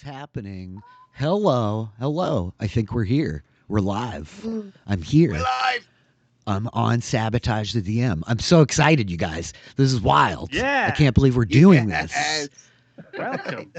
Happening. Hello, hello. I think we're here. We're live. I'm here. We're live. I'm on Sabotage the DM. I'm so excited, you guys. This is wild. Yeah. I can't believe we're doing this. Welcome.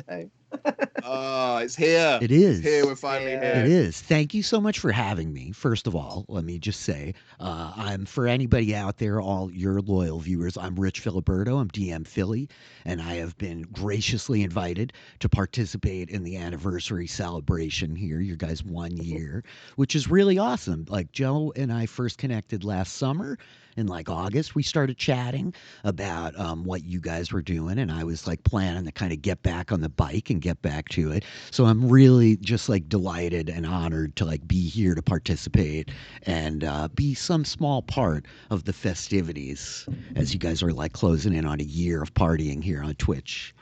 Oh, it's here. It is. It's here. We're finally here. It is. Thank you so much for having me. First of all, let me just say, I'm for anybody out there, all your loyal viewers, I'm Rich Filiberto. I'm DM Philly, and I have been graciously invited to participate in the anniversary celebration here, your guys' 1 year, which is really awesome. Like Joe and I first connected last summer. In like August, we started chatting about what you guys were doing, and I was like planning to kind of get back on the bike and get back to it. So I'm really just like delighted and honored to like be here to participate and be some small part of the festivities as you guys are like closing in on a year of partying here on Twitch.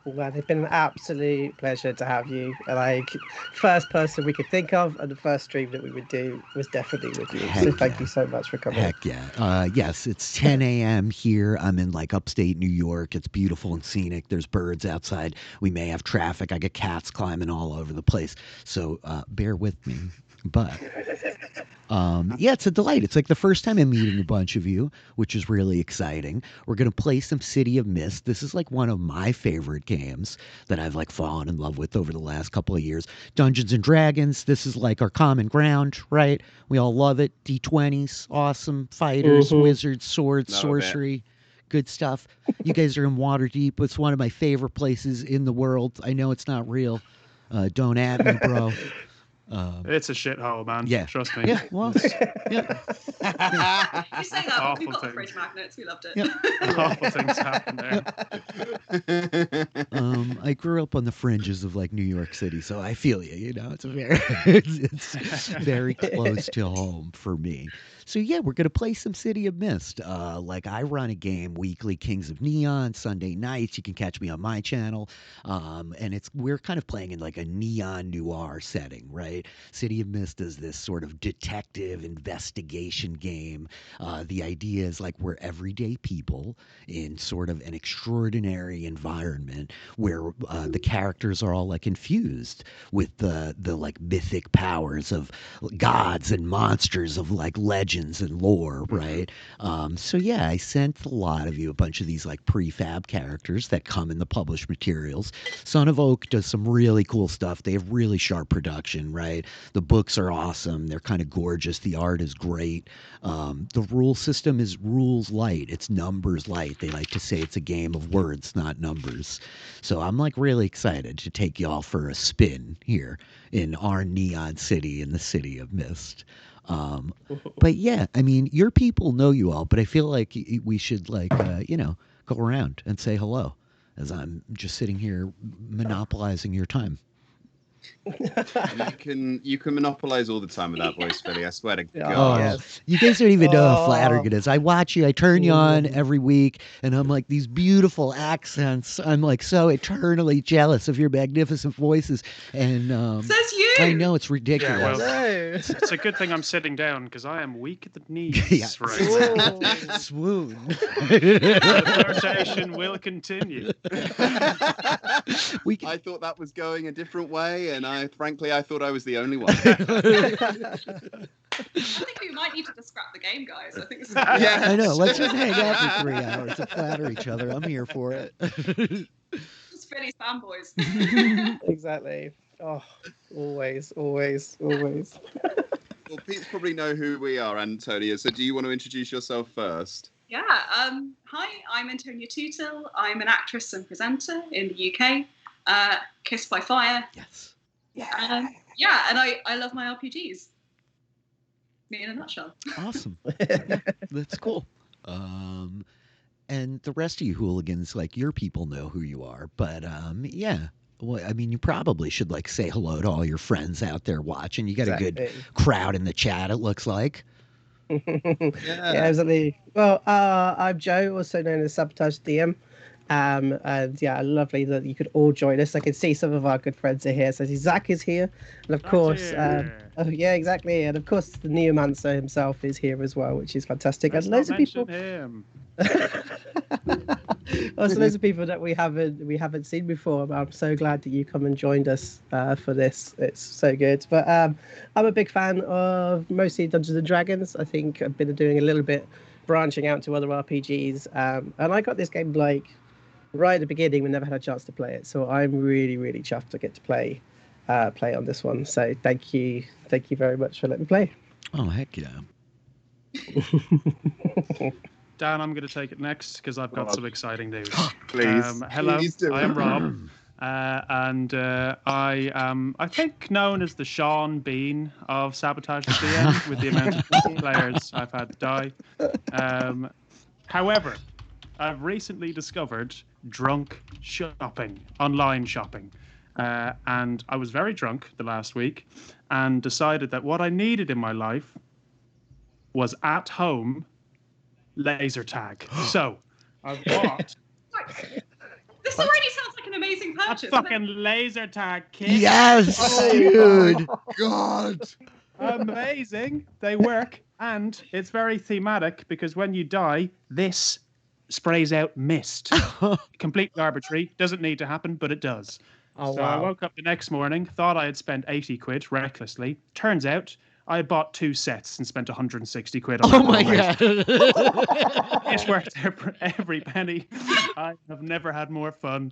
Well, it's been an absolute pleasure to have you. Like, first person we could think of, and the first stream that we would do was definitely with you. Heck So thank you so much for coming. Heck yeah. Yes, it's 10 a.m. here. I'm in like upstate New York. It's beautiful and scenic. There's birds outside. We may have traffic. I get cats climbing all over the place. So bear with me. But yeah, it's a delight. It's like the first time I'm meeting a bunch of you, which is really exciting. We're going to play some City of Mist. This is like one of my favorite games that I've like fallen in love with over the last couple of years. Dungeons and Dragons. This is like our common ground, right? We all love it. D20s, awesome. Fighters, wizards, swords, sorcery. Good stuff. You guys are in Waterdeep. It's one of my favorite places in the world. I know it's not real. Don't at me, bro. It's a shithole, man. Yeah. Trust me. Yeah, well, yeah. You say that, but we've got the things. fridge magnets. We loved it. Yeah. Awful things happen there. I grew up on the fringes of like New York City, so I feel you. You know, it's very close to home for me. So yeah, we're gonna play some City of Mist. Like I run a game weekly, Kings of Neon, Sunday nights. You can catch me on my channel, and we're kind of playing in like a neon noir setting, right? City of Mist is this sort of detective investigation game. The idea is like we're everyday people in sort of an extraordinary environment where the characters are all like infused with the like mythic powers of gods and monsters of like legends and lore, right? So yeah, I sent a lot of you a bunch of these like prefab characters that come in the published materials. Son of Oak does some really cool stuff. They have really sharp production, right? The books are awesome. They're kind of gorgeous. The art is great. The rule system is rules light. It's numbers light. They like to say it's a game of words, not numbers. So I'm like really excited to take y'all for a spin here in our neon city in the City of Mist. But yeah, I mean, your people know you all, but I feel like we should like, go around and say hello as I'm just sitting here monopolizing your time. You can monopolize all the time with that voice, Philly. I swear to God. Oh, yes. You guys don't even know how flattering it is. I watch you. I turn you on every week, and I'm like, these beautiful accents. I'm like so eternally jealous of your magnificent voices. And Says you. I know it's ridiculous. Yeah, well, No. it's a good thing I'm sitting down because I am weak at the knees right now. Swoon. The flirtation will continue. I thought that was going a different way, and I thought I was the only one. I think we might need to scrap the game, guys. I think. Yeah. I know. Let's just hang out for 3 hours and flatter each other. I'm here for it. Just Philly's fanboys. Exactly. Oh, always. Well, people probably know who we are, Antonia. So do you want to introduce yourself first? Yeah. Hi, I'm Antonia Tootill. I'm an actress and presenter in the UK. Kissed by Fire. Yes. Yeah, and I love my RPGs. Me in a nutshell. Awesome. Yeah, that's cool. And the rest of you hooligans, like your people know who you are, but yeah. Well, I mean, you probably should like say hello to all your friends out there watching. You got a good crowd in the chat, it looks like. Yeah, absolutely. Well, I'm Joe, also known as Sabotage DM. And yeah, lovely that you could all join us. I can see some of our good friends are here. So Zach is here, and of course, oh yeah, exactly, and of course the Neomancer himself is here as well, which is fantastic. Let's and loads not of people. mention him. Also, loads of people that we haven't seen before. But I'm so glad that you come and joined us for this. It's so good. But I'm a big fan of mostly Dungeons and Dragons. I think I've been doing a little bit branching out to other RPGs, and I got this game like right at the beginning. We never had a chance to play it, so I'm really, really chuffed to get to play on this one. So thank you very much for letting me play. Oh heck yeah! Dan, I'm going to take it next because I've got some exciting news. Please. Hello, Please do. I am Rob, and I am, I think, known as the Sean Bean of Sabotage the DM with the amount of players I've had die. However, I've recently discovered drunk shopping, online shopping. And I was very drunk the last week and decided that what I needed in my life was at home laser tag. So I've bought This already sounds like an amazing a purchase. fucking laser tag kit. Yes, dude. God. Amazing. They work, and it's very thematic because when you die, this sprays out mist. Completely arbitrary. Doesn't need to happen, but it does. Oh, So I woke up the next morning, thought I had spent 80 quid recklessly. Turns out I bought 2 sets and spent 160 quid on Oh that my already. god! It's worth every penny. I have never had more fun.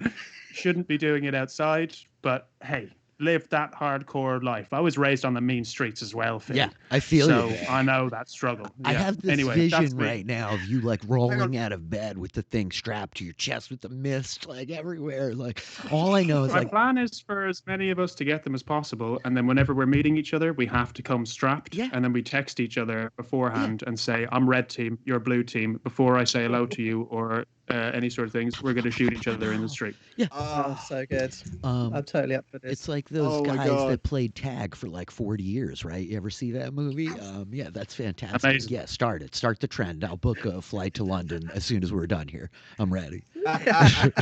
Shouldn't be doing it outside, but hey, live that hardcore life. I was raised on the mean streets as well, Phil. Yeah, I feel so you. I know that struggle. I Yeah. have this Anyway, that's vision me. right now of you like rolling out of bed with the thing strapped to your chest with the mist like everywhere. Like all I know is My like plan is for as many of us to get them as possible, and then whenever we're meeting each other, we have to come strapped, Yeah. and then we text each other beforehand and say, "I'm red team, you're blue team." Before I say hello to you or any sort of things, we're going to shoot each other in the street. Oh, so good. I'm totally up for this. it's like those Oh my guys God. that played tag for like 40 years, right? You ever see that movie? Yeah, that's fantastic. Amazing. Yeah, start the trend. I'll book a flight to London as soon as we're done here. I'm ready. I think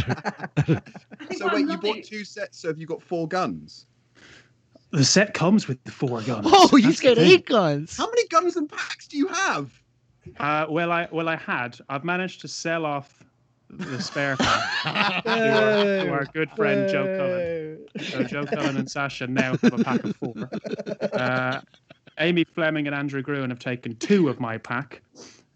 So what wait, I'm you loving- bought 2 sets, so have you got 4 guns? The set comes with the 4 guns. Oh, you That's the got thing. 8 guns. How many guns and packs do you have? I've managed to sell off the spare pack to our good friend Joe Cullen. So Joe Cullen and Sasha now have a pack of 4. Amy Fleming and Andrew Gruen have taken 2 of my pack.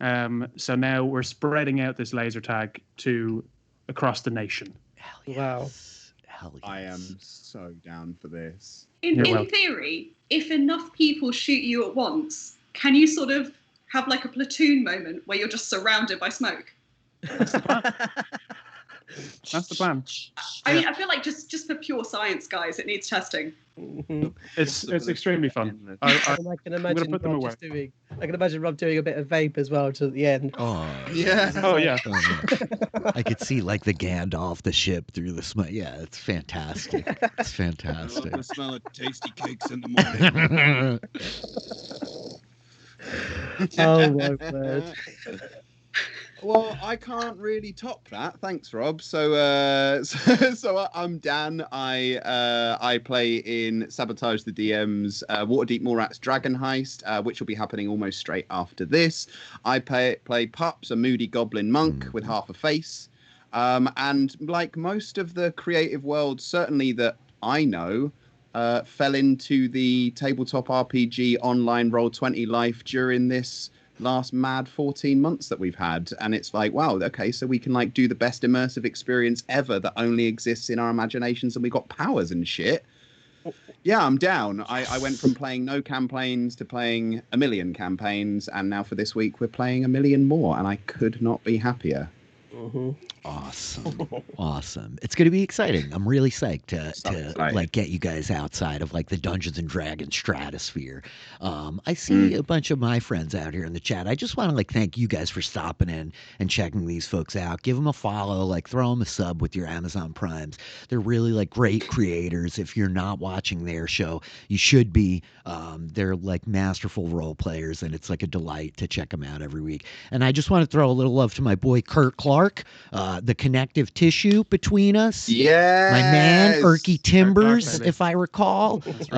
So now we're spreading out this laser tag to across the nation. Hell Wow. yes. Hell yes. I am so down for this. You're In welcome. theory, if enough people shoot you at once, can you sort of have like a platoon moment where you're just surrounded by smoke? That's the plan. I mean, I feel like just for pure science, guys, it needs testing. Mhm. It's extremely fun. I And I can imagine put them Rob away. just doing. I can imagine Rob doing a bit of vape as well to the end. Oh, Yeah. oh yeah. I could see like the Gandalf the ship through the smoke. Yeah, it's fantastic. It's fantastic. the smell of tasty cakes in the morning. Oh my word! Well, I can't really top that. Thanks, Rob. So I'm Dan. I play in Sabotage the DM's Waterdeep Morat's Dragon Heist, which will be happening almost straight after this. I play Pups, a moody goblin monk with half a face. And like most of the creative world, certainly that I know, fell into the tabletop RPG online Roll20 life during this last mad 14 months that we've had, and it's like, wow, okay, so we can like do the best immersive experience ever that only exists in our imaginations, and we got powers and shit. Yeah, I'm down. I went from playing no campaigns to playing a million campaigns, and now for this week we're playing a million more, and I could not be happier. Awesome. It's going to be exciting. I'm really psyched So to excited. like get you guys outside of like the Dungeons and Dragons stratosphere. I see a bunch of my friends out here in the chat. I just want to like thank you guys for stopping in and checking these folks out. Give them a follow, like throw them a sub with your Amazon Primes. They're really like great creators. If you're not watching their show, you should be. They're like masterful role players, and it's like a delight to check them out every week. And I just want to throw a little love to my boy Kurt Clark, the connective tissue between us. Yeah, My man, Erky Timbers, baby. if I recall, in his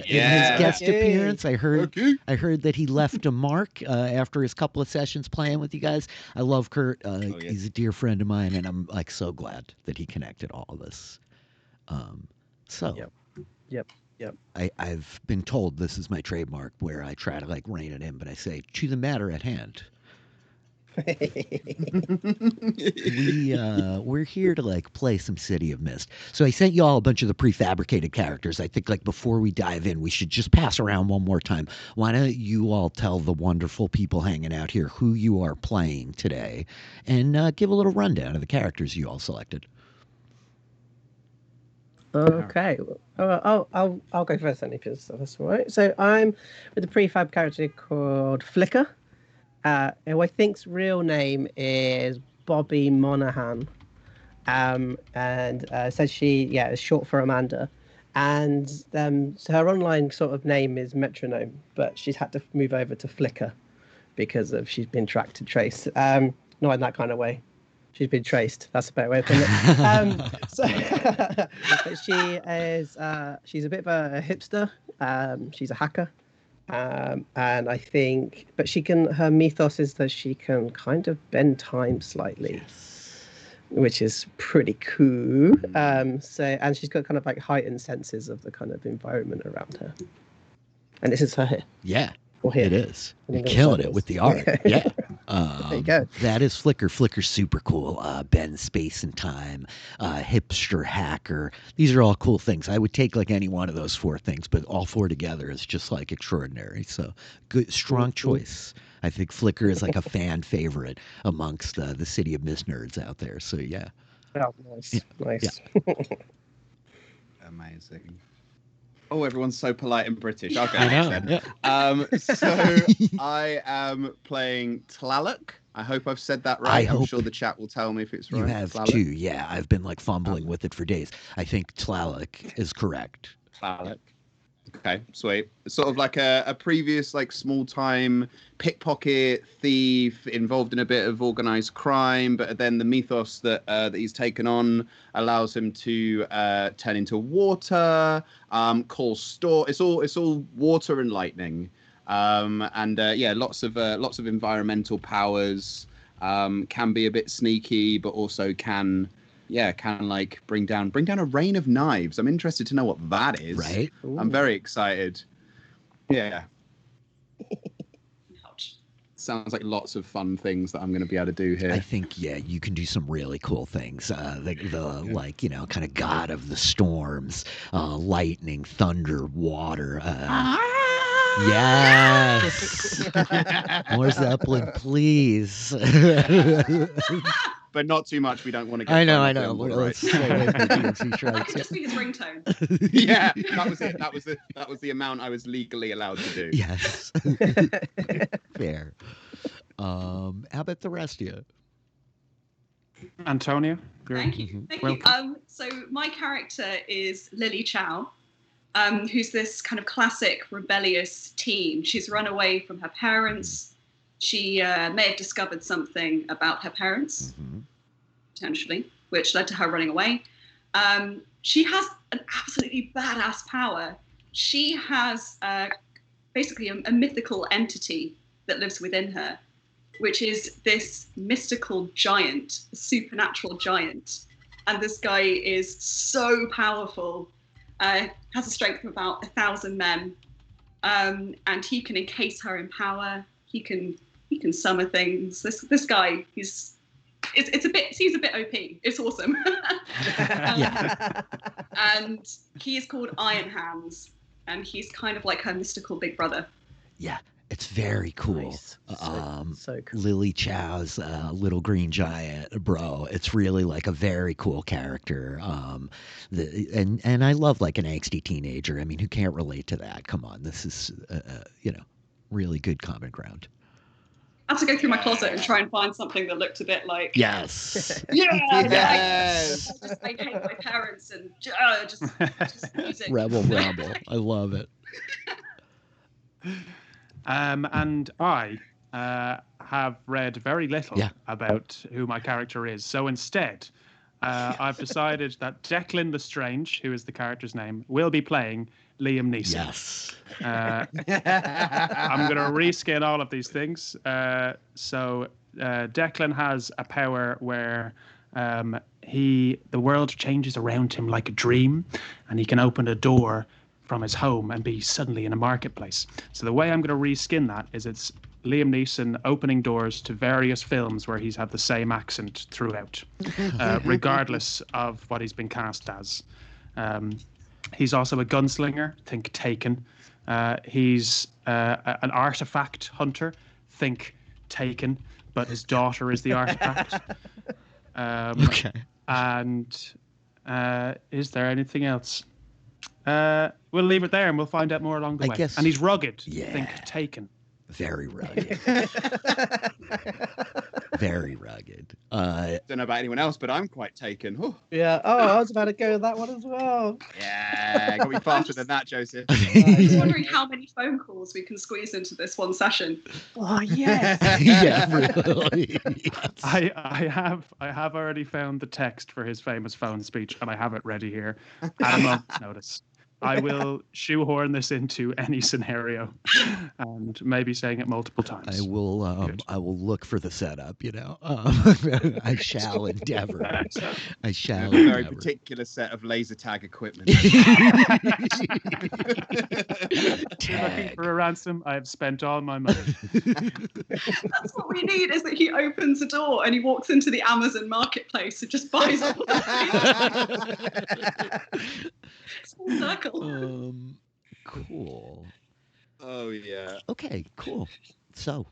Yeah. guest Okay. appearance. I heard Okay. that he left a mark after his couple of sessions playing with you guys. I love Kurt. yeah. He's a dear friend of mine, and I'm like so glad that he connected all of us. So Yep. I've been told this is my trademark where I try to like rein it in, but I say to the matter at hand. We're here to like play some City of Mist. So I sent you all a bunch of the prefabricated characters. I think like before we dive in, we should just pass around one more time. Why don't you all tell the wonderful people hanging out here who you are playing today, and give a little rundown of the characters you all selected. Okay. I'll go first then, if that's all right. So I'm with a prefab character called Flicker, who I think's real name is Bobby Monahan, and says she is short for Amanda, and so her online sort of name is Metronome, but she's had to move over to Flicker because of she's been tracked and traced. Not in that kind of way. She's been traced. That's a better way of putting it. But she is. She's a bit of a hipster. She's a hacker, and I think. But she can. Her mythos is that she can kind of bend time slightly, which is pretty cool. And she's got kind of like heightened senses of the kind of environment around her. And this is her here. Yeah. Or here. It is. I You're think killing that's it what with it the is. art. Yeah. There you go. That is Flicker. Flicker's super cool. Ben Space and Time, hipster hacker. These are all cool things. I would take like any one of those four things, but all four together is just like extraordinary. So good, strong choice. I think Flicker is like a fan favorite amongst the City of Mist nerds out there. So yeah. Oh, nice. Nice. Amazing. Oh, everyone's so polite and British. Okay, I know. then. Yeah. So I am playing Tlaloc. I hope I've said that right. I'm sure the chat will tell me if it's right. You have Tlaloc. too. Yeah, I've been like fumbling with it for days. I think Tlaloc is correct. Tlaloc. Okay, sweet. It's sort of like a previous like small time pickpocket thief involved in a bit of organized crime, but then the mythos that he's taken on allows him to turn into water, call store. It's all water and lightning, lots of environmental powers. Can be a bit sneaky, but also can like bring down a rain of knives. I'm interested to know what that is. Right. Ooh. I'm very excited. Yeah. Ouch. Sounds like lots of fun things that I'm going to be able to do here. I think you can do some really cool things. Like kind of god of the storms, lightning, thunder, water. Yes. More Zeppelin, please. But not too much. We don't want to get. I know. on Well, right. let's stay away from DMC That strikes. could just be his ringtone. Yeah, that was it. That was the amount I was legally allowed to do. Yes. Fair. How about the rest of you? Antonia. Thank you. Thank you. So my character is Lilly Chow, who's this kind of classic rebellious teen. She's run away from her parents. She may have discovered something about her parents, potentially, which led to her running away. She has an absolutely badass power. She has basically a mythical entity that lives within her, which is this mystical giant, a supernatural giant. And this guy is so powerful, has a strength of about 1,000 men, and he can encase her in power. He can summon things. This guy, seems a bit OP. It's awesome. And he is called Iron Hands. and he's kind of like her mystical big brother. Yeah, it's very cool. Nice. So cool. Lily Chow's little green giant, bro. It's really like a very cool character. And I love like an angsty teenager. I mean, who can't relate to that? Come on, this is really good common ground. I had to go through my closet and try and find something that looked a bit like Yes. Yes. I hate my parents and just music. Rebel. I love it. And I have read very little about who my character is. So instead, I've decided that Declan Lestrange, who is the character's name, will be playing Liam Neeson. Yes. I'm going to reskin all of these things. So Declan has a power where the world changes around him like a dream, and he can open a door from his home and be suddenly in a marketplace. So the way I'm going to reskin that is it's Liam Neeson opening doors to various films where he's had the same accent throughout, regardless of what he's been cast as. He's also a gunslinger, think Taken. He's an artifact hunter, think Taken, but his daughter is the artifact. Okay. And is there anything else? We'll leave it there and we'll find out more along the way. Guess, and he's rugged. Yeah. Think Taken. Very rugged. Very rugged. Don't know about anyone else, but I'm quite taken. Oh. Yeah. Oh, I was about to go with that one as well. Yeah, got me faster than that, Joseph. I'm just wondering how many phone calls we can squeeze into this one session. Oh yes. Yeah, really. Yes. I have already found the text for his famous phone speech, and I have it ready here at a moment's notice. I will shoehorn this into any scenario, and maybe saying it multiple times. I will look for the setup. I shall endeavor. I shall. A very particular set of laser tag equipment. If you're looking for a ransom, I have spent all my money. That's what we need, is that he opens a door and he walks into the Amazon marketplace and just buys all the It's full circle. Cool. Oh, yeah. Okay, cool. So,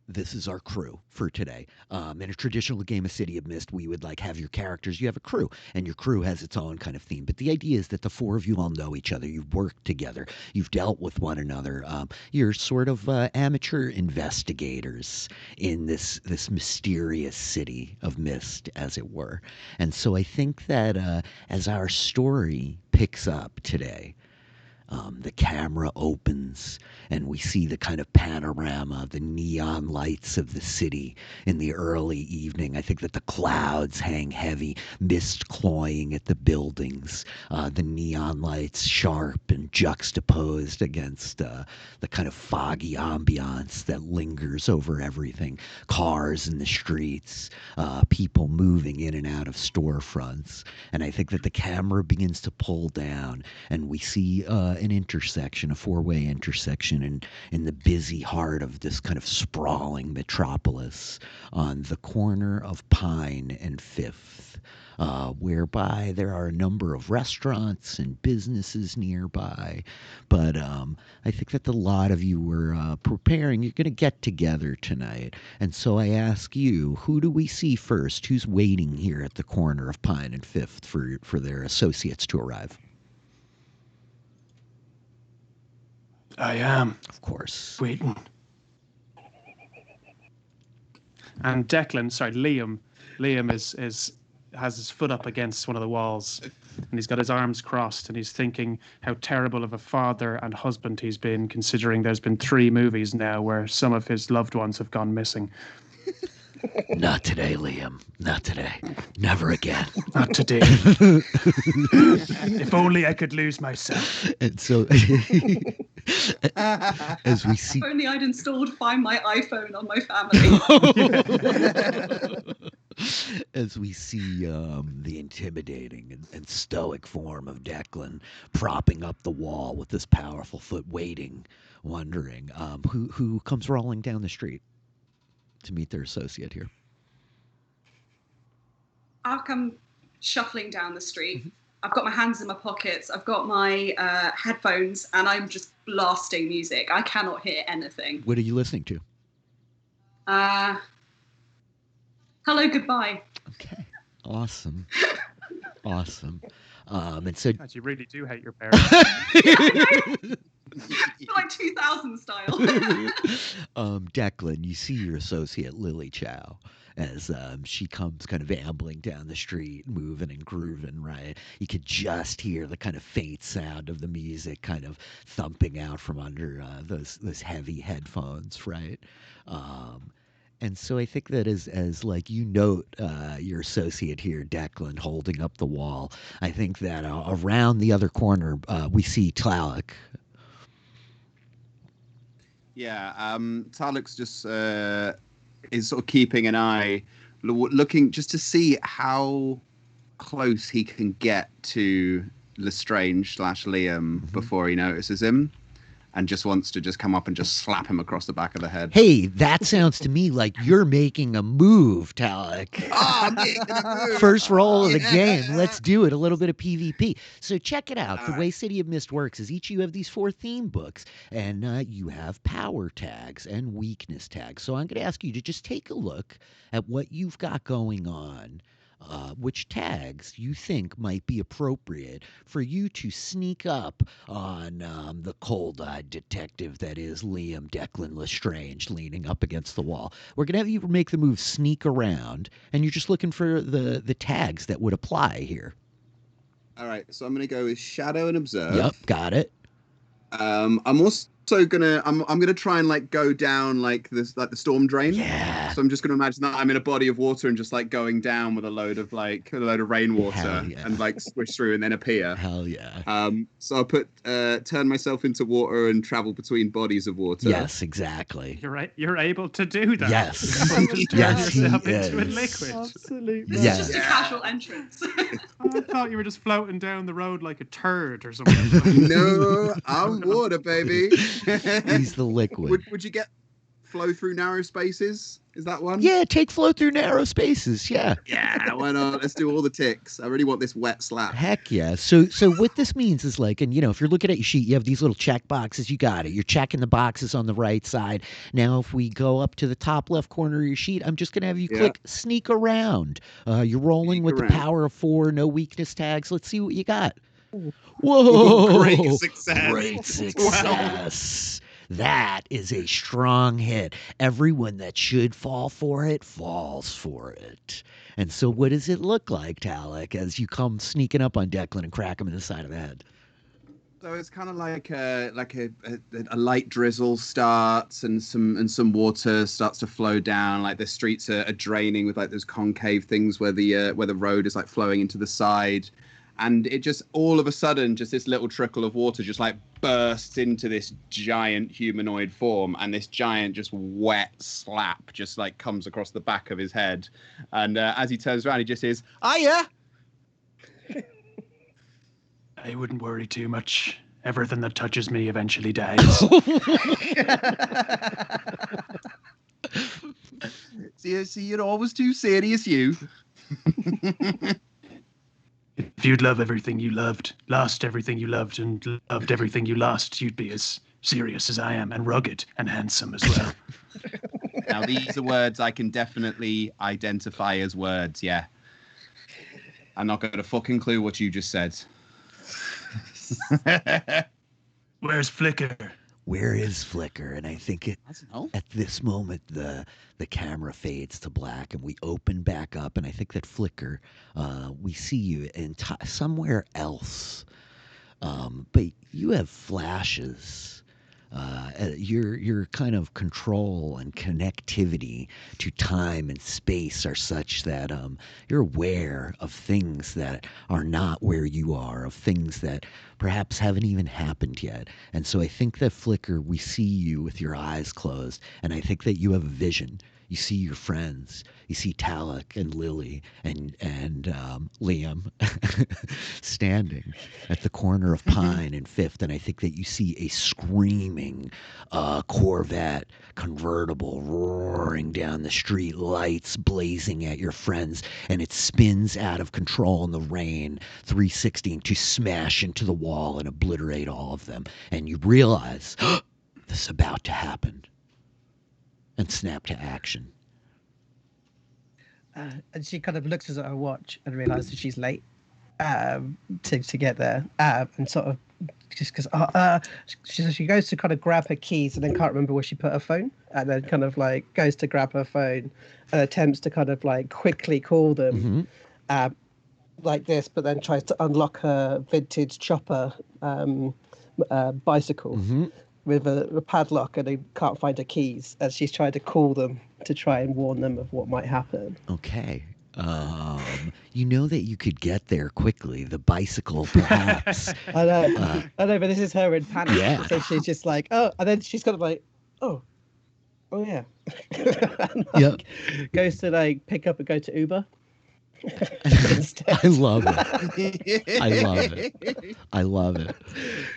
this is our crew for today. In a traditional game of City of Mist, we would have your characters. You have a crew, and your crew has its own kind of theme. But the idea is that the four of you all know each other. You've worked together. You've dealt with one another. You're sort of amateur investigators in this mysterious city of Mist, as it were. And so I think that as our story picks up today, the camera opens and we see the kind of panorama, the neon lights of the city in the early evening. I think that the clouds hang heavy, mist cloying at the buildings, the neon lights sharp and juxtaposed against the kind of foggy ambiance that lingers over everything. Cars in the streets, people moving in and out of storefronts. And I think that the camera begins to pull down and we see an intersection, a four-way intersection in the busy heart of this kind of sprawling metropolis on the corner of Pine and Fifth, whereby there are a number of restaurants and businesses nearby. But I think that a lot of you were preparing. You're going to get together tonight. And so I ask you, who do we see first? Who's waiting here at the corner of Pine and Fifth for their associates to arrive? I am. Of course. Waiting. And Liam has his foot up against one of the walls, and he's got his arms crossed, and he's thinking how terrible of a father and husband he's been, considering there's been 3 movies now where some of his loved ones have gone missing. Not today, Liam. Not today. Never again. Not today. If only I could lose myself. And so, as we see, If only I'd installed Find My iPhone on my family. as we see the intimidating and stoic form of Declan propping up the wall with this powerful foot, waiting, wondering who comes rolling down the street to meet their associate here. I'll come shuffling down the street. I've got my hands in my pockets, I've got my headphones, and I'm just blasting music. I cannot hear anything. What are you listening to? Hello, Goodbye. Okay. Awesome. Awesome. And so God, you really do hate your parents. Like 2000 style. Declan, you see your associate Lilly Chow as she comes kind of ambling down the street, moving and grooving, right? You could just hear the kind of faint sound of the music kind of thumping out from under those heavy headphones, right? And so I think that as like you note your associate here, Declan, holding up the wall, I think that around the other corner we see Tlatoc. Yeah, Taluk's just is sort of keeping an eye, looking just to see how close he can get to Lestrange / Liam before he notices him, and just wants to just come up and just slap him across the back of the head. Hey, that sounds to me like you're making a move, Tlatoc. Oh, making a move. First roll of the game. Let's do it. A little bit of PvP. So check it out. The way City of Mist works is each of you have these 4 theme books, and you have power tags and weakness tags. So I'm going to ask you to just take a look at what you've got going on. Which tags you think might be appropriate for you to sneak up on the cold-eyed detective that is Liam Declan Lestrange leaning up against the wall. We're going to have you make the move sneak around, and you're just looking for the tags that would apply here. All right, so I'm going to go with Shadow and Observe. Yep, got it. I'm also gonna I'm gonna try and like go down like this, like the storm drain. Yeah. So I'm just gonna imagine that I'm in a body of water and just like going down with a load of rainwater and like squish through and then appear. Hell yeah. So I'll turn myself into water and travel between bodies of water. Yes, exactly. You're able to do that. Yes. You just turn Yes, he yourself into a is. liquid. Absolutely. This Yeah. is just a casual entrance. I thought you were just floating down the road like a turd or something. No, I'm water, baby. He's the liquid. Would you get flow through narrow spaces? Is that one? Yeah, take flow through narrow spaces. Yeah. Yeah, why not? Let's do all the ticks. I really want this wet slap. Heck yeah. So what this means is like, and if you're looking at your sheet, you have these little check boxes. You got it. You're checking the boxes on the right side. Now, if we go up to the top left corner of your sheet, I'm just going to have you click sneak around. You're rolling with the power of 4, no weakness tags. Let's see what you got. Whoa. Great success. Great success. That is a strong hit. Everyone that should fall for it falls for it. And so what does it look like, Tlatoc, as you come sneaking up on Declan and crack him in the side of the head? So it's kind of like a light drizzle starts and some water starts to flow down. Like the streets are draining with like those concave things where the road is like flowing into the side. And it just all of a sudden, just this little trickle of water just like bursts into this giant humanoid form. And this giant just wet slap just like comes across the back of his head. And as he turns around, he just says, "Hiya!" I wouldn't worry too much. Everything that touches me eventually dies. See, you're always too serious, you. If you'd love everything you loved, lost everything you loved, and loved everything you lost, you'd be as serious as I am, and rugged and handsome as well. Now, these are words I can definitely identify as words, yeah. I'm not got a fucking clue what you just said. Where's Flicker? Where is Flicker? And I think at this moment the camera fades to black and we open back up, and I think that Flicker, we see you somewhere else, but you have flashes. Your kind of control and connectivity to time and space are such that you're aware of things that are not where you are, of things that perhaps haven't even happened yet. And so I think that Flicker, we see you with your eyes closed, and I think that you have a vision. You see your friends. You see Tlatoc and Lilly and Liam standing at the corner of Pine and Fifth, and I think that you see a screaming Corvette convertible roaring down the street, lights blazing at your friends, and it spins out of control in the rain, 360 to smash into the wall and obliterate all of them. And you realize this is about to happen, and snap to action. And she kind of looks at her watch and realizes she's late to get there, and sort of just because she goes to kind of grab her keys and then can't remember where she put her phone, and then kind of like goes to grab her phone and attempts to kind of like quickly call them like this, but then tries to unlock her vintage chopper bicycle with a padlock, and they can't find her keys as she's trying to call them to try and warn them of what might happen. Okay. You know that you could get there quickly. The bicycle, perhaps. I know, but this is her in panic. Yeah. So she's just like, oh, and then she's kind of like, oh yeah. And, Yep. Goes to like pick up and go to Uber. I love it. I love it. I love it.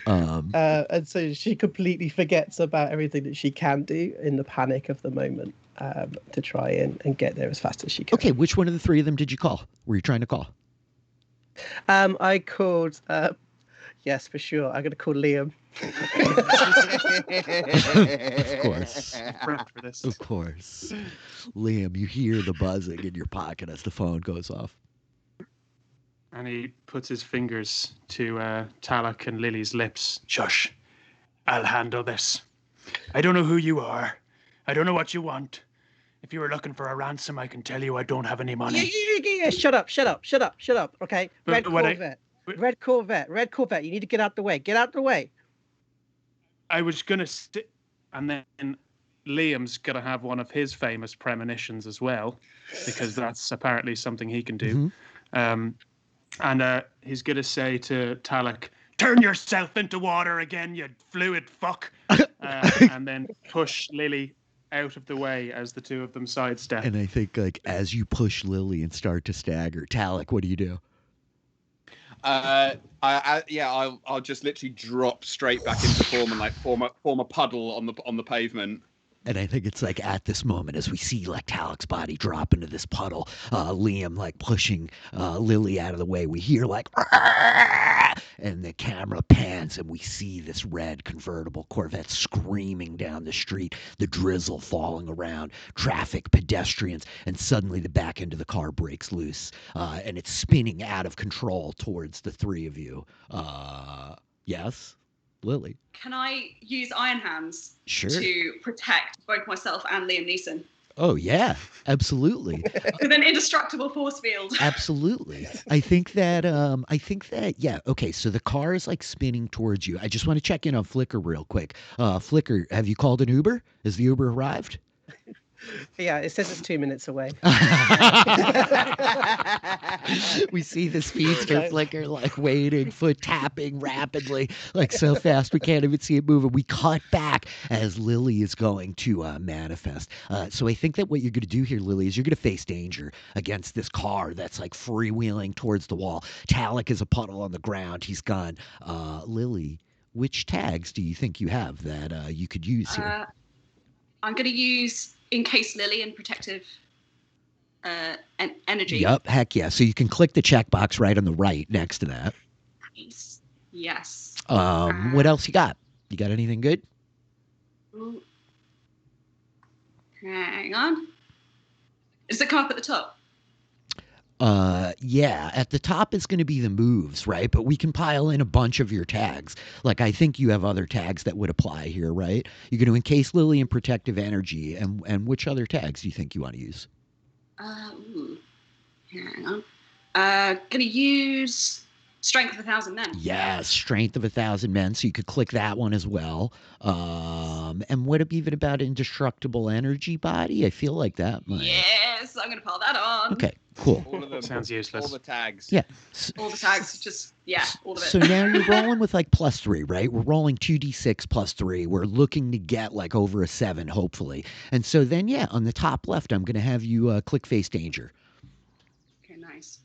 And so she completely forgets about everything that she can do in the panic of the moment, to try and get there as fast as she can. Okay, which one of the three of them did you call? Were you trying to call? I called. Yes, for sure. I'm going to call Liam. Of course. Prepped for this. Of course. Liam, you hear the buzzing in your pocket as the phone goes off. And he puts his fingers to Tlatoc and Lily's lips. Shush. I'll handle this. I don't know who you are. I don't know what you want. If you were looking for a ransom, I can tell you I don't have any money. Yeah. Shut up. Okay. But Red Corvette. You need to get out the way. Get out the way. I was going to sit, and then Liam's going to have one of his famous premonitions as well, because that's apparently something he can do. And he's going to say to Tlatoc, turn yourself into water again, you fluid fuck. And then push Lily out of the way as the two of them sidestep. And I think, like, as you push Lily and start to stagger, Tlatoc, what do you do? I'll just literally drop straight back into form and like form a puddle on the pavement. And I think it's like at this moment, as we see like Taloc's body drop into this puddle, Liam like pushing Lily out of the way, we hear like, "Argh!" And the camera pans and we see this red convertible Corvette screaming down the street, the drizzle falling around, traffic, pedestrians, and suddenly the back end of the car breaks loose, and it's spinning out of control towards the three of you. Yes? Lily. Can I use Iron Hands Sure. to protect both myself and Liam Neeson? Oh, yeah, absolutely. With an indestructible force field. Absolutely. I think that, yeah. Okay. So the car is like spinning towards you. I just want to check in on Flicker real quick. Flicker, have you called an Uber? Has the Uber arrived? Yeah, it says it's 2 minutes away. We see the speedster Flicker like waiting, foot tapping rapidly, like so fast we can't even see it moving. We cut back as Lily is going to manifest. So I think that what you're going to do here, Lily, is you're going to face danger against this car that's like freewheeling towards the wall. Tlatoc is a puddle on the ground. He's gone. Lily, which tags do you think you have that you could use here? I'm going to use Encase Lily and Protective Energy. Yep, heck yeah. So you can click the checkbox right on the right next to that. Nice. Yes. What else you got? You got anything good? Ooh. Hang on. Is the card at the top? Yeah, at the top is going to be the moves, right? But we can pile in a bunch of your tags. Like, I think you have other tags that would apply here, right? You're going to encase Lily in protective energy. And which other tags do you think you want to use? Hang on. Gonna use Strength of 1,000 Men. Yeah, Strength of 1,000 Men. So you could click that one as well. And what even about Indestructible Energy Body? I feel like that might... Yes, I'm gonna pile that on. Okay. Cool. All of them. Sounds useless. All the tags. Yeah. All the tags, just all of it. So now you're rolling with like +3, right? We're rolling 2d6 +3. We're looking to get like over a 7, hopefully. And so then, yeah, on the top left, I'm going to have you click face danger. Okay, nice.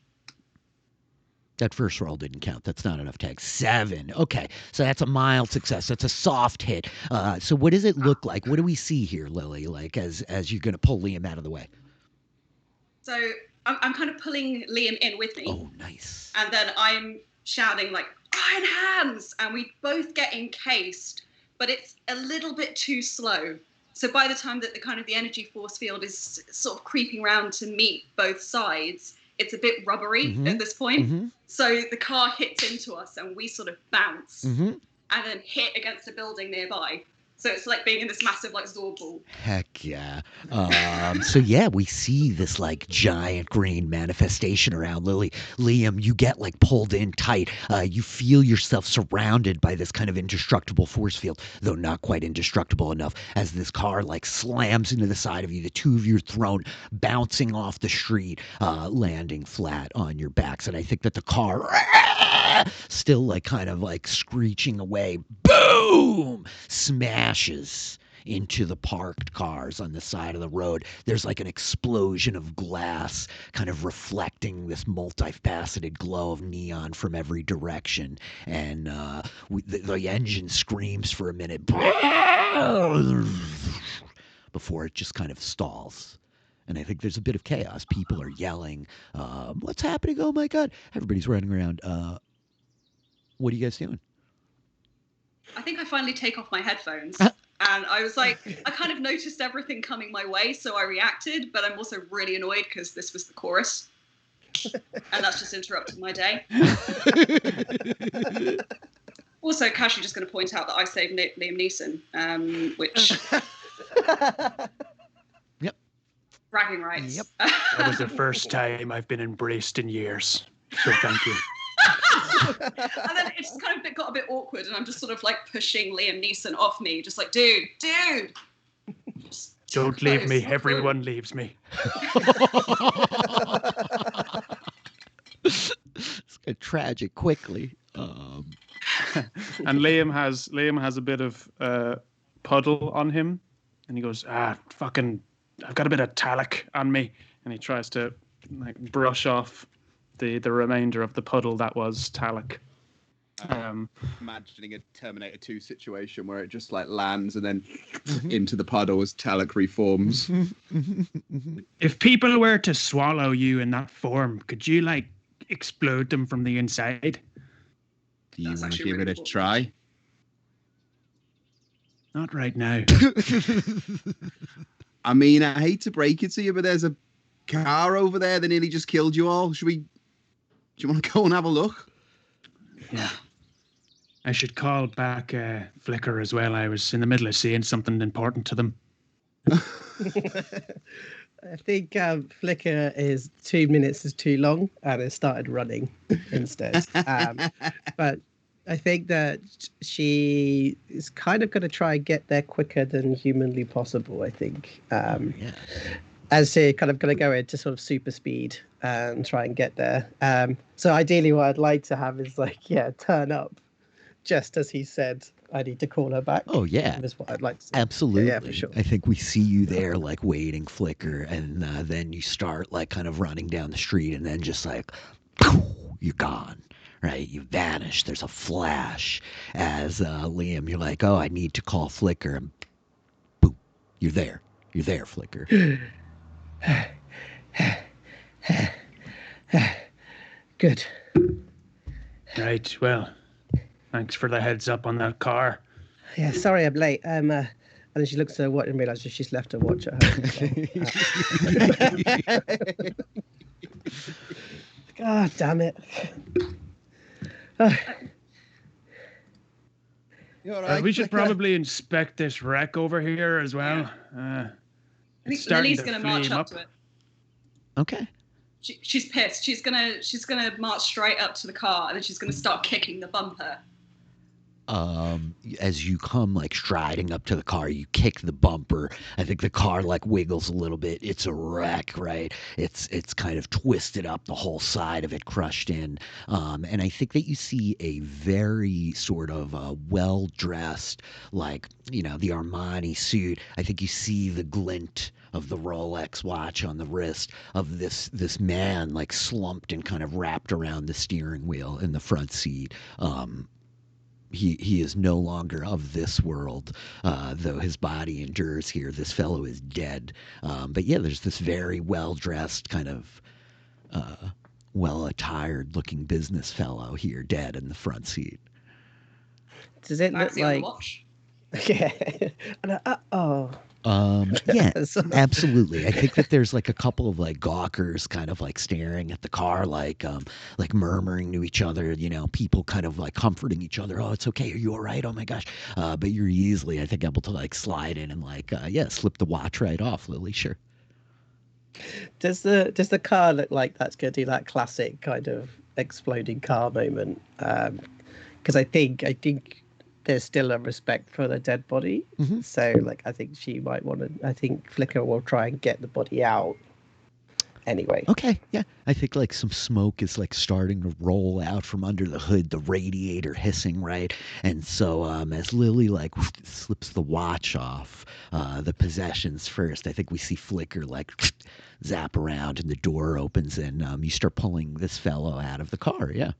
That first roll didn't count. That's not enough tags. 7. Okay. So that's a mild success. That's a soft hit. So what does it look like? What do we see here, Lily, like as you're going to pull Liam out of the way? So I'm kind of pulling Liam in with me. Oh, nice. And then I'm shouting like, iron hands! And we both get encased, but it's a little bit too slow. So by the time that the energy force field is sort of creeping around to meet both sides, it's a bit rubbery at this point. So the car hits into us and we sort of bounce and then hit against a building nearby. So it's like being in this massive like Zorb ball. Heck yeah. So yeah, we see this like giant green manifestation around Lily. Liam, you get like pulled in tight. You feel yourself surrounded by this kind of indestructible force field, though not quite indestructible enough, as this car like slams into the side of you. The two of you are thrown bouncing off the street, landing flat on your backs. And I think that the car still like kind of like screeching away, boom, smashes into the parked cars on the side of the road. There's like an explosion of glass kind of reflecting this multifaceted glow of neon from every direction. And the engine screams for a minute before it just kind of stalls. And I think there's a bit of chaos. People are yelling, what's happening? Oh my God. Everybody's running around. What are you guys doing? I think I finally take off my headphones. And I was like, I kind of noticed everything coming my way, so I reacted, but I'm also really annoyed because this was the chorus. And that's just interrupted my day. Also, casually just going to point out that I saved Liam Neeson, which... Yep. Bragging rights. Yep. That was the first time I've been embraced in years. So thank you. And then it just kind of got a bit awkward, and I'm just sort of like pushing Liam Neeson off me, just like, dude. Don't leave me. Everyone leaves me. It's tragic quickly. And Liam has a bit of puddle on him, and he goes, fucking, I've got a bit of Tlatoc on me, and he tries to like brush off the remainder of the puddle that was Tlatoc. Imagining a Terminator 2 situation where it just like lands and then into the puddle as Tlatoc reforms. If people were to swallow you in that form, could you like explode them from the inside? Do you That's want to actually give really it a cool. try? Not right now. I mean, I hate to break it to you, but there's a car over there that nearly just killed you all. Do you want to go and have a look? Yeah. I should call back Flicker as well. I was in the middle of saying something important to them. I think Flicker is 2 minutes is too long and it started running instead. But I think that she is kind of going to try and get there quicker than humanly possible, I think. As she kind of going to go into sort of super speed and try and get there. So ideally what I'd like to have is like, turn up just as he said, I need to call her back. Oh, yeah. Is what I'd like to say. Absolutely. Yeah, for sure. I think we see you there, like, waiting, Flicker, and then you start, like, kind of running down the street, and then just, like, you're gone, right? You vanish. There's a flash as, Liam, you're like, oh, I need to call Flicker, and boom, you're there. You're there, Flicker. Good. Right, well, thanks for the heads up on that car. Yeah, sorry I'm late. And then she looks at her watch and realizes she's left her watch at home. God damn it. You're all right, We should Flicker? probably inspect this wreck over here as well. I It's think starting Lily's to going to march flame up to it. Okay. She's pissed. She's gonna march straight up to the car, and then she's gonna start kicking the bumper. as you come like striding up to the car, you kick the bumper. I think the car like wiggles a little bit. It's a wreck, right? It's kind of twisted up, the whole side of it crushed in. And I think that you see a very sort of well dressed, like, you know, the Armani suit. I think you see the glint of the Rolex watch on the wrist of this man like slumped and kind of wrapped around the steering wheel in the front seat. He is no longer of this world, though his body endures here. This fellow is dead. But yeah, there's this very well dressed, kind of well attired looking business fellow here, dead in the front seat. Does it look Maxi on the like? watch. Yeah. Oh. Yeah, absolutely. I think that there's like a couple of like gawkers kind of like staring at the car, like murmuring to each other, you know, people kind of like comforting each other. Oh, it's okay. Are you all right? Oh my gosh. But you're easily, I think, able to like slide in and like, yeah, slip the watch right off, Lily. Sure. Does the car look like that's going to do that classic kind of exploding car moment? Because I think there's still a respect for the dead body. Mhm. So like I think she might want to. I think Flicker will try and get the body out. Anyway. Okay, yeah. I think like some smoke is like starting to roll out from under the hood, the radiator hissing, right? And so as Lily like slips the watch off, the possessions first, I think we see Flicker like zap around and the door opens and you start pulling this fellow out of the car. Yeah.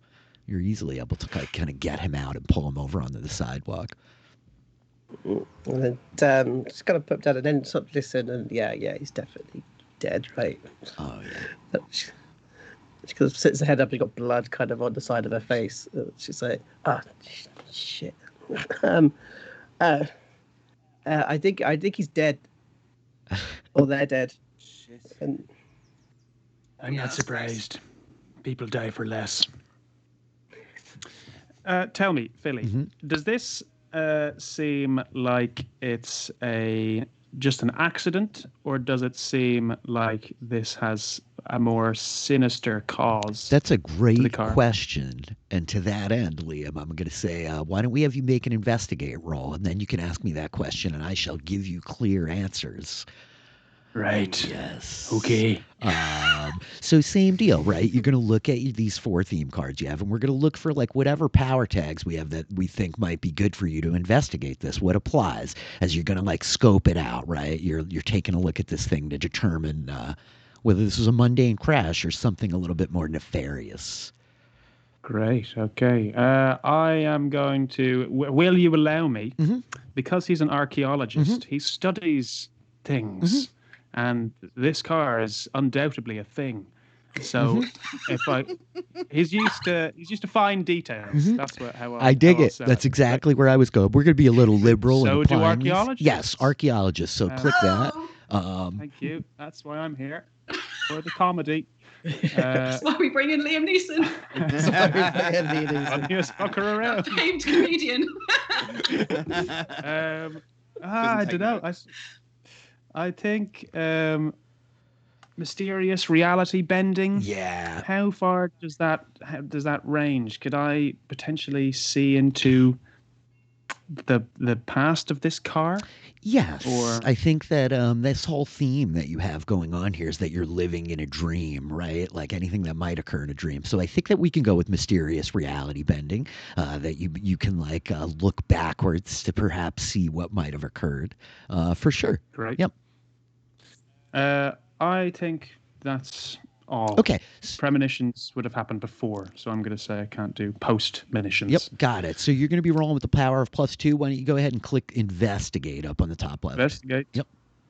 You're easily able to kind of get him out and pull him over onto the sidewalk. And then just kind of put down and then sort of listen and yeah, he's definitely dead, right? Oh yeah. She kind of sits her head up and got blood kind of on the side of her face. She's like, shit. I think he's dead. Or they're dead. Shit. And I'm Yeah, not that's surprised. People die for less. Tell me, Philly, Mhm. does this seem like it's just an accident, or does it seem like this has a more sinister cause? That's a the great car. question. And to that end, Liam, I'm going to say, why don't we have you make an investigate roll? And then you can ask me that question and I shall give you clear answers. Right. Yes. Okay. So same deal, right? You're going to look at these 4 theme cards you have, and we're going to look for like whatever power tags we have that we think might be good for you to investigate this. What applies as you're going to like scope it out, right? You're taking a look at this thing to determine whether this is a mundane crash or something a little bit more nefarious. Great. Okay. I am going to. Will you allow me? Mhm. Because he's an archaeologist, he studies things, and this car is undoubtedly a thing. So, he's used to fine details. That's how I dig how I'll it. sell That's it. exactly where I was going. We're going to be a little liberal. So in do applying these. archaeologists. Yes, archaeologists. So click that. Oh, Thank you. That's why I'm here for the comedy. that's why we bring in Liam Neeson, Funniest fucker around. famed comedian. I take don't know. I think mysterious reality bending. Yeah. How far does that range? Could I potentially see into the past of this car? Yes. Or- I think that this whole theme that you have going on here is that you're living in a dream, right? Like anything that might occur in a dream. So I think that we can go with mysterious reality bending, that you can like look backwards to perhaps see what might have occurred, for sure. Great. Yep. I think that's all. Okay. Premonitions would have happened before, so I'm going to say I can't do post-monitions. Yep, got it. So you're going to be rolling with the power of +2. Why don't you go ahead and click investigate up on the top left? Investigate. Yep.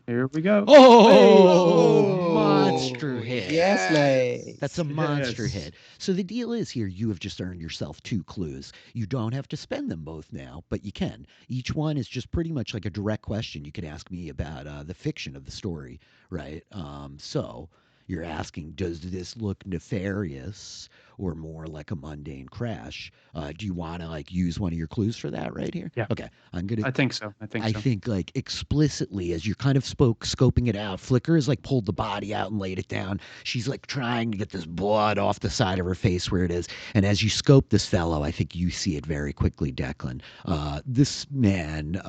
Here we go. Oh, monster hit. Yes, mate. That's a monster Yes. hit. So the deal is here, you have just earned yourself 2 clues. You don't have to spend them both now, but you can. Each one is just pretty much like a direct question you could ask me about the fiction of the story, right? So you're asking, does this look nefarious or more like a mundane crash. Do you want to like use one of your clues for that right here? Yeah. Okay. I think so. I think like explicitly as you're kind of scoping it out, Flicker has like pulled the body out and laid it down. She's like trying to get this blood off the side of her face where it is. And as you scope this fellow, I think you see it very quickly, Declan. This man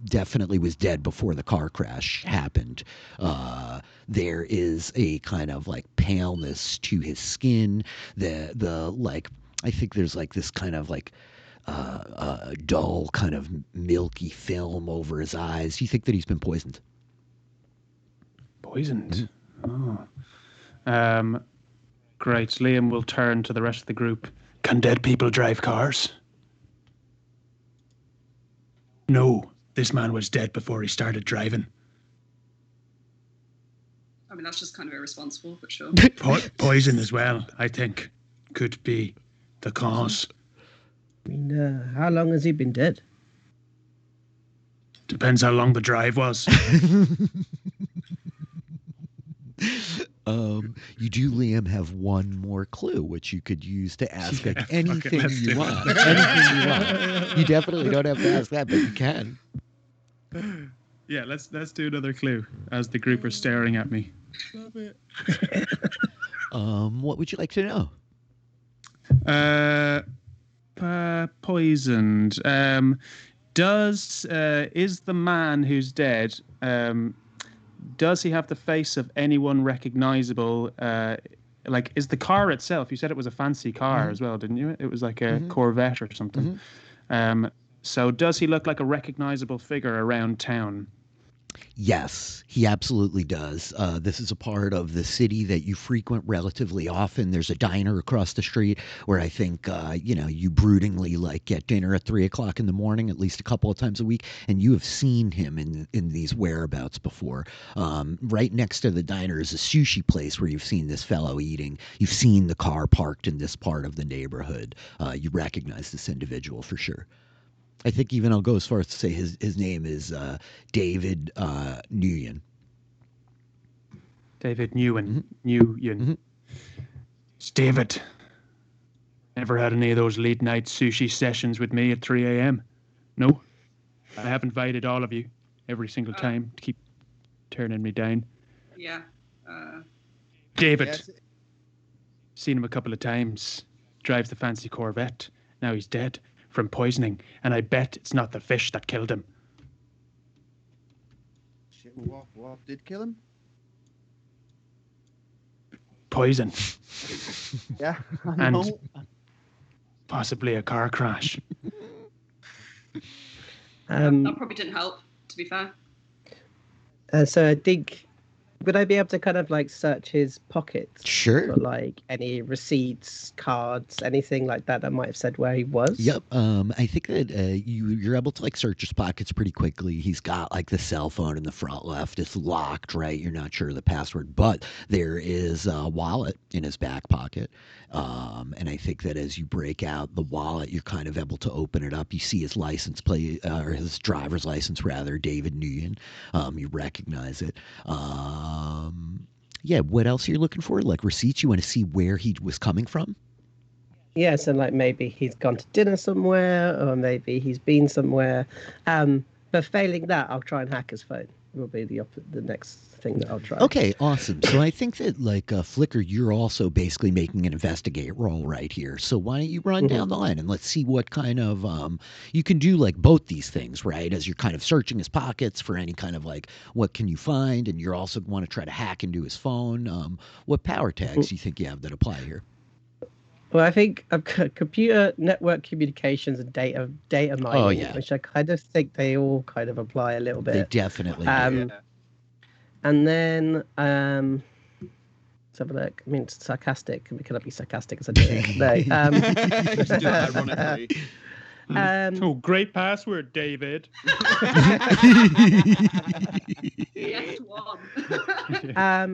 definitely was dead before the car crash happened. There is a kind of like paleness to his skin. The like I think there's like this kind of like dull kind of milky film over his eyes. You think that he's been poisoned? Poisoned? Oh. Great. Liam will turn to the rest of the group. Can dead people drive cars? No, this man was dead before he started driving. I mean, that's just kind of irresponsible, but sure. Poison as well, I think, could be the cause. I mean, how long has he been dead? Depends how long the drive was. You do, Liam, have one more clue, which you could use to ask like anything let's you do want. it. Anything you want. You definitely don't have to ask that, but you can. Yeah, let's do another clue as the group are staring at me. Love it. What would you like to know? Poisoned. Is the man who's dead? Does he have the face of anyone recognizable? Like, is the car itself? You said it was a fancy car as well, didn't you? It was like a Corvette or something. So does he look like a recognizable figure around town? Yes, he absolutely does. This is a part of the city that you frequent relatively often. There's a diner across the street where I think, you broodingly like get dinner at 3:00 in the morning, at least a couple of times a week. And you have seen him in these whereabouts before. Right next to the diner is a sushi place where you've seen this fellow eating. You've seen the car parked in this part of the neighborhood. You recognize this individual for sure. I think even I'll go as far as to say his name is David Nguyen. David Nguyen. Nguyen. It's David. Never had any of those late night sushi sessions with me at 3 a.m. No, I have invited all of you every single time to keep turning me down. Yeah. David. Yes. Seen him a couple of times. Drives the fancy Corvette. Now he's dead from poisoning, and I bet it's not the fish that killed him. Shit, what did kill him? Poison. Yeah, And know. possibly a car crash. That probably didn't help, to be fair. So I think, would I be able to kind of like search his pockets Sure. for like any receipts, cards, anything like that might have said where he was? Yep. I think that you're able to like search his pockets pretty quickly. He's got like the cell phone in the front left. It's locked, right? You're not sure of the password, but there is a wallet in his back pocket. And I think that as you break out the wallet, you're kind of able to open it up. You see his license plate, or his driver's license rather, David Nguyen. You recognize it. Yeah, what else are you looking for? Like receipts? You want to see where he was coming from? Yeah, so like maybe he's gone to dinner somewhere, or maybe he's been somewhere. But failing that, I'll try and hack his phone. Will be the next thing that I'll try. Okay, awesome. So I think that like Flicker, you're also basically making an investigate roll right here. So why don't you run down the line and let's see what kind of you can do like both these things, right? As you're kind of searching his pockets for any kind of like what can you find, and you also want to try to hack into his phone. What power tags do you think you have that apply here? Well, I think I've got computer network communications and data mining, Oh, yeah. which I kind of think they all kind of apply a little They bit. definitely do. Yeah. And then let's have a look. I mean, it's sarcastic. Can I be sarcastic as I do it? No. Just do that ironically. Oh, great password, David. Yes, one. I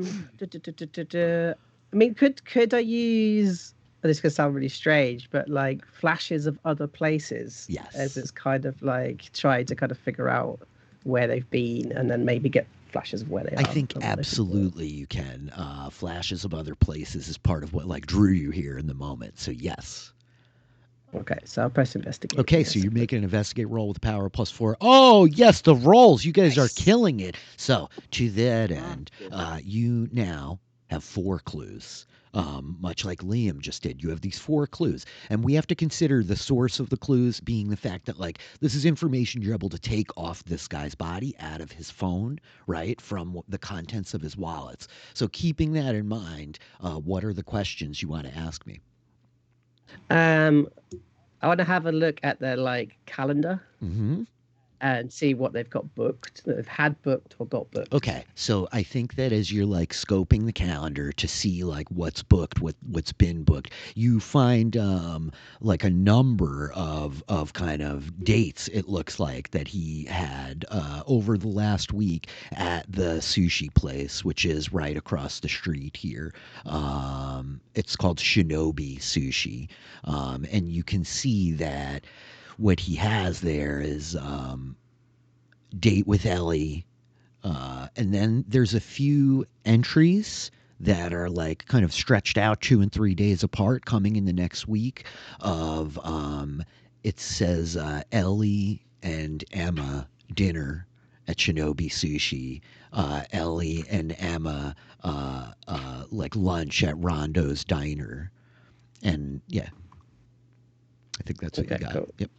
mean, could I use? This could sound really strange, but like flashes of other places. Yes. As it's kind of like trying to kind of figure out where they've been, and then maybe get flashes of where they are. I think absolutely you can. Flashes of other places is part of what like drew you here in the moment. So yes. Okay, so I'll press investigate. Okay, so you're making an investigate roll with power +4. Oh yes, the rolls. You guys are killing it. So to that end, you now have 4 clues. Much like Liam just did. You have these 4 clues. And we have to consider the source of the clues being the fact that, like, this is information you're able to take off this guy's body, out of his phone, right, from the contents of his wallets. So keeping that in mind, what are the questions you want to ask me? I want to have a look at their, like, calendar. Mm-hmm. And see what they've got booked, that they've had booked or got booked. Okay, so I think that as you're like scoping the calendar to see like what's booked, what's been booked, you find like a number of kind of dates. It looks like that he had over the last week at the sushi place, which is right across the street here. It's called Shinobi Sushi, and you can see that what he has there is date with Ellie, and then there's a few entries that are like kind of stretched out 2 and 3 days apart, coming in the next week. Of it says Ellie and Emma dinner at Shinobi Sushi. Ellie and Emma like lunch at Rondo's Diner, and yeah, I think that's what you got. Cool. Yep.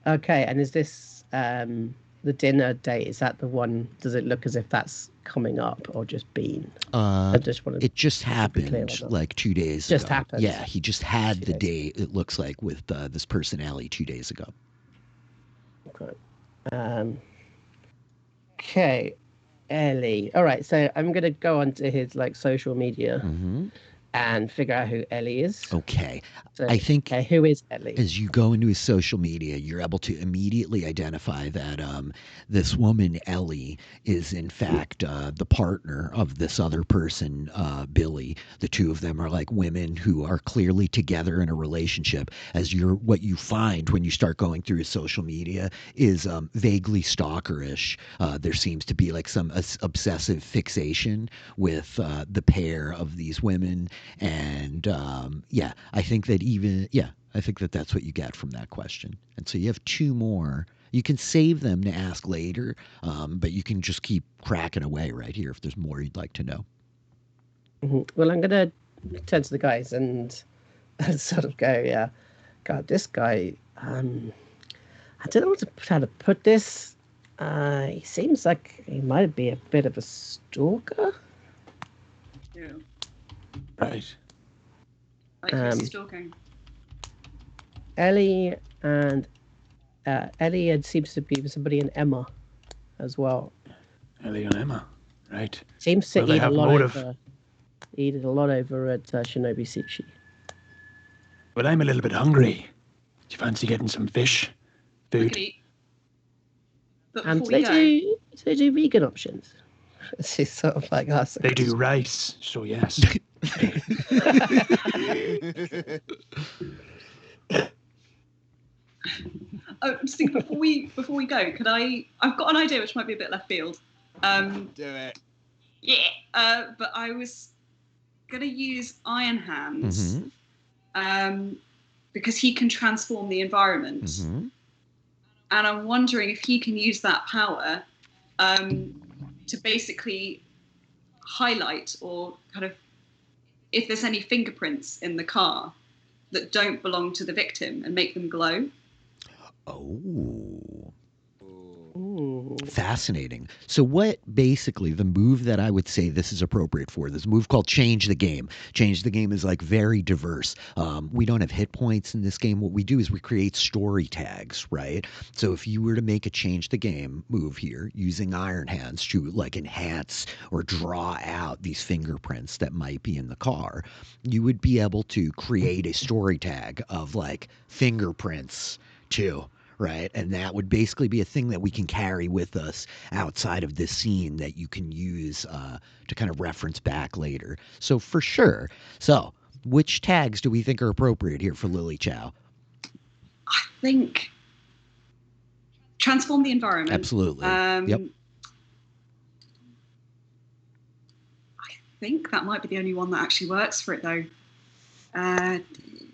Okay, and is this the dinner date? Is that the one? Does it look as if that's coming up or just been? It just happened like 2 days ago. Just happened. Yeah, he just had the date. It looks like with this person Ellie 2 days ago. Okay. Okay, Ellie. All right, so I'm gonna go onto his like social media. Mm-hmm. And figure out who Ellie is. Okay. So, I think who is Ellie? As you go into his social media, you're able to immediately identify that this woman, Ellie, is in fact the partner of this other person, Billy. The two of them are like women who are clearly together in a relationship. What you find when you start going through his social media is vaguely stalkerish. There seems to be like some obsessive fixation with the pair of these women. And I think that that's what you get from that question. And so you have 2 more. You can save them to ask later, but you can just keep cracking away right here if there's more you'd like to know. Mm-hmm. Well, I'm going to turn to the guys and sort of go, yeah, God, this guy, I don't know how to put this. He seems like he might be a bit of a stalker. Yeah. Right. Like who's stalking? Ellie and seems to be somebody in Emma as well. Ellie and Emma, right? Seems to eat a lot over. Eat a lot over at Shinobi Sushi. Well, I'm a little bit hungry. Do you fancy getting some fish? Food? But and they do vegan options. She's sort of like us. They do rice, so yes. Oh, just think before we go, could I've got an idea which might be a bit left field. Do it. Yeah. But I was gonna use Iron Hands, because he can transform the environment, and I'm wondering if he can use that power to basically highlight or kind of if there's any fingerprints in the car that don't belong to the victim and make them glow. Oh. Fascinating. So what basically the move that I would say this is appropriate for, this move called Change the Game. Change the Game is like very diverse. We don't have hit points in this game. What we do is we create story tags, right? So if you were to make a Change the Game move here using Iron Hands to like enhance or draw out these fingerprints that might be in the car, you would be able to create a story tag of like fingerprints too. Right. And that would basically be a thing that we can carry with us outside of this scene that you can use to kind of reference back later. So for sure. So which tags do we think are appropriate here for Lily Chow? I think transform the environment. Absolutely. Yep. I think that might be the only one that actually works for it, though.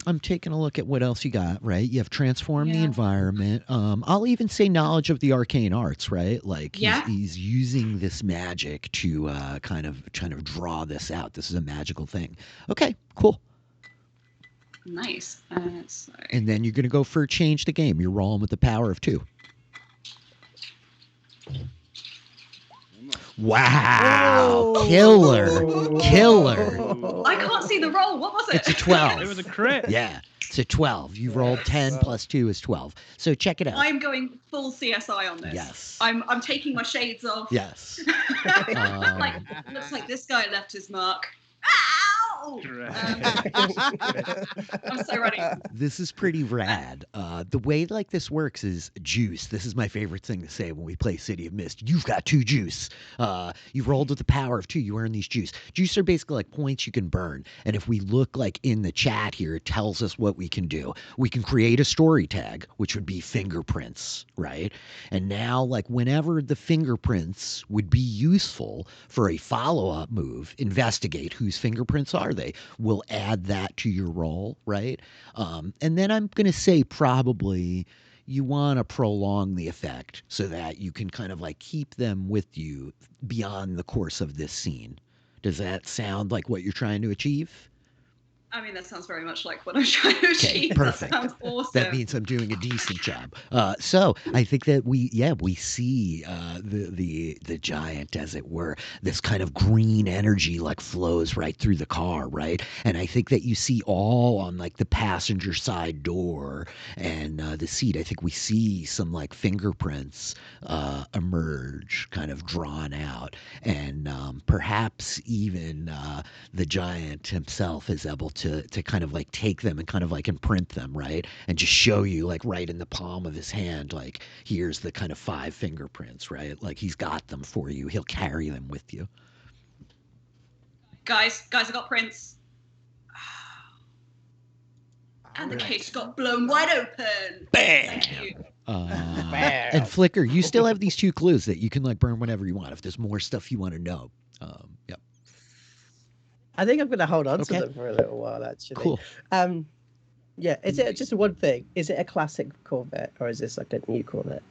I'm taking a look at what else you got, right? You have transform the Yeah. environment. I'll even say knowledge of the arcane arts, right? Like Yeah. he's using this magic to kind of draw this out. This is a magical thing. Okay, cool. Nice. So And then you're going to go for change the game. You're rolling with the power of 2. Wow. Whoa. Killer. I can't see the roll. What was it? It's a 12. It was a crit. Yeah, it's a 12. You rolled 10 plus 2 is 12. So check it out. I'm going full CSI on this. Yes. I'm taking my shades off. Yes. Like, looks like this guy left his mark. Ow! I'm so ready. This is pretty rad. The way like this works is juice. This is my favorite thing to say when we play City of Mist. You've got 2 juice. You rolled with the power of 2. You earn these juice. Juice are basically like points you can burn. And if we look like in the chat here, it tells us what we can do. We can create a story tag, which would be fingerprints, right? And now like whenever the fingerprints would be useful for a follow-up move, investigate whose fingerprints are they. We'll add that to your roll, right? And then I'm going to say probably you want to prolong the effect so that you can kind of like keep them with you beyond the course of this scene. Does that sound like what you're trying to achieve? I mean, that sounds very much like what I'm trying to achieve. Perfect. That sounds awesome. That means I'm doing a decent job. So I think that we see the giant, as it were. This kind of green energy like flows right through the car, right? And I think that you see all on like the passenger side door and the seat. I think we see some like fingerprints emerge, kind of drawn out, and perhaps even the giant himself is able to kind of like take them and kind of like imprint them, right? And just show you like right in the palm of his hand, like here's the kind of 5 fingerprints, right? Like he's got them for you. He'll carry them with you. Guys, I got prints. And the case got blown wide open. Bam! Thank you. And Flicker, you still have these 2 clues that you can like burn whenever you want if there's more stuff you want to know. Yep. I think I'm going to hold on Okay. to them for a little while, actually. Cool. Yeah, is it just one thing? Is it a classic Corvette or is this like a new Corvette?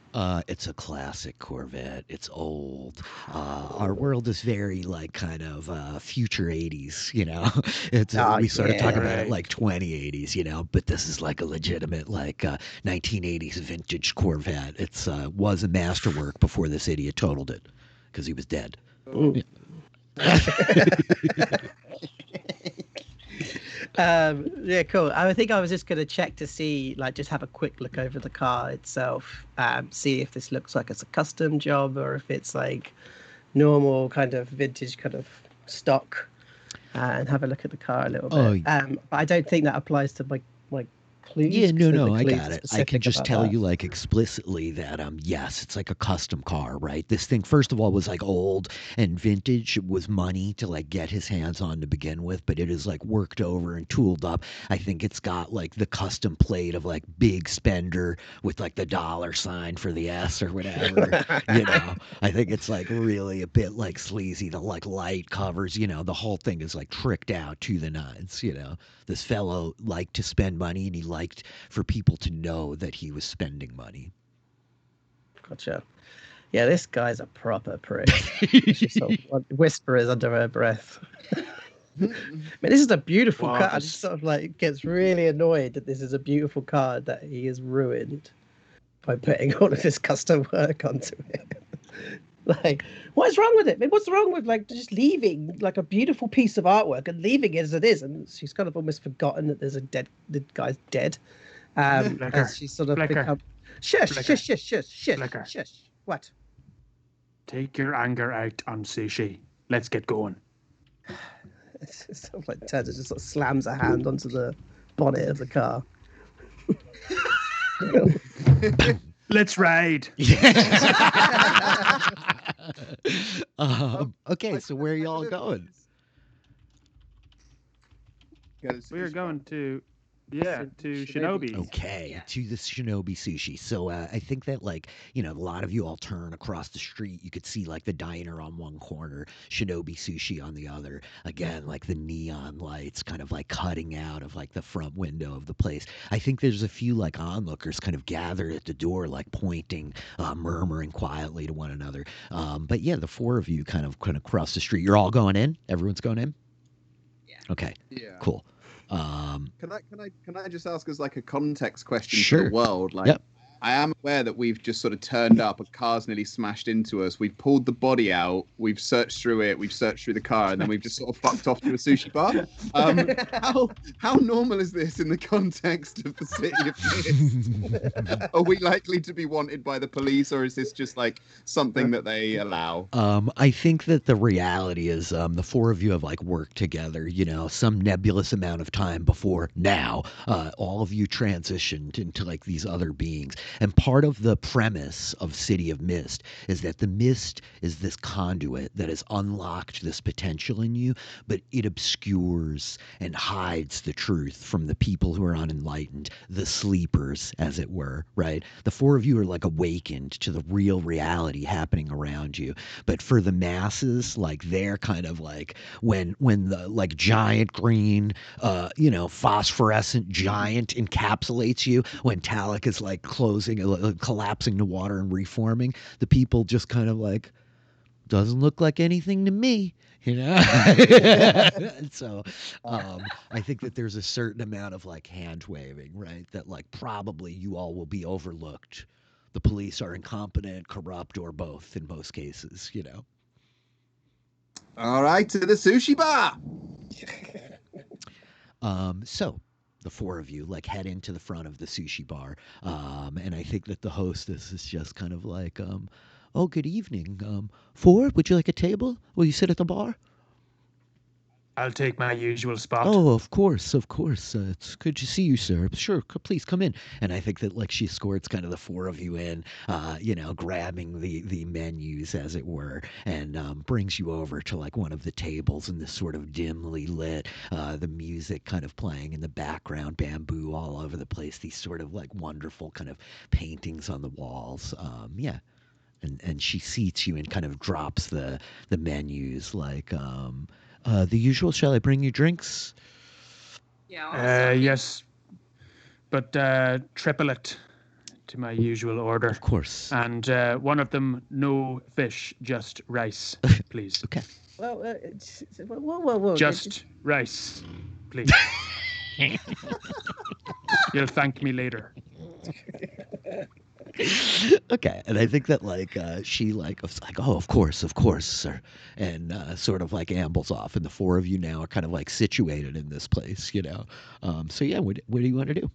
It's a classic Corvette. It's old. Our world is very like kind of future 80s, you know. It's we sort of talk about it like 2080s, you know, but this is like a legitimate like 1980s vintage Corvette. It's was a masterwork before this idiot totaled it because he was dead. Yeah. Yeah, cool. I think I was just going to check to see, like, just have a quick look over the car itself, see if this looks like it's a custom job or if it's like normal kind of vintage kind of stock, and have a look at the car a little bit. But I don't think that applies to my clues. Yeah, no, the I clues got are it. I specific can just about tell that. you like explicitly that yes, it's like a custom car, right? This thing first of all was like old and vintage. It was money to like get his hands on to begin with, but it is like worked over and tooled up. I think it's got like the custom plate of like big spender with like the dollar sign for the S or whatever. You know, I think it's like really a bit like sleazy. The like light covers, you know, the whole thing is like tricked out to the nines, you know. This fellow liked to spend money and he liked for people to know that he was spending money. Gotcha. Yeah, this guy's a proper prick. She sort of whispers under her breath. I mean, this is a beautiful Wow. card. Just sort of like gets really annoyed that this is a beautiful card that he has ruined by putting all of his custom work onto it. Like, what's wrong with it? I mean, what's wrong with like just leaving like a beautiful piece of artwork and leaving it as it is? And she's kind of almost forgotten that there's the guy's dead. Flicker. As she's sort of Flicker. become shush, Flicker. shush, shush, shush, shush, Flicker. shush. What? Take your anger out on Sushi. Let's get going. It's sort of like turns, it just sort of slams a hand onto the bonnet of the car. Let's ride. Okay, so where are y'all going? We are going to Yeah, to Shinobi. Okay, Yeah. to the Shinobi Sushi. So I think that, like, a lot of you all turn across the street. You could see, like, the diner on one corner, Shinobi Sushi on the other. Again, like, the neon lights kind of, like, cutting out of, like, the front window of the place. I think there's a few, like, onlookers kind of gathered at the door, like, pointing, murmuring quietly to one another. But, yeah, the four of you kind of cross the street. You're all going in? Everyone's going in? Yeah. Okay, Yeah. cool. Can I just ask as like a context question Sure. for the world? Like, Yep. I am aware that we've just sort of turned up, a car's nearly smashed into us. We've pulled the body out, we've searched through it, we've searched through the car, and then we've just sort of fucked off to a sushi bar. How normal is this in the context of the city of Mist? Are we likely to be wanted by the police, or is this just like something that they allow? I think that the reality is the four of you have like worked together, some nebulous amount of time before now. All of you transitioned into like these other beings. And part of the premise of City of Mist is that the mist is this conduit that has unlocked this potential in you, but it obscures and hides the truth from the people who are unenlightened, the sleepers, as it were, right? The four of you are like awakened to the real reality happening around you. But for the masses, like they're kind of like when the like giant green, phosphorescent giant encapsulates you, when Tlatoc is like collapsing to water and reforming, the people just kind of like, doesn't look like anything to me. So I think that there's a certain amount of like hand waving, right? That like probably you all will be overlooked. The police are incompetent, corrupt, or both in most cases, All right, to the sushi bar. So the four of you like head into the front of the sushi bar. And I think that the hostess is just kind of like, oh, good evening. Ford, would you like a table? Will you sit at the bar? I'll take my usual spot. Oh, of course. It's good to see you, sir. Sure, please come in. And I think that like she escorts kind of the four of you in, grabbing the menus, as it were, and brings you over to like one of the tables in this sort of dimly lit, the music kind of playing in the background, bamboo all over the place, these sort of like wonderful kind of paintings on the walls. And she seats you and kind of drops the menus like, the usual. Shall I bring you drinks? Yeah. Yes, but triple it to my usual order. Of course. And one of them, no fish, just rice, please. Okay. Well, whoa. Just rice, please. You'll thank me later. Okay, and I think that like she like was like, oh, of course, sir, and sort of like ambles off, and the four of you now are kind of like situated in this place, So yeah, what do you want to do?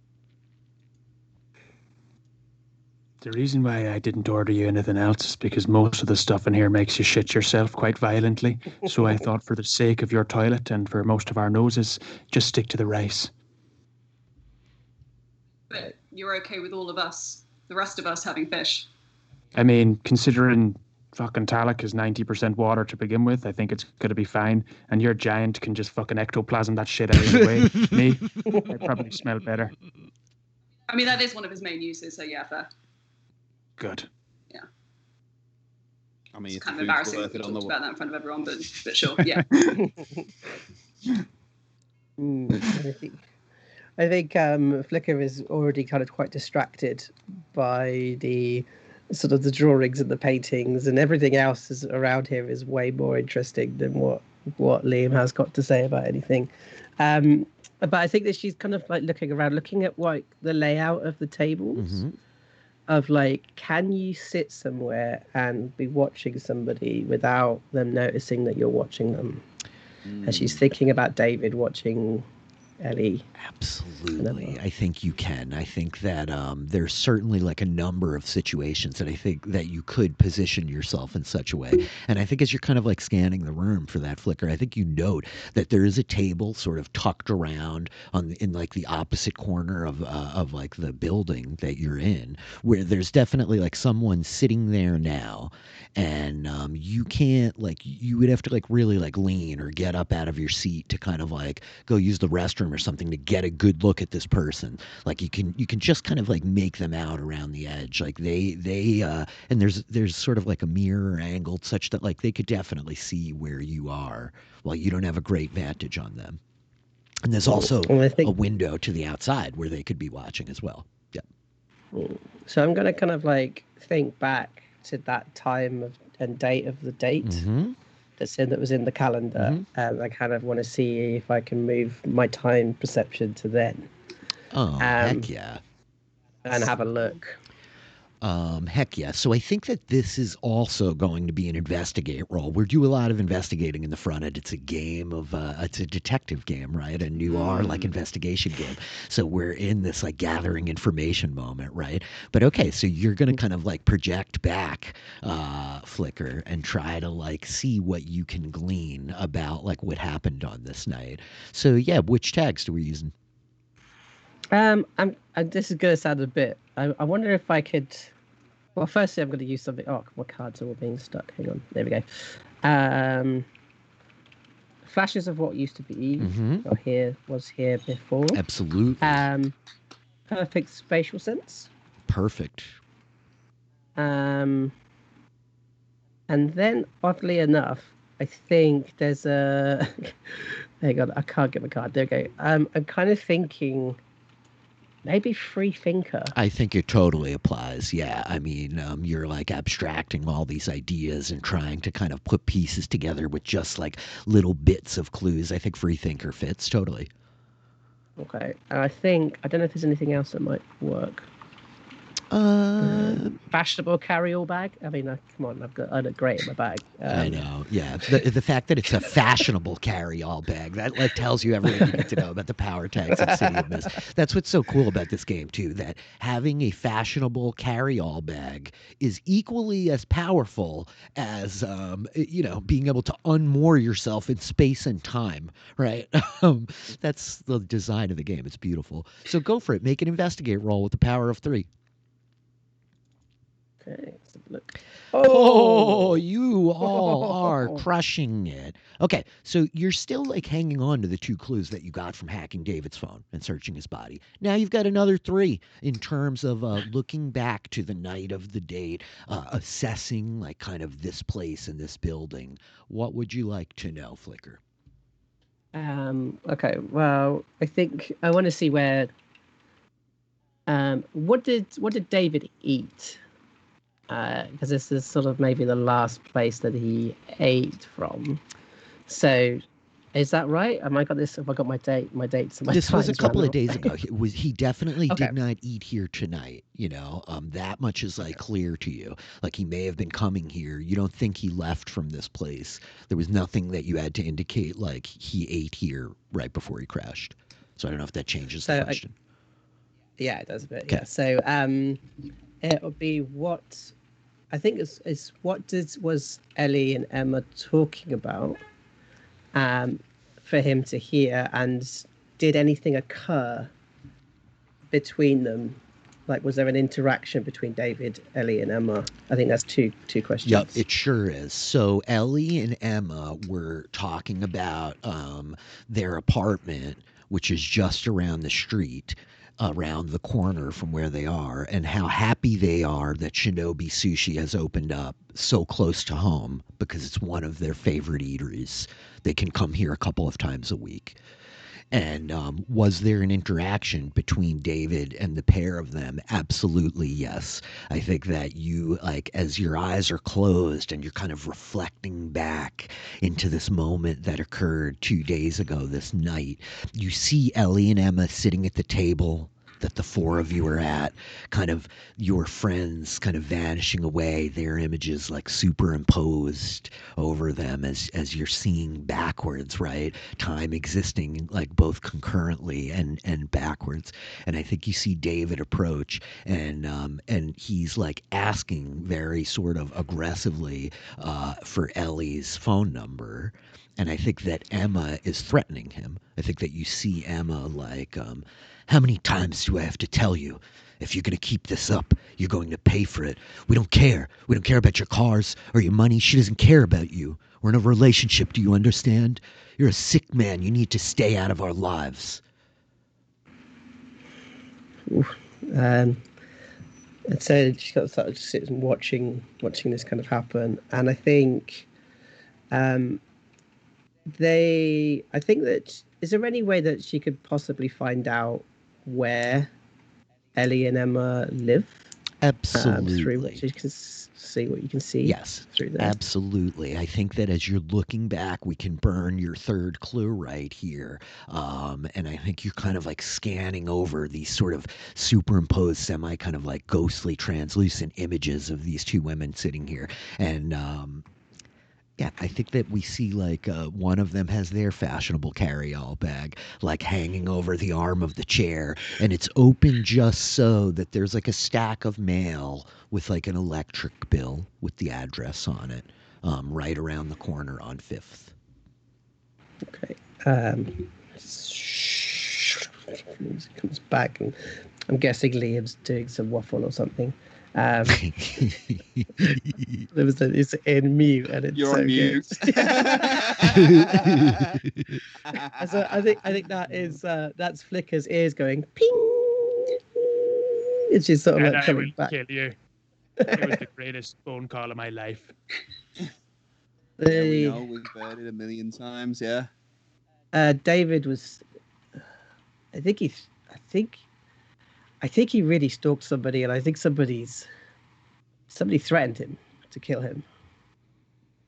The reason why I didn't order you anything else is because most of the stuff in here makes you shit yourself quite violently. So I thought, for the sake of your toilet and for most of our noses, just stick to the rice. But you're okay with all of us, the rest of us, having fish? I mean, considering fucking Tlatoc is 90% water to begin with, I think it's going to be fine. And your giant can just fucking ectoplasm that shit out of the way. Me, I probably smell better. I mean, that is one of his main uses, so yeah, fair. Good. Yeah. I mean, It's kind of embarrassing that we talked about that in front of everyone, but sure, yeah. I think Flicker is already kind of quite distracted by the sort of the drawings and the paintings, and everything else is around here is way more interesting than what Liam has got to say about anything. But I think that she's kind of like looking around, looking at like the layout of the tables. Mm-hmm. Of like, can you sit somewhere and be watching somebody without them noticing that you're watching them? And she's thinking about David watching Ellie. Absolutely. I think you can. I think that there's certainly like a number of situations that I think that you could position yourself in such a way. And I think as you're kind of like scanning the room for that flicker, I think you note that there is a table sort of tucked around in like the opposite corner of like the building that you're in, where there's definitely like someone sitting there now. And you can't like, you would have to like really like lean or get up out of your seat to kind of like go use the restroom arm or something to get a good look at this person. Like you can just kind of like make them out around the edge. Like and there's sort of like a mirror angled such that like they could definitely see where you are while you don't have a great vantage on them. And there's also a window to the outside where they could be watching as well. Yeah. So I'm gonna kind of like think back to that time and date of the date. Mm-hmm. That was in the calendar, and I kind of want to see if I can move my time perception to then. Oh, heck yeah. And have a look. Heck yeah. So I think that this is also going to be an investigate roll. We do a lot of investigating in the front end. It's a game of, it's a detective game, right? A noir, like, investigation game. So we're in this, like, gathering information moment, right? But okay, so you're going to kind of, like, project back, Flicker, and try to, like, see what you can glean about, like, what happened on this night. So, yeah, which tags do we using? This is going to sound a bit. I wonder if I could. Well, firstly, I'm going to use something. Oh, my cards are all being stuck. Hang on. There we go. Flashes of what used to be. Was here before. Absolutely. Perfect spatial sense. Perfect. And then, oddly enough, I think there's a. Hang on, I can't get my card. There we go. I'm kind of thinking. Maybe free thinker. I think it totally applies. Yeah. I mean, you're like abstracting all these ideas and trying to kind of put pieces together with just like little bits of clues. I think free thinker fits totally. Okay. And I don't know if there's anything else that might work. Fashionable carry-all bag. I mean, come on, I look great in my bag. I know, yeah. The fact that it's a fashionable carry-all bag, that like tells you everything you need to know about the power tags of City of Mist. That's what's so cool about this game too. That having a fashionable carry-all bag is equally as powerful as being able to unmoor yourself in space and time. Right? That's the design of the game. It's beautiful. So go for it. Make an investigate roll with the power of 3. Okay, let's have a look. Oh, you all are crushing it. Okay, so you're still like hanging on to the 2 clues that you got from hacking David's phone and searching his body. Now you've got another 3 in terms of looking back to the night of the date, assessing like kind of this place and this building. What would you like to know, Flicker? Okay, well, I think I want to see where. What did David eat? Because this is sort of maybe the last place that he ate from. So, is that right? Have I got this? Have I got my date? My dates. This was a couple of days ago. He definitely did not eat here tonight. That much is like clear to you. Like he may have been coming here. You don't think he left from this place. There was nothing that you had to indicate like he ate here right before he crashed. So I don't know if that changes the question. Yeah, it does a bit. Okay. Yeah. So it would be what. I think it's what was Ellie and Emma talking about for him to hear, and did anything occur between them? Like, was there an interaction between David, Ellie, and Emma? I think that's two questions. Yep, it sure is. So Ellie and Emma were talking about their apartment, which is just around the street. Around the corner from where they are, and how happy they are that Shinobi Sushi has opened up so close to home because it's one of their favorite eateries. They can come here a couple of times a week. And was there an interaction between David and the pair of them? Absolutely, yes. I think that you, like, as your eyes are closed and you're kind of reflecting back into this moment that occurred 2 days ago, this night, you see Ellie and Emma sitting at the table that the 4 of you are at, kind of your friends kind of vanishing away, their images like superimposed over them as you're seeing backwards, right? Time existing like both concurrently and backwards. And I think you see David approach and he's like asking very sort of aggressively for Ellie's phone number. And I think that Emma is threatening him. I think that you see Emma like, how many times do I have to tell you? If you're going to keep this up, you're going to pay for it. We don't care. We don't care about your cars or your money. She doesn't care about you. We're in a relationship. Do you understand? You're a sick man. You need to stay out of our lives. And so she got started sitting watching this kind of happen. And I think I think that, is there any way that she could possibly find out where Ellie and Emma live? Absolutely. Through which you can see what you can see. Yes, through there. absolutely. I think that as you're looking back, we can burn your third clue right here. And I think you're kind of like scanning over these sort of superimposed, semi kind of like ghostly, translucent images of these two women sitting here. And yeah, I think that we see like one of them has their fashionable carry-all bag like hanging over the arm of the chair, and it's open just so that there's like a stack of mail with like an electric bill with the address on it, right around the corner on 5th. Okay. Comes back, and I'm guessing Liam's doing some waffle or something. It's in mute, and it's You're so on mute. So I think that is that's Flicker's ears going ping. It's just sort of And like I coming will back. kill you. It was the greatest phone call of my life. Yeah, we know, we've heard it a million times. Yeah. David was. I think he really stalked somebody, and I think somebody threatened him to kill him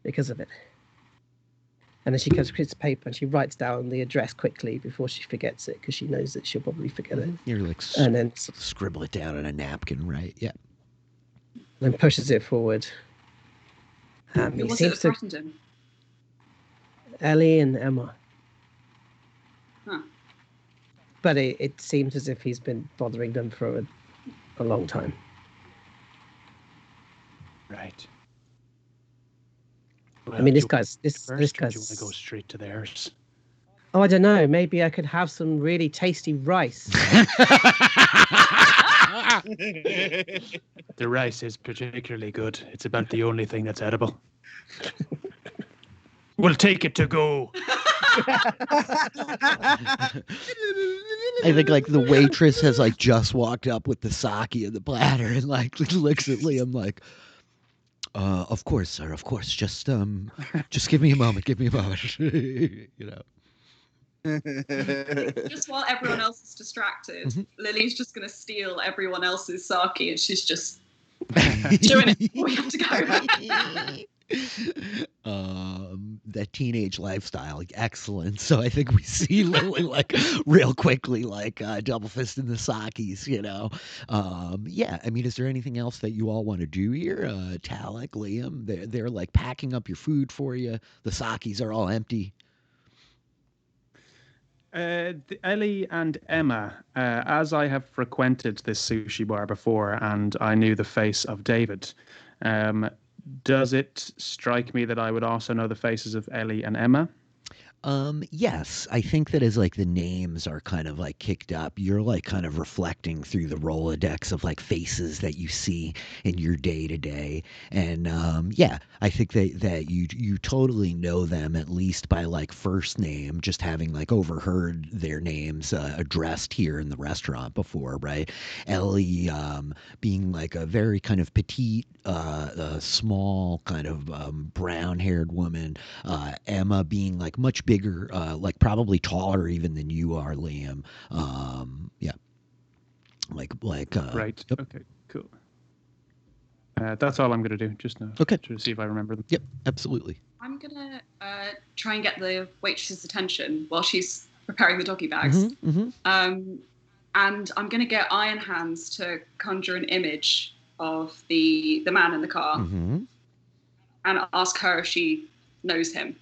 because of it. And then she goes to a paper and she writes down the address quickly before she forgets it, because she knows that she'll probably forget it. You're like And then scribble it down on a napkin, right? Yeah. then pushes it forward. Who was it that threatened him? Ellie and Emma. Huh. But it seems as if he's been bothering them for a long time. Right. Well, I mean, this do guy's you this want this to go guy's. straight to theirs? Oh, I don't know. Maybe I could have some really tasty rice. The rice is particularly good. It's about the only thing that's edible. We'll take it to go. I think like the waitress has like just walked up with the sake in the platter and like looks at Liam like, of course, sir, of course. Just give me a moment, you know. Just while everyone else is distracted, Lily's just going to steal everyone else's sake, and she's just doing it. We have to go. That teenage lifestyle, excellent. So I think we see Lily like real quickly, like double fisting the sakis, you know. Yeah, I mean, is there anything else that you all want to do here? Tlatoc, Liam, they're like packing up your food for you. The sakis are all empty. Ellie and Emma, as I have frequented this sushi bar before and I knew the face of David, does it strike me that I would also know the faces of Ellie and Emma? Yes, I think that as like the names are kind of like kicked up, you're like kind of reflecting through the Rolodex of like faces that you see in your day to day. And yeah, I think that you totally know them, at least by like first name, just having like overheard their names addressed here in the restaurant before, right? Ellie being like a very kind of petite, small kind of brown haired woman, Emma being like much bigger, like probably taller even than you are, Liam. Yeah, like Right. Yep. Okay. Cool. That's all I'm going to do. Just now. Okay. To see if I remember them. Yep, absolutely. I'm gonna try and get the waitress's attention while she's preparing the doggy bags. And I'm gonna get Iron Hands to conjure an image of the man in the car, and ask her if she knows him.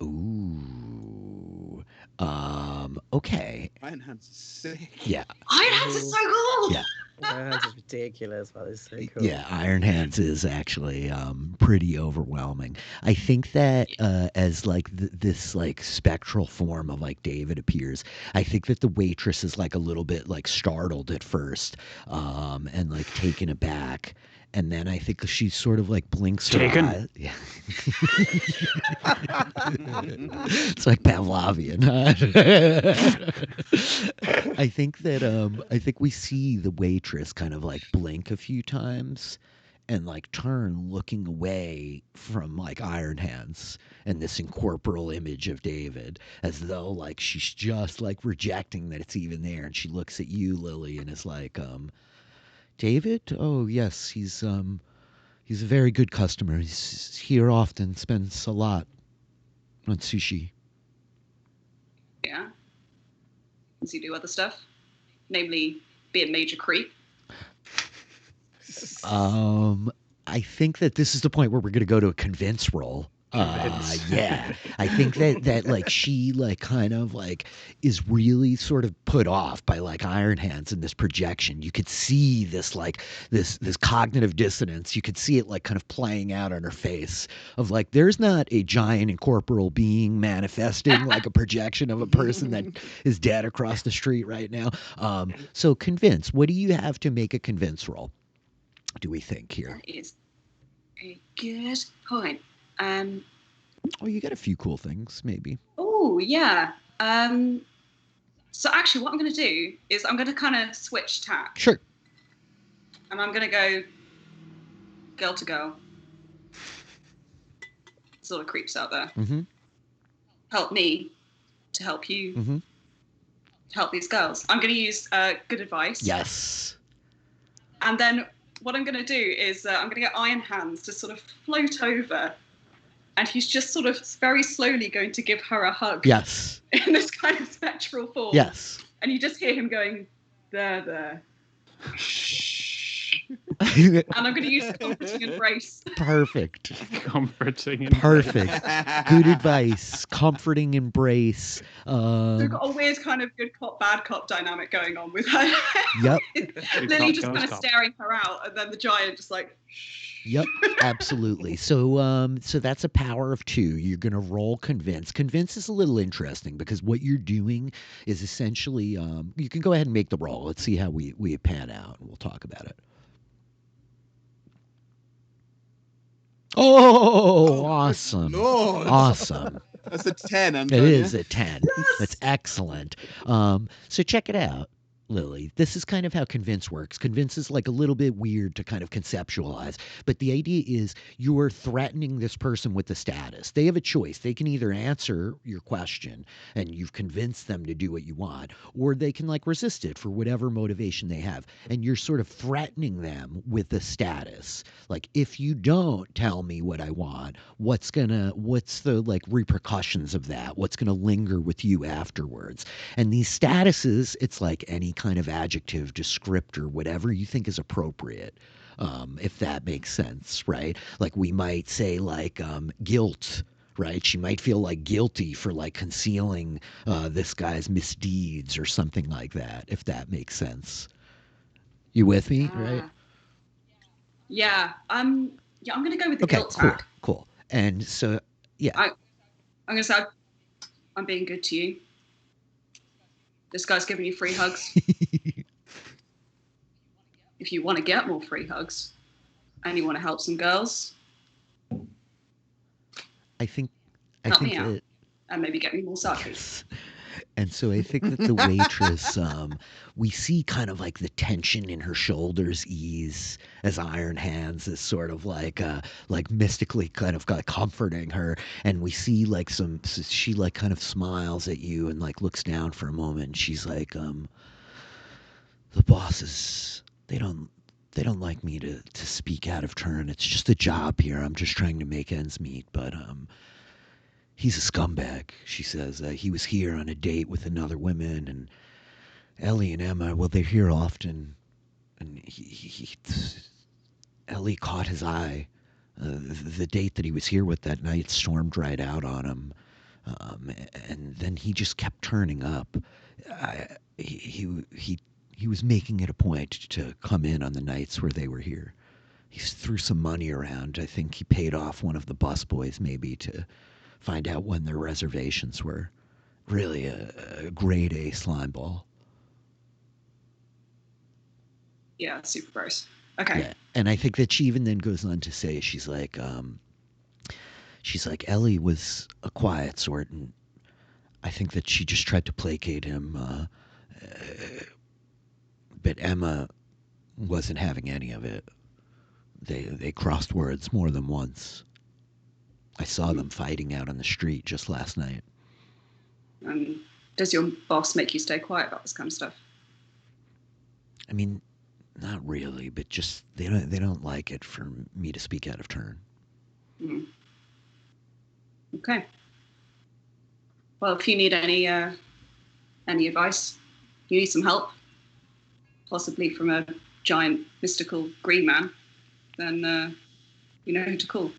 Ooh. Okay. Iron Hands is sick. Yeah. Iron Hands is so cool. Yeah. That's ridiculous. That is so cool. Yeah, Iron Hands is actually pretty overwhelming. I think that as like this like spectral form of like David appears, I think that the waitress is like a little bit like startled at first, and like taken aback. And then I think she sort of like blinks her eye. Yeah. It's like Pavlovian. I think that I think we see the waitress kind of like blink a few times and like turn looking away from like Iron Hands and this incorporeal image of David as though like she's just like rejecting that it's even there, and she looks at you, Lily, and is like, David? Oh yes, he's a very good customer. He's here often, spends a lot on sushi. Yeah. Does he do other stuff? Namely, be a major creep? I think that this is the point where we're going to go to a convince roll. Yeah, I think that like she like kind of like is really sort of put off by like Iron Hands and this projection. You could see this like this cognitive dissonance. You could see it like kind of playing out on her face of like there's not a giant incorporeal being manifesting like a projection of a person that is dead across the street right now. So convince. What do you have to make a convince roll? Do we think here? That is a good point. Oh, you got a few cool things, maybe. Oh, yeah. So actually, what I'm going to do is I'm going to kind of switch tack. Sure. And I'm going to go girl to girl. Sort of creeps out there. Mm-hmm. Help me to help you. Mm-hmm. To help these girls. I'm going to use good advice. Yes. And then what I'm going to do is I'm going to get Iron Hands to sort of float over. And he's just sort of very slowly going to give her a hug. Yes. In this kind of spectral form. Yes. And you just hear him going, there. And I'm going to use the comforting embrace. Perfect. Comforting and Perfect. Good advice. Comforting embrace. So we've got a weird kind of good cop, bad cop dynamic going on with her. Yep. Lily just kind of staring her out, and then the giant just like... Yep, absolutely. So that's a power of 2. You're going to roll convince. Convince is a little interesting because what you're doing is essentially you can go ahead and make the roll. Let's see how we pan out, and we'll talk about it. Oh, awesome. Lord. Awesome. That's a 10, Antonia. It is a 10. Yes! That's excellent. So check it out, Lily. This is kind of how convince works. Convince is like a little bit weird to kind of conceptualize, but the idea is you're threatening this person with the status. They have a choice. They can either answer your question and you've convinced them to do what you want, or they can like resist it for whatever motivation they have. And you're sort of threatening them with the status. Like, if you don't tell me what I want, what's the like repercussions of that? What's gonna linger with you afterwards? And these statuses, it's like any kind of adjective, descriptor, whatever you think is appropriate, if that makes sense, right? Like we might say like guilt, right? She might feel like guilty for like concealing this guy's misdeeds or something like that, if that makes sense. You with me, right? Yeah, I'm going to go with the Okay, guilt cool, tack. cool. And so, yeah. I'm going to say I'm being good to you. This guy's giving you free hugs. If you want to get more free hugs and you want to help some girls, I think me out. that, and maybe get me more sake. yes. And so I think that the waitress, we see kind of like the tension in her shoulders ease as Iron Hands is sort of like mystically kind of like comforting her. And we see like she like kind of smiles at you and like looks down for a moment. And she's like, the bosses, they don't like me to speak out of turn. It's just a job here. I'm just trying to make ends meet. But he's a scumbag, she says. He was here on a date with another woman, and Ellie and Emma, well, they're here often. And Ellie caught his eye. The date that he was here with that night, storm dried out on him. And then he just kept turning up. He was making it a point to come in on the nights where they were here. He threw some money around. I think he paid off one of the busboys maybe to find out when their reservations were. Really a grade A slime ball. Yeah, super gross. Okay. Yeah. And I think that she even then goes on to say, she's like, Ellie was a quiet sort, and I think that she just tried to placate him. Emma wasn't having any of it. They crossed words more than once. I saw them fighting out on the street just last night. Does your boss make you stay quiet about this kind of stuff? I mean, not really, but just they don't like it for me to speak out of turn. Mm. Okay. Well, if you need any advice, you need some help, possibly from a giant mystical green man, then you know who to call.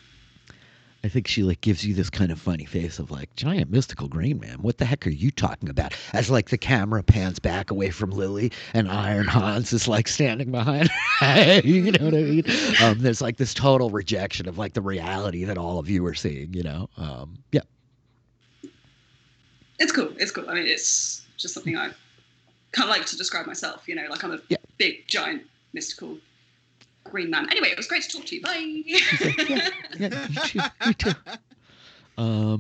I think she like gives you this kind of funny face of like, giant mystical green man. What the heck are you talking about? As like the camera pans back away from Lilly and Iron Hans is like standing behind her. You know what I mean? There's like this total rejection of like the reality that all of you are seeing, you know? Yeah. It's cool. It's cool. I mean, it's just something I kind of like to describe myself, you know, like I'm a big, giant, mystical green man. Anyway, it was great to talk to you. Bye. You too.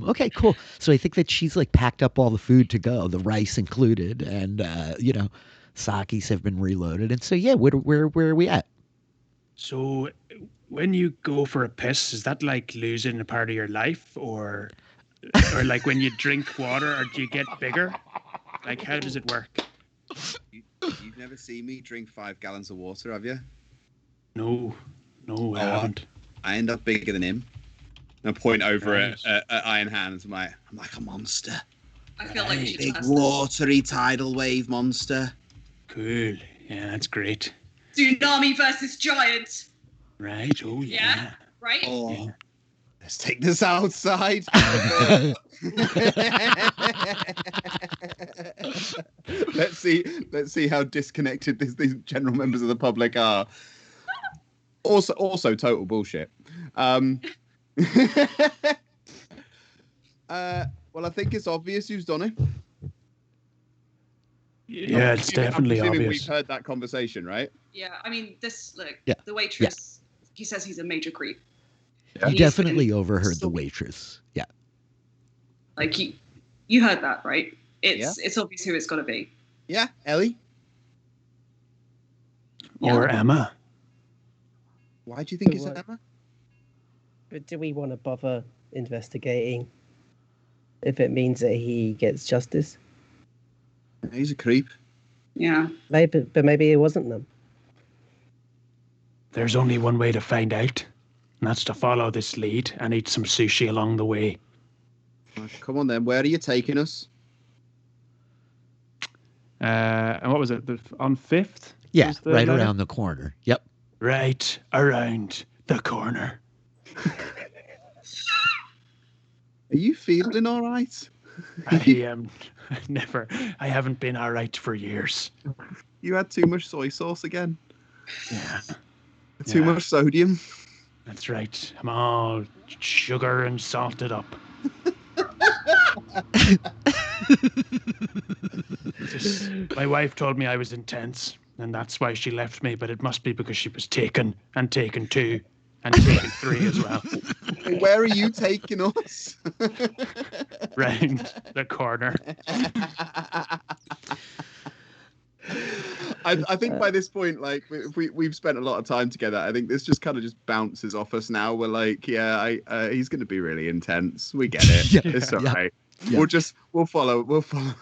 Okay, cool. So I think that she's like packed up all the food to go, the rice included, and you know, sakis have been reloaded. And so yeah, where are we at? So when you go for a piss, is that like losing a part of your life, or like when you drink water, or do you get bigger? Like, how does it work? You've never seen me drink 5 gallons of water, have you? No, I haven't. I end up bigger than him. And I point over at Iron Hands. I'm like a monster. I feel like we should Big test watery tidal wave monster. Cool. Yeah, that's great. this. Tsunami versus giant. Right. Oh yeah. Yeah. Right. Oh, Yeah. let's take this outside. Let's see how disconnected these general members of the public are. Also total bullshit. Well, I think it's obvious who's done it. Yeah, it's definitely I'm assuming obvious. we've heard that conversation, right? Yeah. I mean, Yeah. the waitress. He says he's a major creep. You definitely overheard the waitress. Yeah. Like you heard that, right? It's obvious who it's got to be. Yeah, Ellie. Or Emma. Why do you think it's What? Emma? But do we want to bother investigating if it means that he gets justice? He's a creep. Yeah. Maybe it wasn't them. There's only one way to find out, and that's to follow this lead and eat some sushi along the way. Come on then, where are you taking us? And what was it? On 5th? Yeah, was the right letter? around the corner. Yep. Right around the corner. Are you feeling all right? I haven't been all right for years. You had too much soy sauce again. Yeah, Too much sodium. that's right. I'm all sugar and salted up. My wife told me I was intense, and that's why she left me, but it must be because she was taken, and taken 2, and taken 3 as well. Where are you taking us? Round the corner. I think by this point, like we've spent a lot of time together. I think this just kind of just bounces off us now. We're like, he's going to be really intense. We get it. Yeah, It's all yeah. right. Yeah. We'll follow him.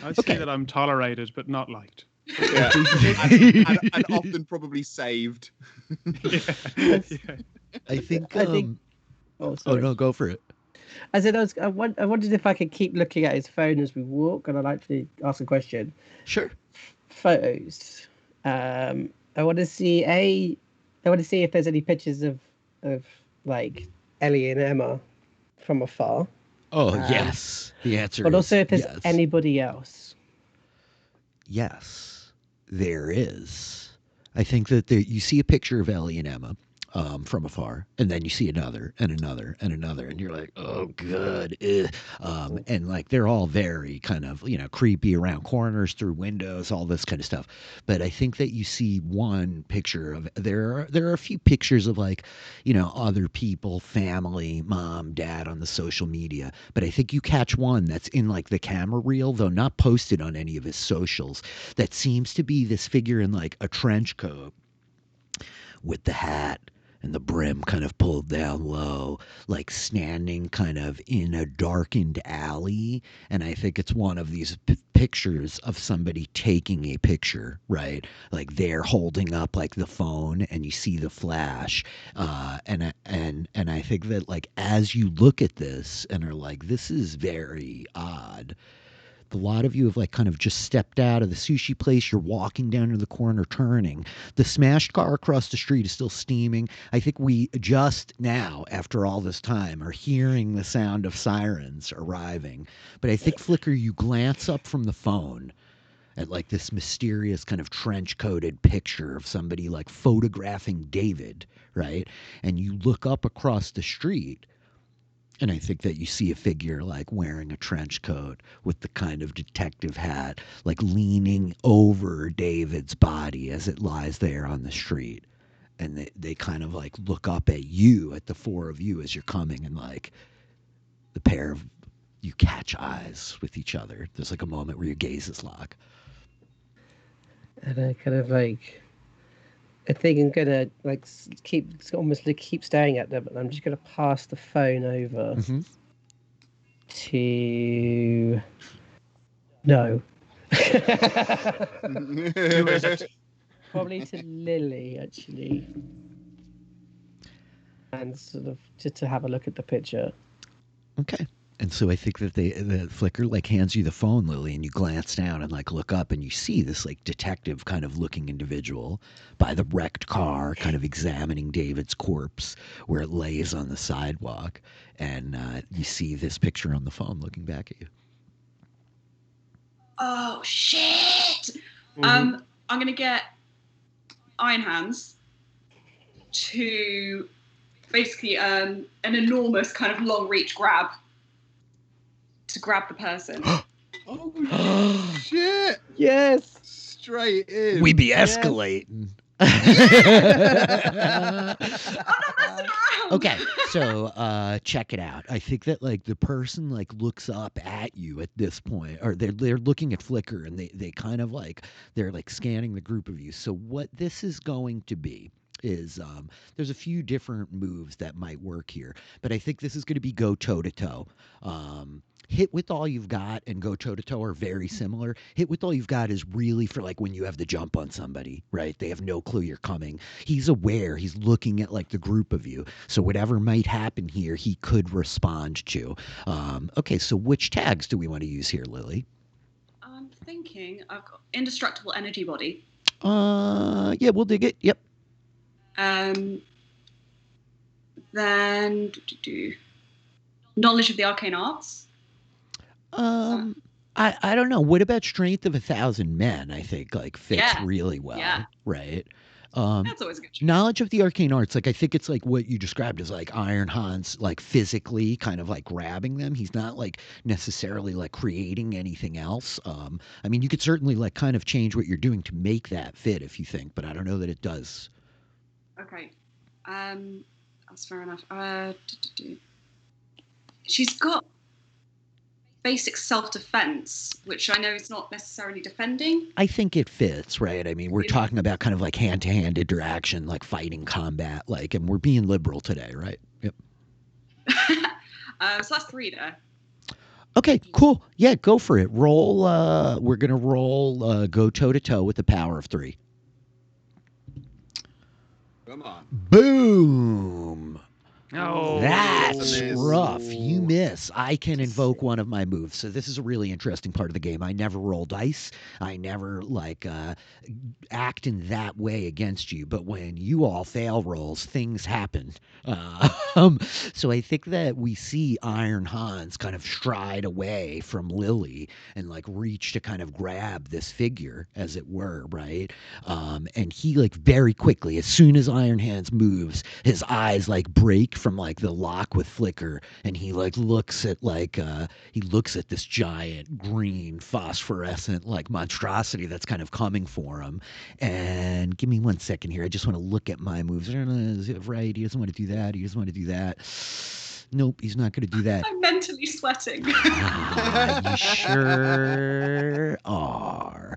I'd say that I'm tolerated, but not liked. Yeah. and often probably saved. Yeah. I think. I think- Oh sorry. no, go for it. I said I wondered if I could keep looking at his phone as we walk, and I'd like to ask a question. Sure. Photos. I want to see if there's any pictures of like Ellie and Emma from afar, Oh yes. The answer but is also if there's yes. anybody else. Yes, there is. I think that you see a picture of Ellie and Emma. from afar, and then you see another and another and another, and you're like, oh good. Ugh. And like they're all very kind of creepy around corners, through windows, all this kind of stuff. But I think that you see one picture of there are a few pictures of like other people, family, mom, dad on the social media, but I think you catch one that's in like the camera reel, though not posted on any of his socials, that seems to be this figure in like a trench coat with the hat and the brim kind of pulled down low, like standing kind of in a darkened alley. And I think it's one of these pictures of somebody taking a picture, right? Like they're holding up like the phone, and you see the flash. And I think that like as you look at this and are like, this is very odd. A lot of you have like kind of just stepped out of the sushi place. You're walking down to the corner, turning. The smashed car across the street is still steaming. I think we just now, after all this time, are hearing the sound of sirens arriving. But I think, Flicker, you glance up from the phone at like this mysterious kind of trench-coated picture of somebody like photographing David, right? And you look up across the street, and I think that you see a figure like wearing a trench coat with the kind of detective hat, like leaning over David's body as it lies there on the street. And they kind of like look up at you, at the four of you as you're coming, and like the pair of you catch eyes with each other. There's like a moment where your gazes lock. And I kind of like, I think I'm gonna like keep staring at them, but I'm just gonna pass the phone over to no. Who is it? Probably to Lilly, actually, and sort of just to have a look at the picture. Okay. And so I think that the Flicker like hands you the phone, Lily, and you glance down and like look up, and you see this like detective kind of looking individual by the wrecked car, kind of examining David's corpse where it lays on the sidewalk. And you see this picture on the phone looking back at you. Oh shit! I'm gonna get Iron Hands to basically an enormous kind of long reach grab to grab the person. Oh shit! Yes. Straight in. We be escalating. I'm not messing around. Okay, so check it out. I think that like the person like looks up at you at this point, or they're looking at Flicker, and they kind of like they're like scanning the group of you. So what this is going to be is there's a few different moves that might work here, but I think this is going to be go toe to toe. Hit with all you've got and go toe to toe are very similar. Hit with all you've got is really for like when you have the jump on somebody, right? They have no clue you're coming. He's aware. He's looking at like the group of you. So whatever might happen here, he could respond to. Okay, so which tags do we want to use here, Lily? I'm thinking I've got indestructible energy body. Yeah, we'll dig it. Yep. Then knowledge of the arcane arts. I don't know. What about strength of 1,000 men? I think like fits really well, Yeah. right? That's always a good choice. Knowledge of the arcane arts, like I think it's like what you described as like Iron Hans, like physically kind of like grabbing them. He's not like necessarily like creating anything else. I mean, you could certainly like kind of change what you're doing to make that fit if you think, but I don't know that it does. Okay, that's fair enough. She's got basic self-defense, which I know is not necessarily defending. I think it fits, right? I mean, we're talking about kind of like hand-to-hand interaction, like fighting combat, like, and we're being liberal today, right? Yep. So that's 3 there. Okay, cool. Yeah, go for it. Roll. We're gonna roll. Go toe to toe with the power of 3. Come on. Boom. Oh, That's miss. rough. You miss. I can invoke one of my moves. So this is a really interesting part of the game. I never roll dice. I never act in that way against you. But when you all fail rolls, things happen. So I think that we see Iron Hans kind of stride away from Lilly and like reach to kind of grab this figure, as it were, right? And he like very quickly, as soon as Iron Hands moves, his eyes like break from like the lock with flicker, and he like looks at this giant green phosphorescent like monstrosity that's kind of coming for him. And give me 1 second here. I just want to look at my moves. Is it right? He doesn't want to do that. He doesn't want to do that. Nope, he's not going to do that. I'm mentally sweating. You sure are.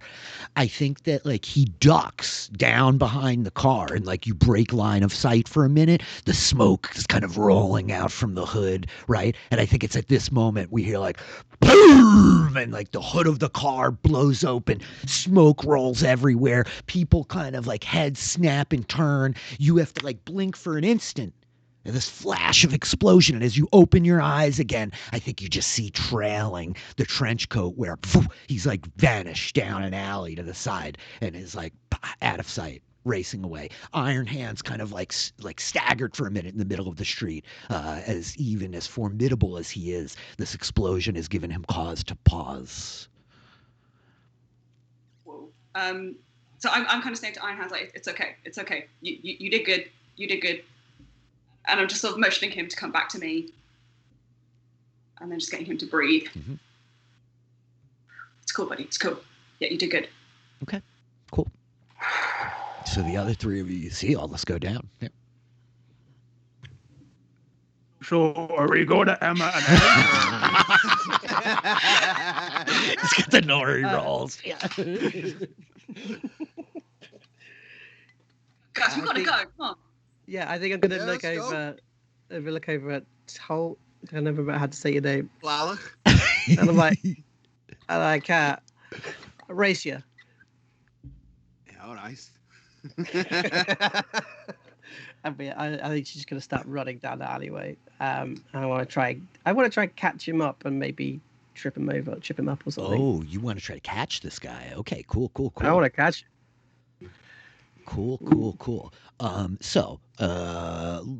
I think that like he ducks down behind the car and like you break line of sight for a minute. The smoke is kind of rolling out from the hood, right? And I think it's at this moment we hear like boom, and like the hood of the car blows open. Smoke rolls everywhere. People kind of like heads snap and turn. You have to like blink for an instant. And this flash of explosion, and as you open your eyes again, I think you just see trailing the trench coat where he's like vanished down an alley to the side and is like out of sight, racing away. Iron Hands kind of like staggered for a minute in the middle of the street, as even as formidable as he is, this explosion has given him cause to pause. Whoa. So I'm kind of saying to Iron Hands, like, it's okay. You did good. And I'm just sort of motioning him to come back to me. And then just getting him to breathe. Mm-hmm. It's cool, buddy. It's cool. Yeah, you did good. Okay, cool. So the other three of you see all this go down. Yeah. So are we going to Emma and He's got the nori rolls. Yeah. Guys, we gotta go. Come on. Yeah, I think I'm gonna Yeah, look over at Holt. I never remember how to say your name. Lala. And I'm like, race you. Yeah, all nice. I think she's gonna start running down the alleyway. And I want to try and catch him up and maybe trip him up or something. Oh, you want to try to catch this guy? Okay, cool. I want to catch him. Cool.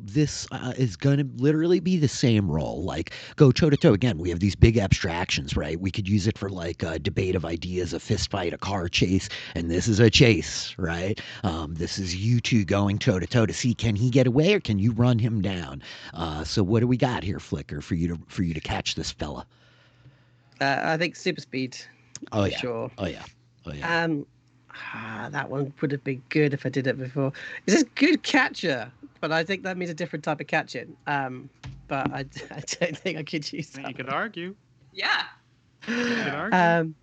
This is going to literally be the same role. Like, go toe to toe again. We have these big abstractions, right? We could use it for like a debate of ideas, a fist fight, a car chase, and this is a chase, right? This is you two going toe to toe to see, can he get away or can you run him down? So what do we got here, Flicker, for you to catch this fella? I think super speed. Oh yeah. Sure. Oh yeah. That one would have been good if I did it before. It's a good catcher, but I think that means a different type of catching. But I don't think I could use that. You could argue. Yeah. You could argue.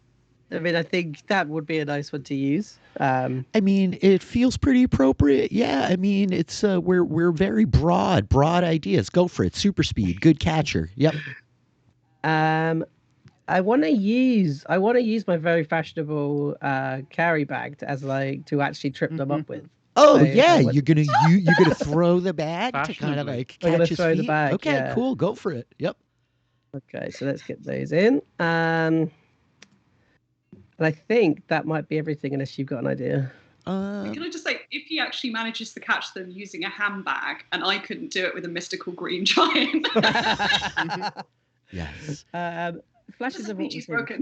I mean, I think that would be a nice one to use. I mean, it feels pretty appropriate. Yeah, I mean, it's we're very broad ideas. Go for it. Super speed, good catcher. Yep. I want to use my very fashionable carry bag to actually trip them up with. Oh yeah, you're gonna throw the bag to kind of like I'm gonna catch his throw the feet. bag, Okay, yeah. cool. Go for it. Yep. Okay, so let's get those in. And I think that might be everything, unless you've got an idea. Can I just say, if he actually manages to catch them using a handbag, and I couldn't do it with a mystical green giant, Yes. Flashes of what PG's we broken.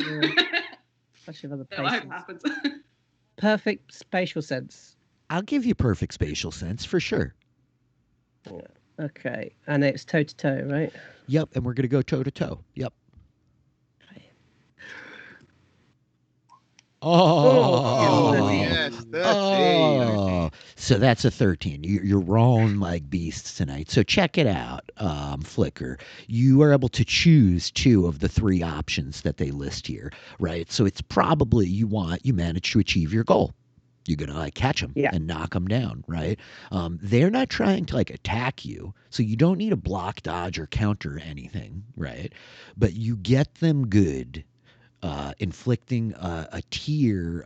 Flashes of other I hope it places. happens. Perfect spatial sense. I'll give you perfect spatial sense for sure. Yeah. Okay, and it's toe to toe, right? Yep, and we're gonna go toe to toe. Yep. Oh, yes, 13. Oh, so that's a 13. You're rolling like beasts tonight. So check it out, Flicker. You are able to choose two of the three options that they list here, right? So it's probably you manage to achieve your goal. You're gonna like catch them and knock them down, right? They're not trying to like attack you, so you don't need a block, dodge, or counter anything, right? But you get them good. Inflicting a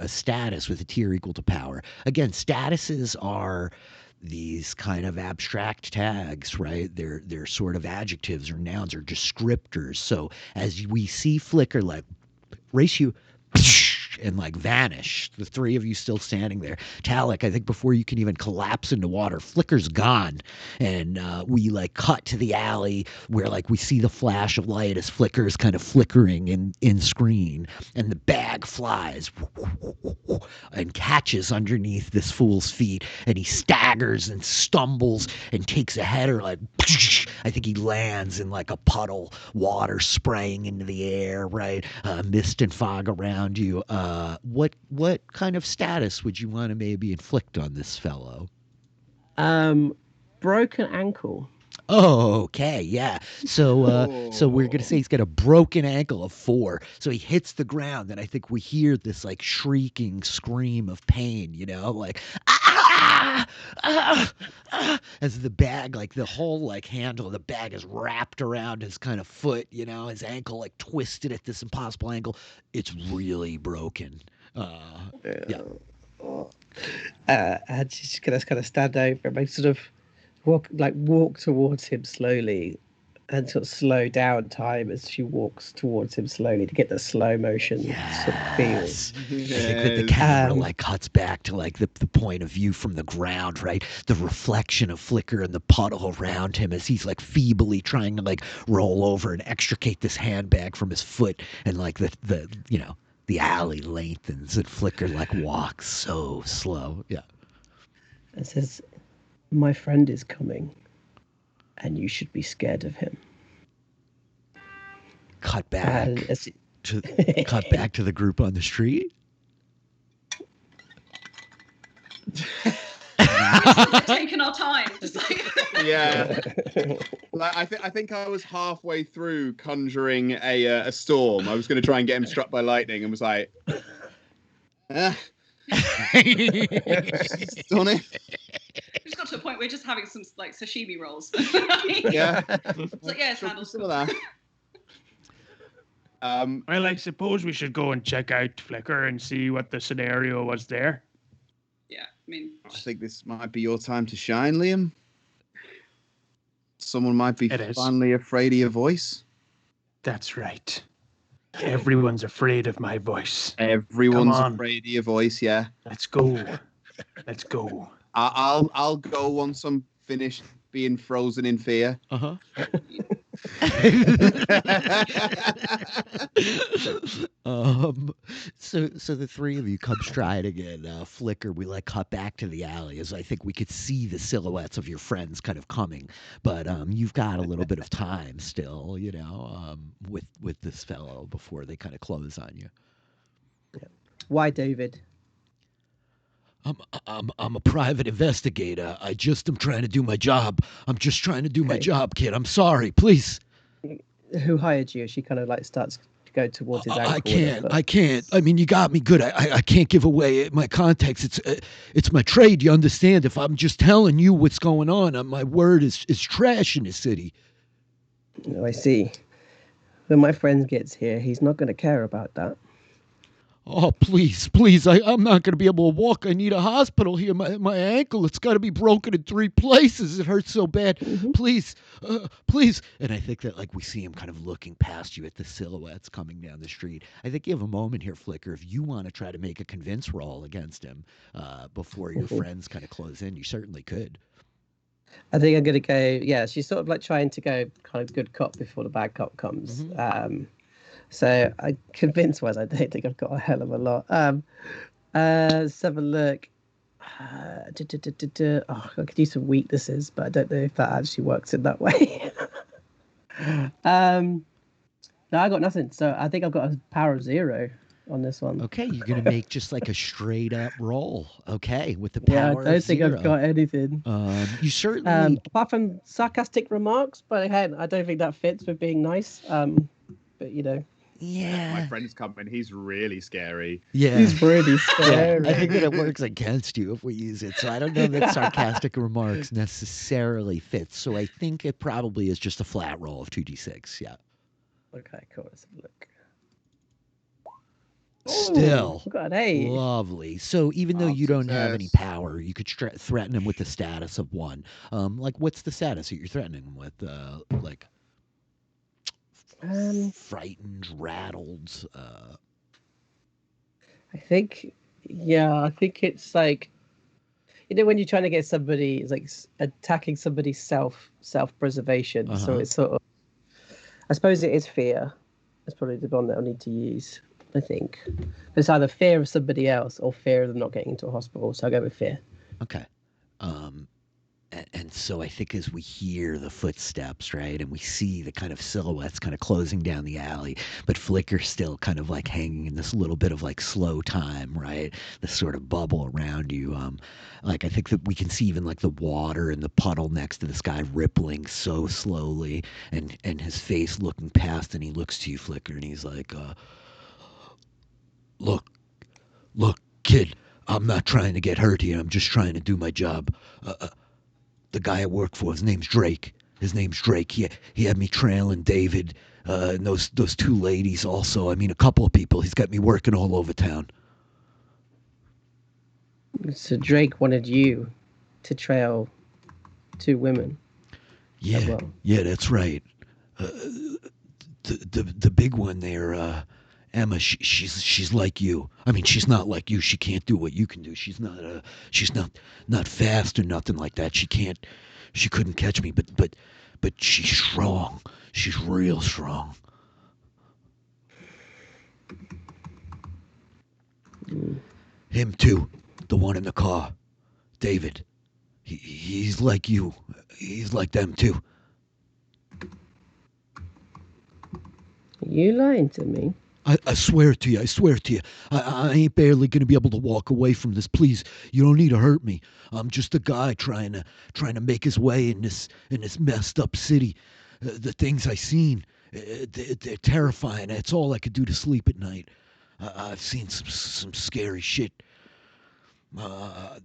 status with a tier equal to power. Again, statuses are these kind of abstract tags, right? They're sort of adjectives or nouns or descriptors. So as we see Flicker like race you and like vanish, the three of you still standing there. Tlatoc, I think before you can even collapse into water, Flicker's gone. And we like cut to the alley where like we see the flash of light as Flicker is kind of flickering in screen. And the bag flies and catches underneath this fool's feet. And he staggers and stumbles and takes a header like, I think he lands in like a puddle, water spraying into the air, right? Mist and fog around you. What kind of status would you want to maybe inflict on this fellow? Broken ankle. Oh, okay, yeah. So we're gonna say he's got a broken ankle of 4. So he hits the ground, and I think we hear this like shrieking scream of pain, like as the bag, like the whole like handle of the bag is wrapped around his kind of foot, his ankle like twisted at this impossible angle. It's really broken. Yeah. And she's gonna kind of stand over and sort of walk towards him slowly and sort of slow down time as she walks towards him slowly to get the slow motion sort of feel. I think that the camera like cuts back to like the point of view from the ground, right? The reflection of Flicker in the puddle around him as he's like feebly trying to like roll over and extricate this handbag from his foot, and like the alley lengthens and Flicker like walks so slow. Yeah. It says, "My friend is coming, and you should be scared of him." Cut back to the group on the street. We're taking our time. Just like... Yeah. Like, I think I was halfway through conjuring a storm. I was going to try and get him struck by lightning, and was like, done it. We just got to a point where we're just having some like sashimi rolls. Yeah. It's like, yeah, it's handled. Some of that. Well, I suppose we should go and check out Flicker and see what the scenario was there. Yeah, I mean, I think this might be your time to shine, Liam. Someone might be finally afraid of your voice. That's right. Everyone's afraid of my voice. Everyone's afraid of your voice, yeah. Let's go. Let's go. I'll go once I'm finished being frozen in fear. Uh-huh. So the three of you come striding in. Flicker, we like cut back to the alley as I think we could see the silhouettes of your friends kind of coming, but you've got a little bit of time still, with this fellow before they kind of close on you. Why, David? I'm a private investigator. I just am trying to do my job. I'm just trying to do my job, kid. I'm sorry. Please. Who hired you? She kind of like starts to go towards his ankle. I can't. I mean, you got me good. I can't give away my context. It's my trade. You understand? If I'm just telling you what's going on, my word is trash in this city. Oh, I see. When my friend gets here, he's not going to care about that. Oh, please. I'm not going to be able to walk. I need a hospital here. My ankle, it's got to be broken in 3 places. It hurts so bad. Mm-hmm. Please. And I think that like we see him kind of looking past you at the silhouettes coming down the street. I think you have a moment here, Flicker. If you want to try to make a convince roll against him before your friends kind of close in, you certainly could. I think I'm going to go, yeah, she's sort of like trying to go kind of good cop before the bad cop comes. Mm-hmm. So I convince-wise, I don't think I've got a hell of a lot. Let's have a look. I could use some weaknesses, but I don't know if that actually works in that way. No, I got nothing. So I think I've got a power of 0 on this one. Okay, you're going to make just like a straight-up roll, okay, with the power of 0. I don't think I've got anything. You certainly... apart from sarcastic remarks, but again, I don't think that fits with being nice. But, Yeah. My friend's coming. He's really scary. Yeah. He's really scary. Yeah, I think that it works against you if we use it. So I don't know that sarcastic remarks necessarily fits. So I think it probably is just a flat roll of 2d6. Yeah. Okay, cool. Let's have a look. Still. Ooh, got an 8. Lovely. So even though you don't have any Success. power, you could threaten him with the status of 1. Like, what's the status that you're threatening him with? Like, frightened, rattled. I think it's like, when you're trying to get somebody, it's like attacking somebody's self-preservation. So Uh-huh. it's sort of, I suppose it is fear. That's probably the one that I'll need to use, I think. It's either fear of somebody else or fear of them not getting into a hospital. So I'll go with fear. Okay. And so I think as we hear the footsteps, right, and we see the kind of silhouettes kind of closing down the alley, but Flicker's still kind of like hanging in this little bit of like slow time, right? This sort of bubble around you. Like I think that we can see even like the water in the puddle next to this guy rippling so slowly, and his face looking past, and he looks to you, Flicker, and he's like, look, kid, I'm not trying to get hurt here. I'm just trying to do my job. The guy I work for, his name's Drake. He had me trailing David, and those 2 ladies also. I mean, a couple of people. He's got me working all over town. So Drake wanted you to trail 2 women. Yeah, as well. yeah, that's right. The big one there, Emma. She's like you. I mean, she's not like you. She can't do what you can do. She's not fast or nothing like that. She couldn't catch me. But she's strong. She's real strong. Him too. The one in the car, David. He's like you. He's like them too. You lying to me? I swear to you. I ain't barely gonna be able to walk away from this. Please, you don't need to hurt me. I'm just a guy trying to make his way in this messed up city. The things I seen, they're terrifying. It's all I could do to sleep at night. I've seen some scary shit.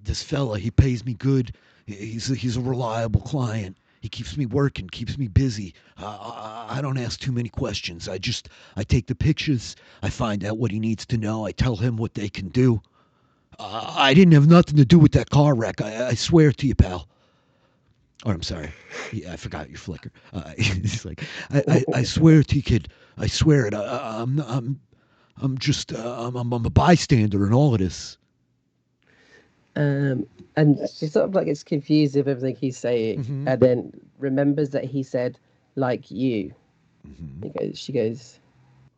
This fella, he pays me good. He's a reliable client. He keeps me working, keeps me busy. I don't ask too many questions. I take the pictures. I find out what he needs to know. I tell him what they can do. I didn't have nothing to do with that car wreck. I swear to you, pal. Or I'm sorry. Yeah, I forgot your Flicker. He's like, I swear to you, kid. I swear it. I'm just I'm a bystander in all of this. And she sort of like gets confused with everything he's saying, and then remembers that he said, like you. She goes,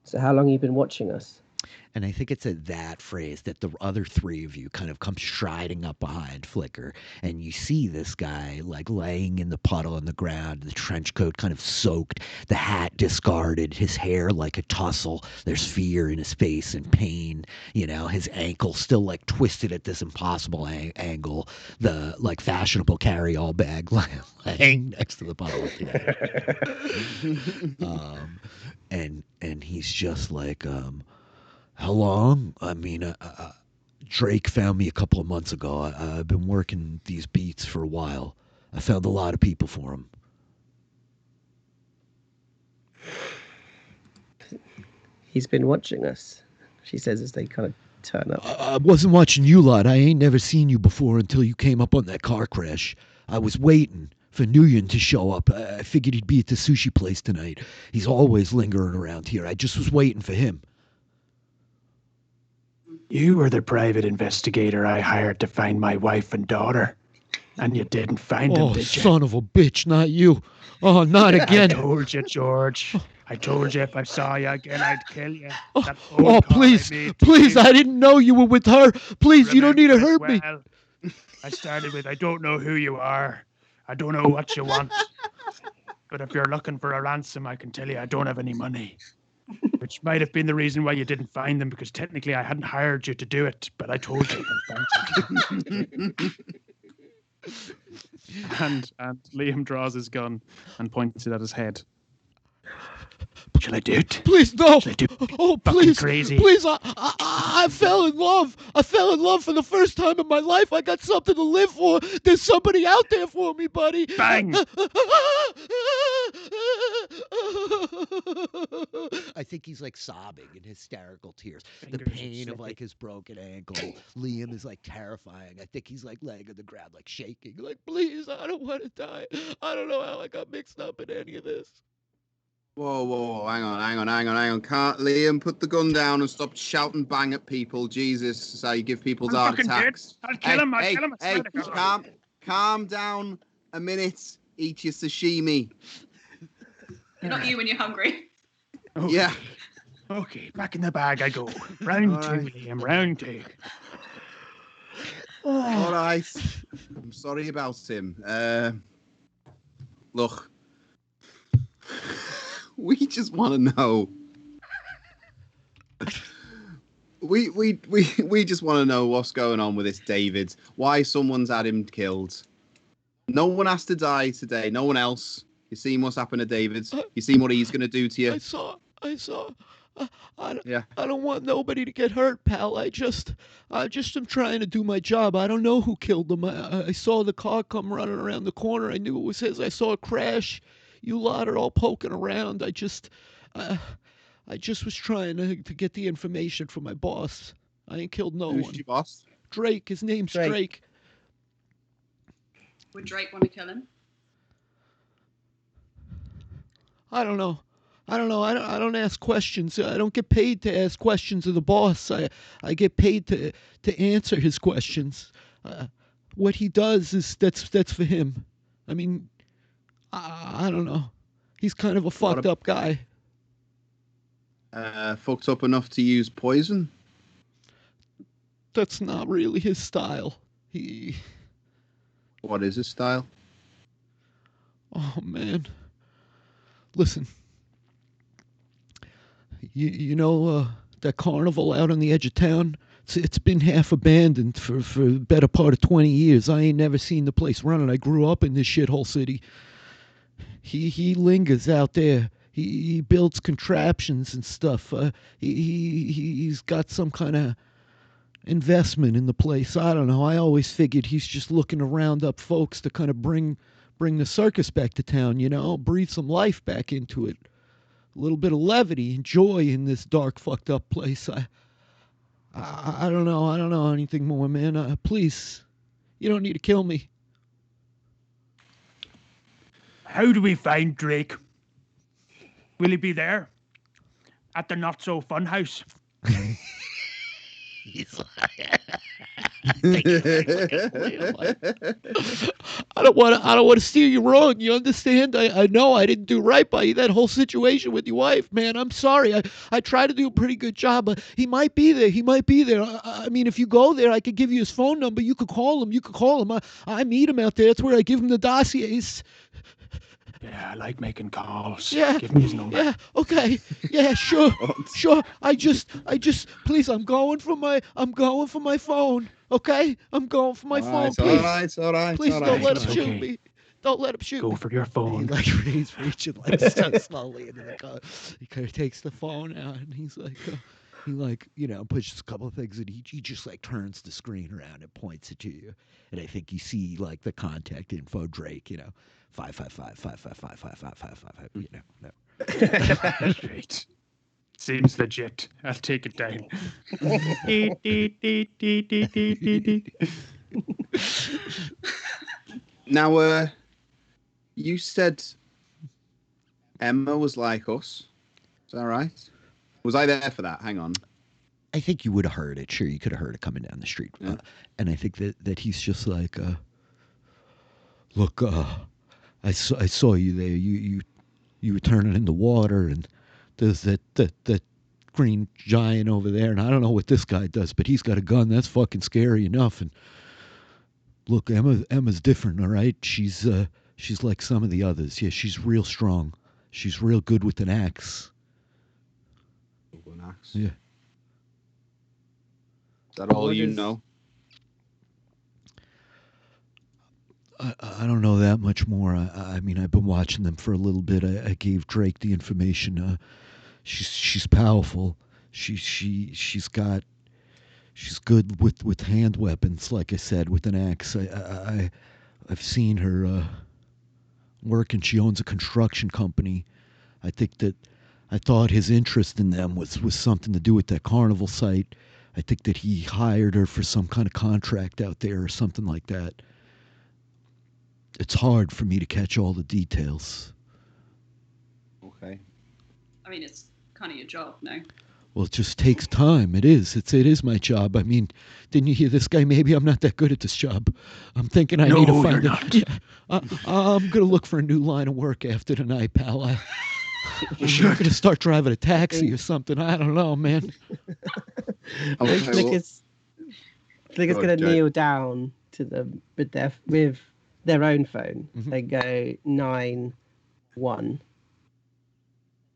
so how long have you been watching us? And I think it's at that phrase that the other 3 of you kind of come striding up behind Flicker, and you see this guy like laying in the puddle on the ground, the trench coat kind of soaked, the hat discarded, his hair like a tussle. There's fear in his face and pain. His ankle still like twisted at this impossible angle. The like fashionable carry-all bag laying next to the puddle. And he's just like, how long? I mean, Drake found me a couple of months ago. I've been working these beats for a while. I found a lot of people for him. He's been watching us, she says as they kind of turn up. I wasn't watching you lot. I ain't never seen you before until you came up on that car crash. I was waiting for Nguyen to show up. I figured he'd be at the sushi place tonight. He's always lingering around here. I just was waiting for him. You were the private investigator I hired to find my wife and daughter. And you didn't find them, did you? Oh, son of a bitch, not you. Oh, not again. I told you, George. I told you if I saw you again, I'd kill you. Oh, please, I didn't know you were with her. Please, you don't need to hurt me. I started with, I don't know who you are. I don't know what you want. But if you're looking for a ransom, I can tell you I don't have any money. Which might have been the reason why you didn't find them, because technically I hadn't hired you to do it, but I told you I found you. And Liam draws his gun and points it at his head. Shall I do it? Please, no. Shall I do Oh, fucking please, crazy? please. I fell in love. I fell in love for the first time in my life. I got something to live for. There's somebody out there for me, buddy. Bang. I think he's like sobbing in hysterical tears. Fingers The are pain of slippy. like his broken ankle. Liam is like terrifying. I think he's like laying on the ground, like shaking. Like, please, I don't want to die. I don't know how I got mixed up in any of this. Whoa, hang on. Can't Liam put the gun down and stop shouting bang at people? Jesus, that's how you give people I'm heart fucking dead. attacks. I'll kill him. I'll kill him. I Hey, swear to God. calm down a minute. Eat your sashimi. Not you when you're hungry. Okay. Yeah. Okay, back in the bag I go. Round two, Alright. Liam. Round two. All right. I'm sorry about him. Look, we just want to know. We just want to know what's going on with this David. Why someone's had him killed. No one has to die today. No one else. You seen what's happened to David? You seen what he's gonna do to you? I saw. Yeah. I don't want nobody to get hurt, pal. I just am trying to do my job. I don't know who killed him. I saw the car come running around the corner. I knew it was his. I saw it crash. You lot are all poking around. I just was trying to get the information from my boss. I ain't killed no Who's one. your boss? Drake. His name's Drake. Drake. Would Drake want to kill him? I don't know. I don't ask questions. I don't get paid to ask questions of the boss. I get paid to answer his questions. What he does is that's for him. I mean, I don't know. He's kind of a fucked up guy. Fucked up enough to use poison? That's not really his style. What is his style? Oh man. Listen. You know that carnival out on the edge of town? It's been half abandoned for the better part of 20 years. I ain't never seen the place running. I grew up in this shithole city. He lingers out there. He builds contraptions and stuff. He's got some kind of investment in the place. I don't know. I always figured he's just looking to round up folks to kind of bring the circus back to town, you know, breathe some life back into it. A little bit of levity and joy in this dark, fucked up place. I don't know. I don't know anything more, man. Please, you don't need to kill me. How do we find Drake? Will he be there? At the not so fun house? He's I don't want to steer you wrong. You understand? I know I didn't do right by you. That whole situation with your wife, man. I'm sorry. I try to do a pretty good job, but he might be there. I mean, if you go there, I could give you his phone number. You could call him. I meet him out there. That's where I give him the dossiers. Yeah, I like making calls. Yeah. Give me his number. Yeah. Okay. Yeah. Sure. Sure. I just. Please. I'm going for my phone. Okay. I'm going for my phone. Please. All right. Please don't let him It's shoot okay. me. Don't let him shoot Go me. for your He phone. like he's reaching like so slowly into the car. He kind of takes the phone out and he's like, he like pushes a couple of things and he just like turns the screen around and points it to you. And I think you see like the contact info, Drake. 555-555-555-555. No. Great. Seems legit. I'll take it down. Now, you said Emma was like us. Is that right? Was I there for that? Hang on. I think you would have heard it. Sure, you could have heard it coming down the street. Yeah. And I think that he's just like, look, I saw you there. You were turning in the water, and there's that green giant over there, and I don't know what this guy does, but he's got a gun. That's fucking scary enough. And look, Emma's different, all right? She's like some of the others. Yeah, she's real strong. She's real good with an axe. An axe. Yeah. Is that all What you is- know? I don't know that much more. I mean, I've been watching them for a little bit. I gave Drake the information. She's powerful. She's good with hand weapons. Like I said, with an axe. I've seen her work, and she owns a construction company. I thought his interest in them was something to do with that carnival site. I think that he hired her for some kind of contract out there or something like that. It's hard for me to catch all the details. Okay. I mean, it's kind of your job, no? Well, it just takes time. It is. It is my job. I mean, didn't you hear this guy? Maybe I'm not that good at this job. I'm thinking I need to find I'm gonna look for a new line of work after tonight, pal. I'm gonna start driving a taxi or something. I don't know, man. Okay, Flicker's gonna kneel down to them with their own phone. Mhm. They go 9-1,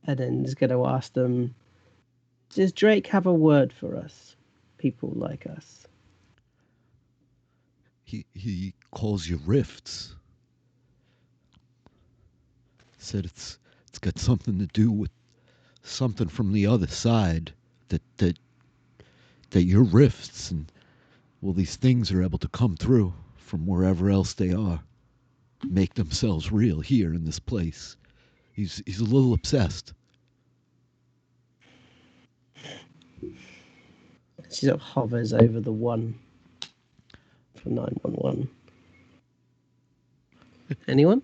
and then he's gonna ask them, "Does Drake have a word for us, people like us?" He calls you rifts. Said it's got something to do with something from the other side, that you're rifts, and well, these things are able to come through from wherever else they are, make themselves real here in this place. He's a little obsessed. She sort of hovers over the one for 911. Anyone?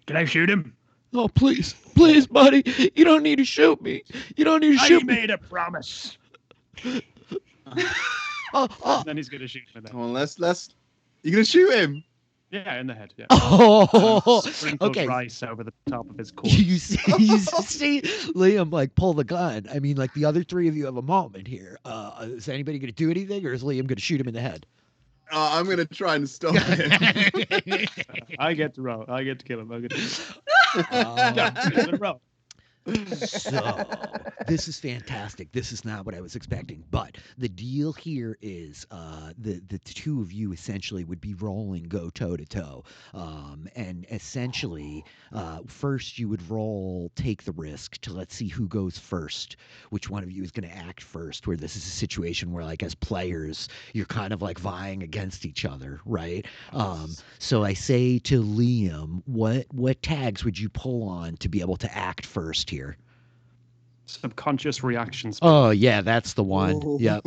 Can I shoot him? Oh, please, buddy, you don't need to shoot me. You don't need to shoot me. I made a promise. Then he's going to shoot me. Come on, let's. You're gonna shoot him. Yeah, in the head. Yeah. Oh, Sprinkled okay. rice over the top of his corpse. You see Liam like pull the gun. I mean, like the other three of you have a moment here. Is anybody going to do anything, or is Liam going to shoot him in the head? I'm gonna try and stop him. I get to roll. I get to kill him. I get to roll. So this is fantastic. This is not what I was expecting, but the deal here is the two of you essentially would be rolling go toe to toe, and essentially first you would roll take the risk to let's see who goes first, which one of you is going to act first. Where this is a situation where like as players you're kind of like vying against each other, right? So I say to Liam, what tags would you pull on to be able to act first here? Subconscious reactions. Oh yeah, that's the one. Yep,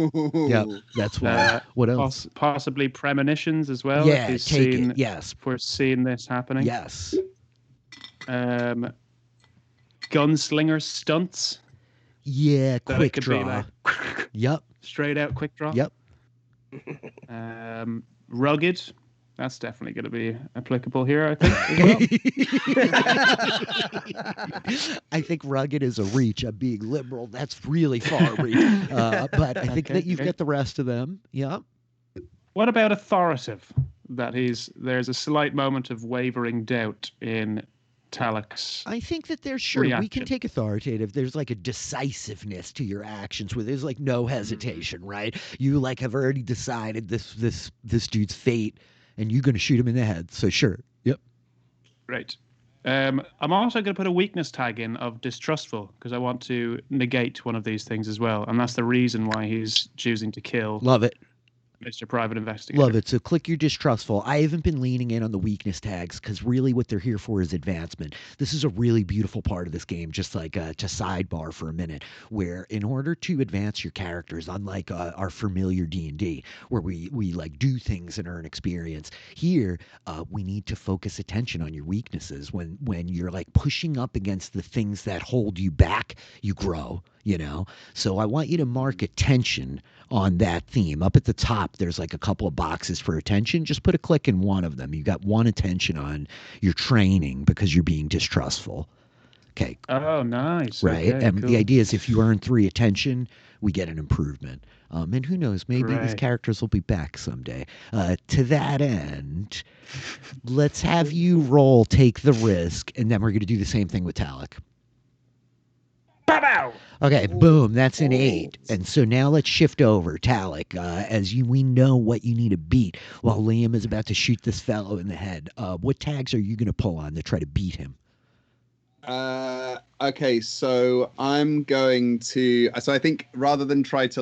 that's one. What else? Possibly premonitions as well. Yeah, if take seen, it. Yes. If we're seeing this happening. Yes. Gunslinger stunts. Yeah, That quick could be draw. like Yep. straight out quick draw. Yep. Rugged. That's definitely going to be applicable here, I think. I think rugged is a reach. I'm being liberal. That's really far reach. But I think that you've got the rest of them. Yeah. What about authoritative? There's a slight moment of wavering doubt in Tlatoc. I think that there's we can Reaction. take authoritative. There's like a decisiveness to your actions where there's like no hesitation, right? You like have already decided this dude's fate, and you're going to shoot him in the head. So sure. Yep. Right. I'm also going to put a weakness tag in of distrustful because I want to negate one of these things as well, and that's the reason why he's choosing to kill Love it. Mr. Private Investigator. Love it. So click your distrustful. I haven't been leaning in on the weakness tags because really what they're here for is advancement. This is a really beautiful part of this game, just like to sidebar for a minute, where in order to advance your characters, unlike our familiar D&D, where we like do things and earn experience, here we need to focus attention on your weaknesses. When you're like pushing up against the things that hold you back, you grow. So I want you to mark attention on that theme. Up at the top, there's like a couple of boxes for attention. Just put a click in one of them. You got one attention on your training because you're being distrustful. Okay. Oh, nice. Right. Okay, And cool. the idea is if you earn 3 attention, we get an improvement. And who knows, maybe these Great. characters will be back someday. To that end, let's have you roll take the risk, and then we're going to do the same thing with Tlatoc. Bow! Okay, boom, that's an 8. And so now let's shift over, Talik, we know what you need to beat while Liam is about to shoot this fellow in the head. What tags are you going to pull on to try to beat him? Okay, so I'm going to. So I think rather than try to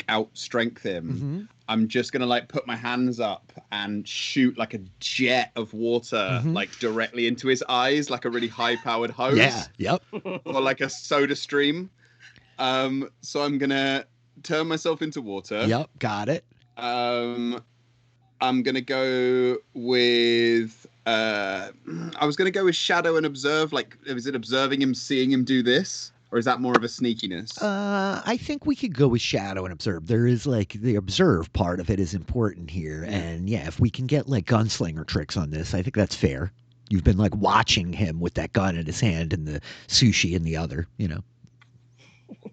outstrength him, I'm just gonna put my hands up and shoot like a jet of water directly into his eyes, like a really high-powered hose. Yeah. Yep. Or like a soda stream. So I'm gonna turn myself into water. Yep. Got it. I'm gonna go with. I was gonna go with shadow and observe. Like, is it observing him, seeing him do this? Or is that more of a sneakiness? I think we could go with shadow and observe. There is the observe part of it is important here. And yeah, if we can get gunslinger tricks on this, I think that's fair. You've been watching him with that gun in his hand and the sushi in the other,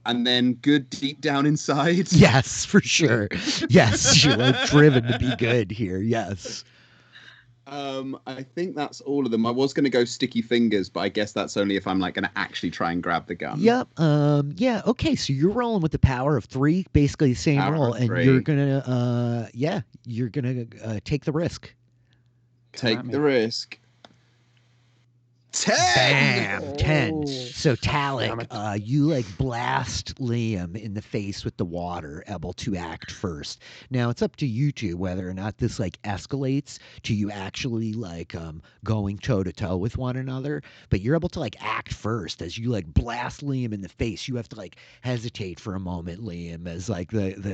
And then good deep down inside. Yes, for sure. Yes, you're driven to be good here. Yes. I think that's all of them. I was going to go sticky fingers, but I guess that's only if I'm going to actually try and grab the gun. Yep. Yeah. Okay. So you're rolling with the power of 3, basically the same roll, and you're gonna, take the risk. Take the risk. 10. Bam, 10. Oh. So Talik, you blast Liam in the face with the water, able to act first. Now it's up to you two whether or not this escalates to you actually going toe to toe with one another. But you're able to act first as you blast Liam in the face. You have to hesitate for a moment, Liam, as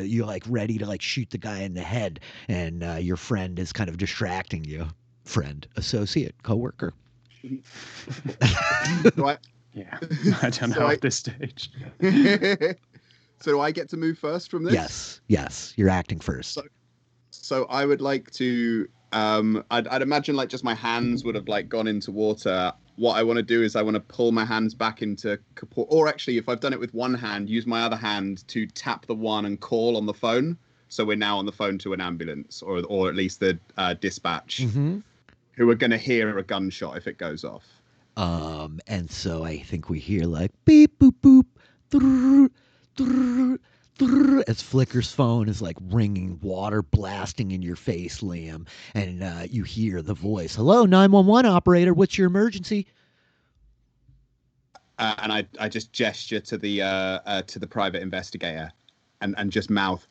you're ready to shoot the guy in the head, and your friend is kind of distracting you. Friend, associate, coworker. Yeah, I don't know at this stage. So do I get to move first from this? Yes, you're acting first. So I would like to. I'd imagine just my hands would have gone into water. What I want to do is I want to pull my hands back into or actually, if I've done it with one hand, use my other hand to tap the one and call on the phone. So we're now on the phone to an ambulance or at least the dispatch. Mm-hmm. Who are going to hear a gunshot if it goes off. And so I think we hear beep, boop, boop, drrr, drrr, drrr, as Flicker's phone is ringing, water blasting in your face, Liam. And you hear the voice, hello, 911 operator, what's your emergency? And I just gesture to the private investigator and just mouth,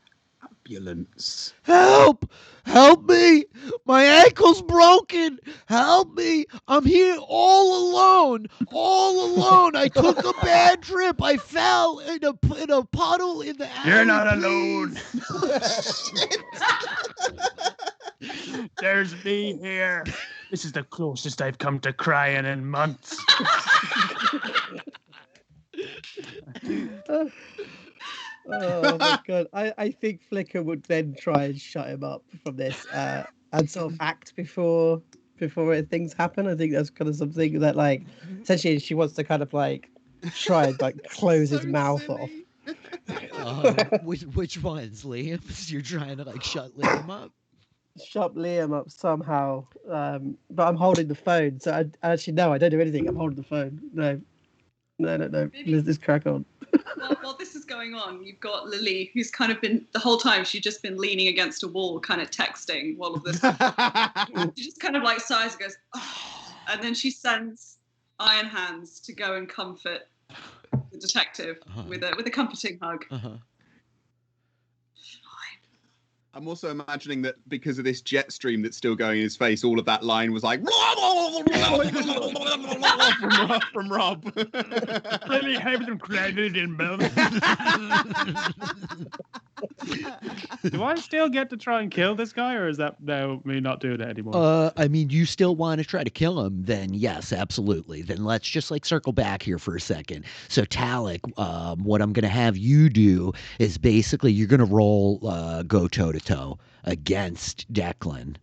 ambulance. Help! Help me! My ankle's broken! Help me! I'm here all alone! All alone! I took a bad trip! I fell in a puddle in the alley. You're not alone! There's me here. This is the closest I've come to crying in months. Oh my god! I think Flicker would then try and shut him up from this and sort of act before things happen. I think that's kind of something that essentially she wants to kind of try and close his mouth off. Which ones, Liam? You're trying to shut Liam up? Shut Liam up somehow. But I'm holding the phone, so I actually no, I don't do anything. I'm holding the phone. No. Let's crack on. While this is going on, you've got Lilly, who's kind of been the whole time she's just been leaning against a wall, kind of texting while all this. She just kind of sighs and goes, oh, and then she sends Iron Hands to go and comfort the detective with a comforting hug. I'm also imagining that because of this jet stream that's still going in his face, all of that line was from Rob. Really have them credit in Do I still get to try and kill this guy, or is that now me not doing it anymore? I mean, you still want to try to kill him, then yes, absolutely. Then let's just circle back here for a second. So Talik, what I'm going to have you do is basically you're going to roll go toe-to-toe against Declan.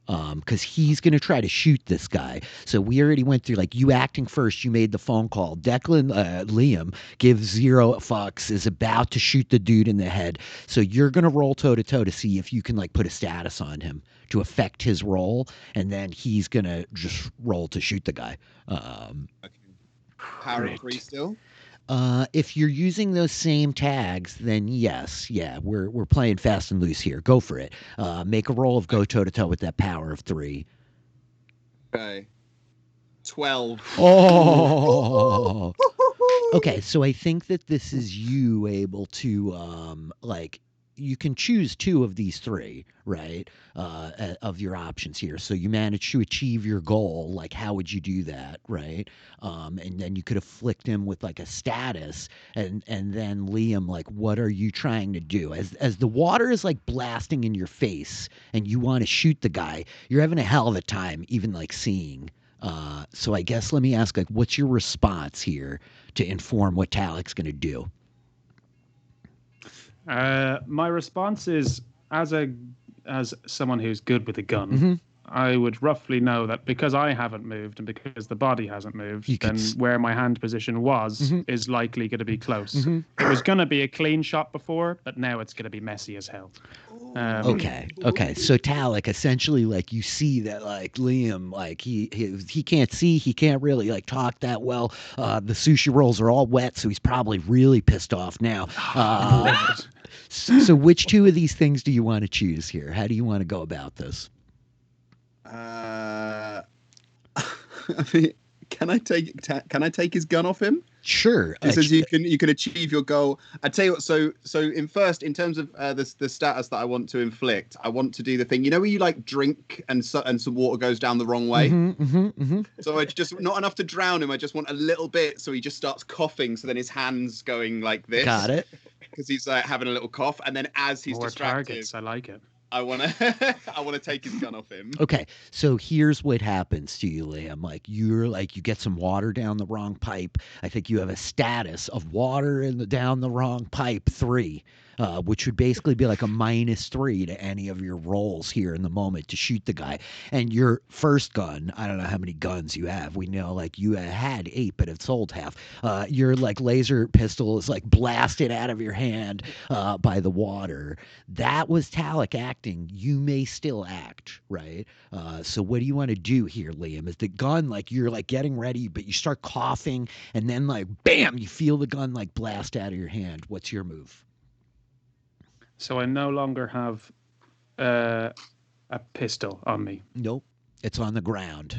Because he's going to try to shoot this guy. So we already went through, you acting first, you made the phone call. Declan, Liam, gives 0 fucks, is about to shoot the dude in the head. So you're going to roll toe-to-toe to see if you can, put a status on him to affect his roll. And then he's going to just roll to shoot the guy. Okay. Power of 3 still. If you're using those same tags, then yes, yeah, we're playing fast and loose here. Go for it. Make a roll of go toe to toe with that power of 3. Okay. 12. Oh. Okay, so I think that this is you able to you can choose 2 of these 3, right? Of your options here. So you manage to achieve your goal. Like, how would you do that, right? And then you could afflict him with like a status, and then Liam, like, what are you trying to do? As the water is like blasting in your face, and you want to shoot the guy, you're having a hell of a time, even like seeing. So I guess let me ask, like, what's your response here to inform what Tlatoc going to do? My response is, as someone who's good with a gun, Mm-hmm. I would roughly know that because I haven't moved and because the body hasn't moved, then where my hand position was is likely going to be close. Mm-hmm. It was going to be a clean shot before, but now it's going to be messy as hell. Okay. So Tlatoc, essentially, like, you see that, like, Liam, like, he can't see, he can't really like talk that well. The sushi rolls are all wet, so he's probably really pissed off now. So which 2 of these things do you want to choose here? How do you want to go about this? I mean, can I take his gun off him? Sure. It says you can achieve your goal. I tell you what. So in terms of the status that I want to inflict, I want to do the thing. You know where you like drink and some water goes down the wrong way. So I just, not enough to drown him. I just want a little bit, so he just starts coughing. So then his hands going like this. Got it. Because he's like having a little cough, and then as he's More distracted, targets. I like it. I want to take his gun off him. Okay, so here's what happens to you, Liam. You get some water down the wrong pipe. I think you have a status of water down the wrong pipe 3. Which would basically be like a -3 to any of your rolls here in the moment to shoot the guy. And your first gun, I don't know how many guns you have. We know, like, you had 8, but it sold half. Your like laser pistol is like blasted out of your hand by the water. That was Tlatoc acting. You may still act, right? So what do you want to do here, Liam? Is the gun, like, you're like getting ready, but you start coughing, and then like bam, you feel the gun like blast out of your hand. What's your move? So I no longer have a pistol on me. Nope. It's on the ground,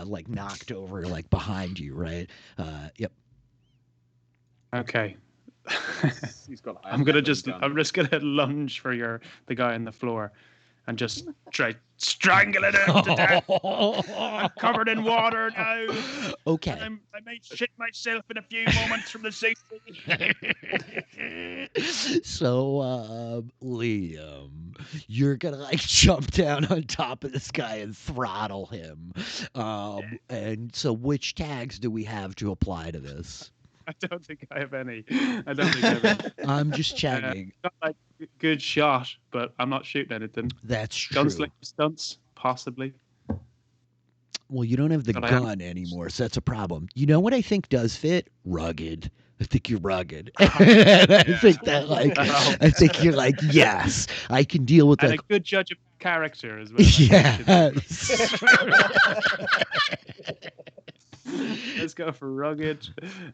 like knocked over, like behind you, right? Yep. Okay. He's got. I'm just gonna lunge for the guy on the floor, and just try strangling him to death. I'm covered in water now. Okay. I may shit myself in a few moments from the sushi. So, Liam, you're gonna like jump down on top of this guy and throttle him. And so, which tags do we have to apply to this? I don't think I have any. I'm just checking. Not like good shot, but I'm not shooting anything. That's true. Gunslinger stunts, possibly. Well, you don't have the gun anymore, so that's a problem. You know what I think does fit? Rugged. I think you're rugged. I think that, like, I think you're like, yes, I can deal with that. And a good judge of character as well. Yes. Let's go for rugged,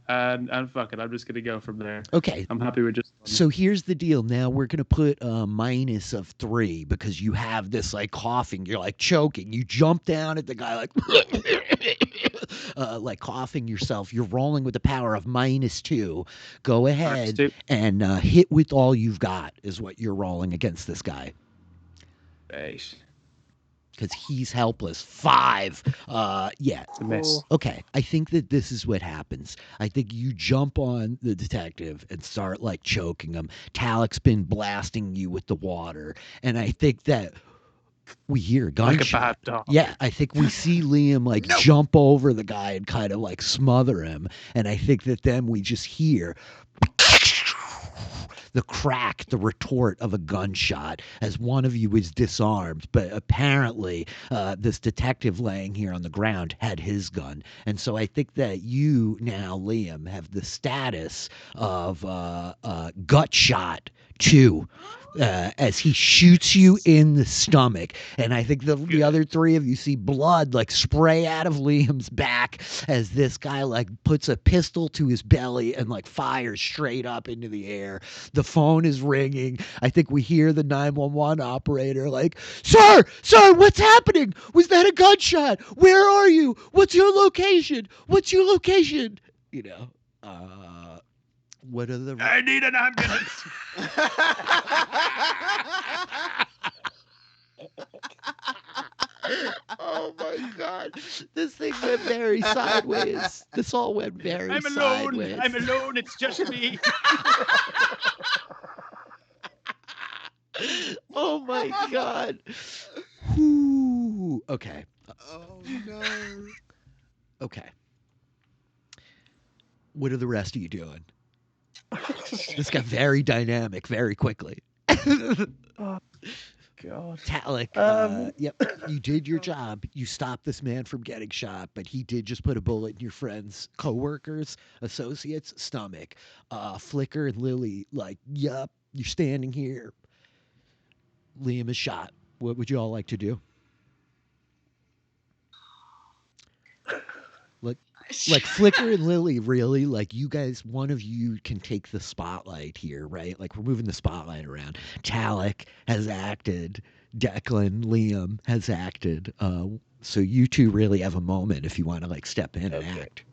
and fuck it. I'm just gonna go from there. Okay. I'm happy with just. So here's the deal. Now we're gonna put a -3 because you have this like coughing. You're like choking. You jump down at the guy like coughing yourself. You're rolling with the power of -2. Go ahead and hit with all you've got is what you're rolling against this guy. Base. Because he's helpless. 5. Yeah. It's a miss. Okay. I think that this is what happens. I think you jump on the detective and start like choking him. Tlacoc's been blasting you with the water. And I think that we hear a gunshot. Like a bad dog. Yeah. I think we see Liam like jump over the guy and kind of like smother him. And I think that then we just hear the crack, the retort of a gunshot as one of you is disarmed. But apparently this detective laying here on the ground had his gun. And so I think that you now, Liam, have the status of gut shot 2. as he shoots you in the stomach. And I think the other three of you see blood like spray out of Liam's back as this guy like puts a pistol to his belly and like fires straight up into the air. The phone is ringing. I think we hear the 911 operator like, sir, what's happening? Was that a gunshot? Where are you? What's your location? You know, what are the... I need an ambulance. Oh my God. This thing went very sideways. This all went very sideways. I'm alone. It's just me. Oh my God. Whew. Okay. Oh no. Okay. What are the rest of you doing? This got very dynamic very quickly. Oh, God. Tlatoc, yep, you did your job. You stopped this man from getting shot, but he did just put a bullet in your friend's co-workers, associates' stomach. Flicker and Lilly, like, yup, you're standing here. Liam is shot. What would you all like to do? Like Flicker and Lilly, really, like you guys, one of you can take the spotlight here, right? Like we're moving the spotlight around. Tlatoc has acted, Declan, Liam has acted. So you two really have a moment if you want to like step in and act.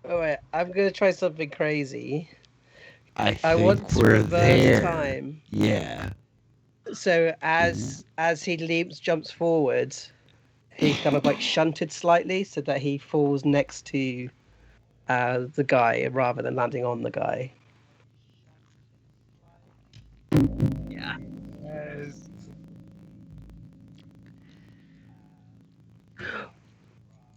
All right, I'm gonna try something crazy. I I want to we're reverse there. time. Yeah. So as he leaps, jumps forward, he's kind of like shunted slightly so that he falls next to the guy rather than landing on the guy. Yeah.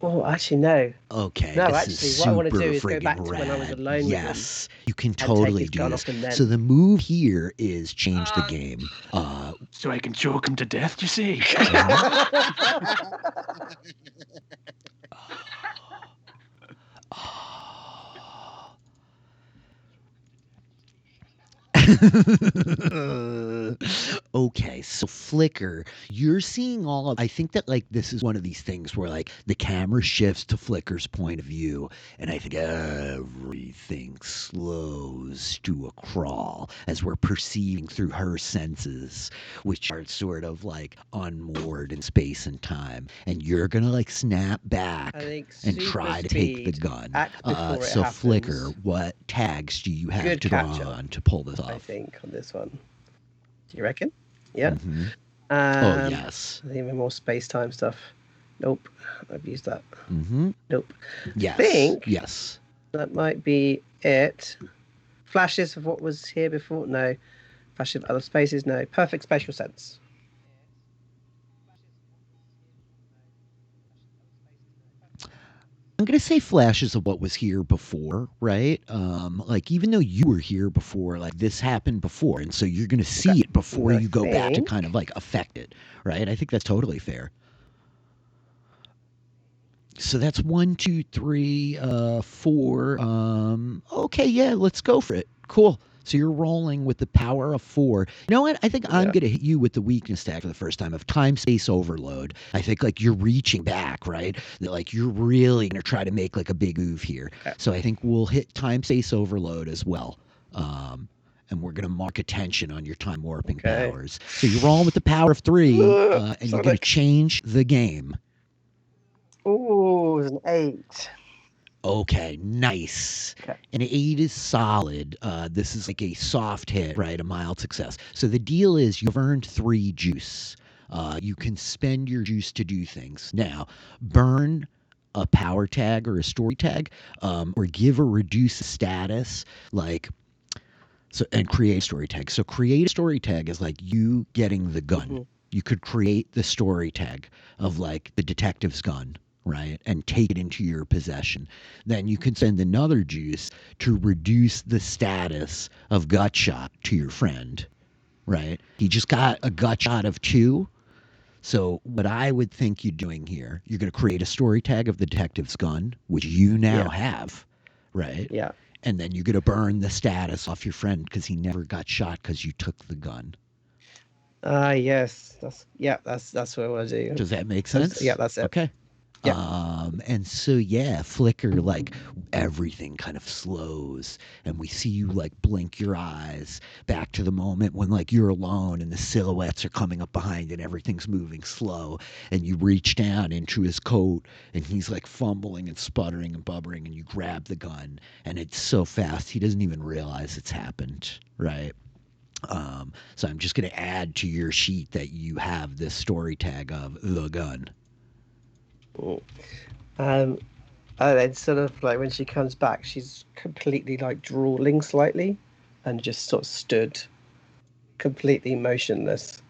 Oh, actually, no. Okay. No, this actually, is what I want to super do is go friggin' back to when I was rad. alone with him. Yes, you can and take totally his do gun this. off him then. So the move here is change the game. So I can choke him to death, you see? Okay, so Flicker, you're seeing all of... I think that, like, this is one of these things where, like, the camera shifts to Flicker's point of view, and I think everything slows to a crawl as we're perceiving through her senses, which are sort of, like, unmoored in space and time. And you're gonna, like, snap back I think and super try to take the speed, gun. act before it So happens. Flicker, what tags do you have Good to draw catch-up, on to pull this off? I think, on this one. Do you reckon? Yeah. Mhm. Oh, yes. Even more space-time stuff. Nope. I've used that. Mm-hmm. Nope. Yes. Think Yes. that might be it. Flashes of what was here before? No. Flashes of other spaces? No. Perfect spatial sense. I'm going to say flashes of what was here before, right? Like, even though you were here before, like, this happened before. And so you're going to see it before you go back to kind of, like, affect it, right? I think that's totally fair. So that's 1, 2, 3, 4. Okay, yeah, let's go for it. Cool. So you're rolling with the power of 4. You know what? I think I'm going to hit you with the weakness tag for the first time of time-space overload. I think, like, you're reaching back, right? Like, you're really going to try to make, like, a big move here. So I think we'll hit time-space overload as well. And we're going to mark attention on your time warping powers. So you're rolling with the power of 3, and you're going to change the game. Ooh, it's an 8. Okay, nice. Okay. An 8 is solid. This is like a soft hit, right? A mild success. So the deal is you've earned 3 juice. You can spend your juice to do things. Now, burn a power tag or a story tag, or give or reduce a status, like... So, and create a story tag. So create a story tag is like you getting the gun. Mm-hmm. You could create the story tag of like the detective's gun, right? And take it into your possession. Then you can send another juice to reduce the status of gut shot to your friend, right? He just got a gut shot of 2. So what I would think you're doing here, you're going to create a story tag of the detective's gun, which you now have, right? Yeah. And then you're going to burn the status off your friend because he never got shot because you took the gun. Yes. That's what I want to do. Does that make sense? Yeah, that's it. Okay. Yeah. And so, yeah, Flicker, like, everything kind of slows, and we see you, like, blink your eyes back to the moment when, like, you're alone and the silhouettes are coming up behind and everything's moving slow, and you reach down into his coat, and he's, like, fumbling and sputtering and bubbering, and you grab the gun, and it's so fast he doesn't even realize it's happened, right? So I'm just going to add to your sheet that you have this story tag of the gun. And then sort of like when she comes back, she's completely like drooling slightly and just sort of stood completely motionless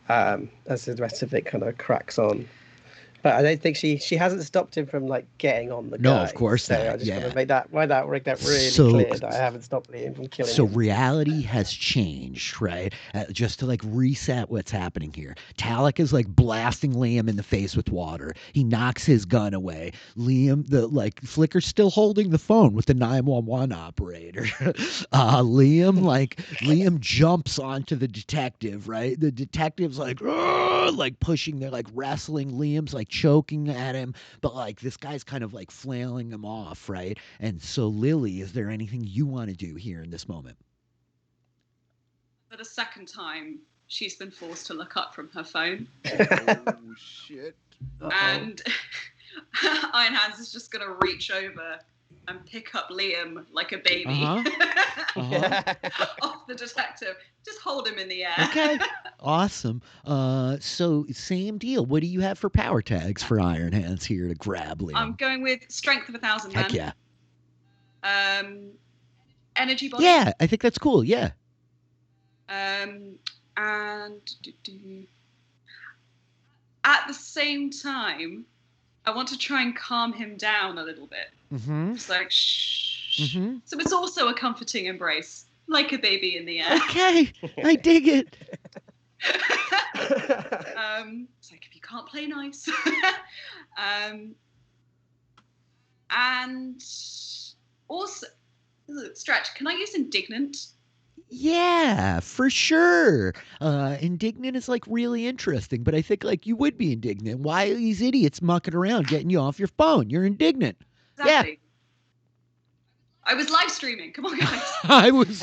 as the rest of it kind of cracks on. But I don't think she hasn't stopped him from like getting on the guy. No, of course so not. I just want to make that really clear that I haven't stopped him from killing him. So reality has changed, right? Just to like reset what's happening here. Tlatoc is like blasting Liam in the face with water. He knocks his gun away. Flicker's still holding the phone with the 911 operator. Liam jumps onto the detective, right? The detective's like pushing, they're like wrestling. Liam's like choking at him, but like this guy's kind of like flailing him off, right? And so, Lily, is there anything you want to do here in this moment? For the second time, she's been forced to look up from her phone. Oh, shit. And Iron Hands is just going to reach over and pick up Liam like a baby off the detective. Just hold him in the air. Okay, awesome. So same deal. What do you have for power tags for Iron Hands here to grab Liam? I'm going with Strength of 1,000 Heck then. yeah. Energy body. Yeah, I think that's cool. Yeah. And at the same time, I want to try and calm him down a little bit. Mm-hmm. It's like, shh. Mm-hmm. So it's also a comforting embrace, like a baby in the air. Okay, I dig it. It's like, if you can't play nice. And also, Stretch, can I use indignant? Yeah, for sure. Indignant is like really interesting, but I think like you would be indignant. Why are these idiots mucking around getting you off your phone? You're indignant. Exactly. Yeah. I was live streaming. Come on, guys. I was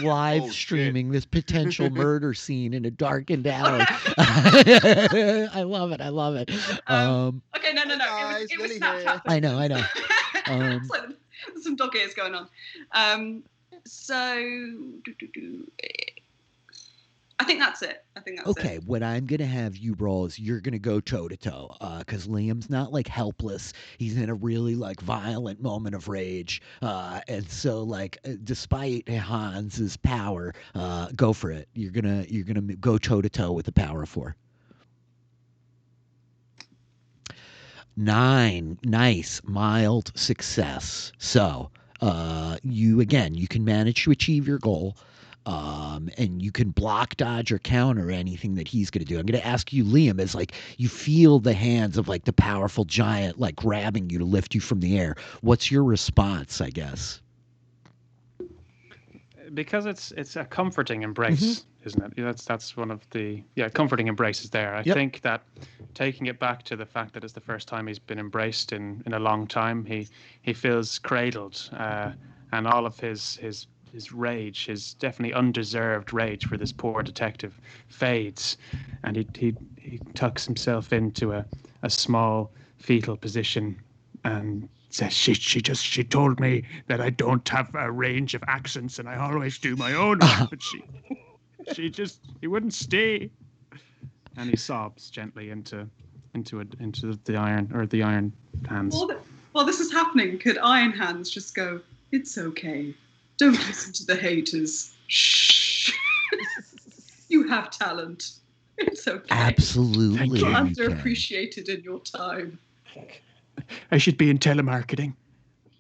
live Oh, streaming this potential murder scene in a darkened alley. I love it. Okay, no. Guys, It was Lilly Snapchat. here. I know. It's like there's some dog ears going on. I think that's it. Okay, what I'm going to have you roll is you're going to go toe-to-toe because Liam's not, like, helpless. He's in a really, like, violent moment of rage. And so, like, despite Hans's power, go for it. You're gonna go toe-to-toe with the power of 4. 9. Nice. Mild success. So, you can manage to achieve your goal. And you can block, dodge, or counter anything that he's going to do. I'm going to ask you, Liam, as like you feel the hands of like the powerful giant like grabbing you to lift you from the air. What's your response, I guess? Because it's a comforting embrace, isn't it? That's one of the comforting embraces there. I think that taking it back to the fact that it's the first time he's been embraced in a long time, he feels cradled, and all of his rage, his definitely undeserved rage for this poor detective, fades, and he tucks himself into a small fetal position and says, she told me that I don't have a range of accents and I always do my own, but he wouldn't stay, and he sobs gently into the iron hands. While this is happening, could Iron Hands just go, "It's okay. Don't listen to the haters. Shh. You have talent. It's okay. Absolutely. You're underappreciated in your time. I should be in telemarketing.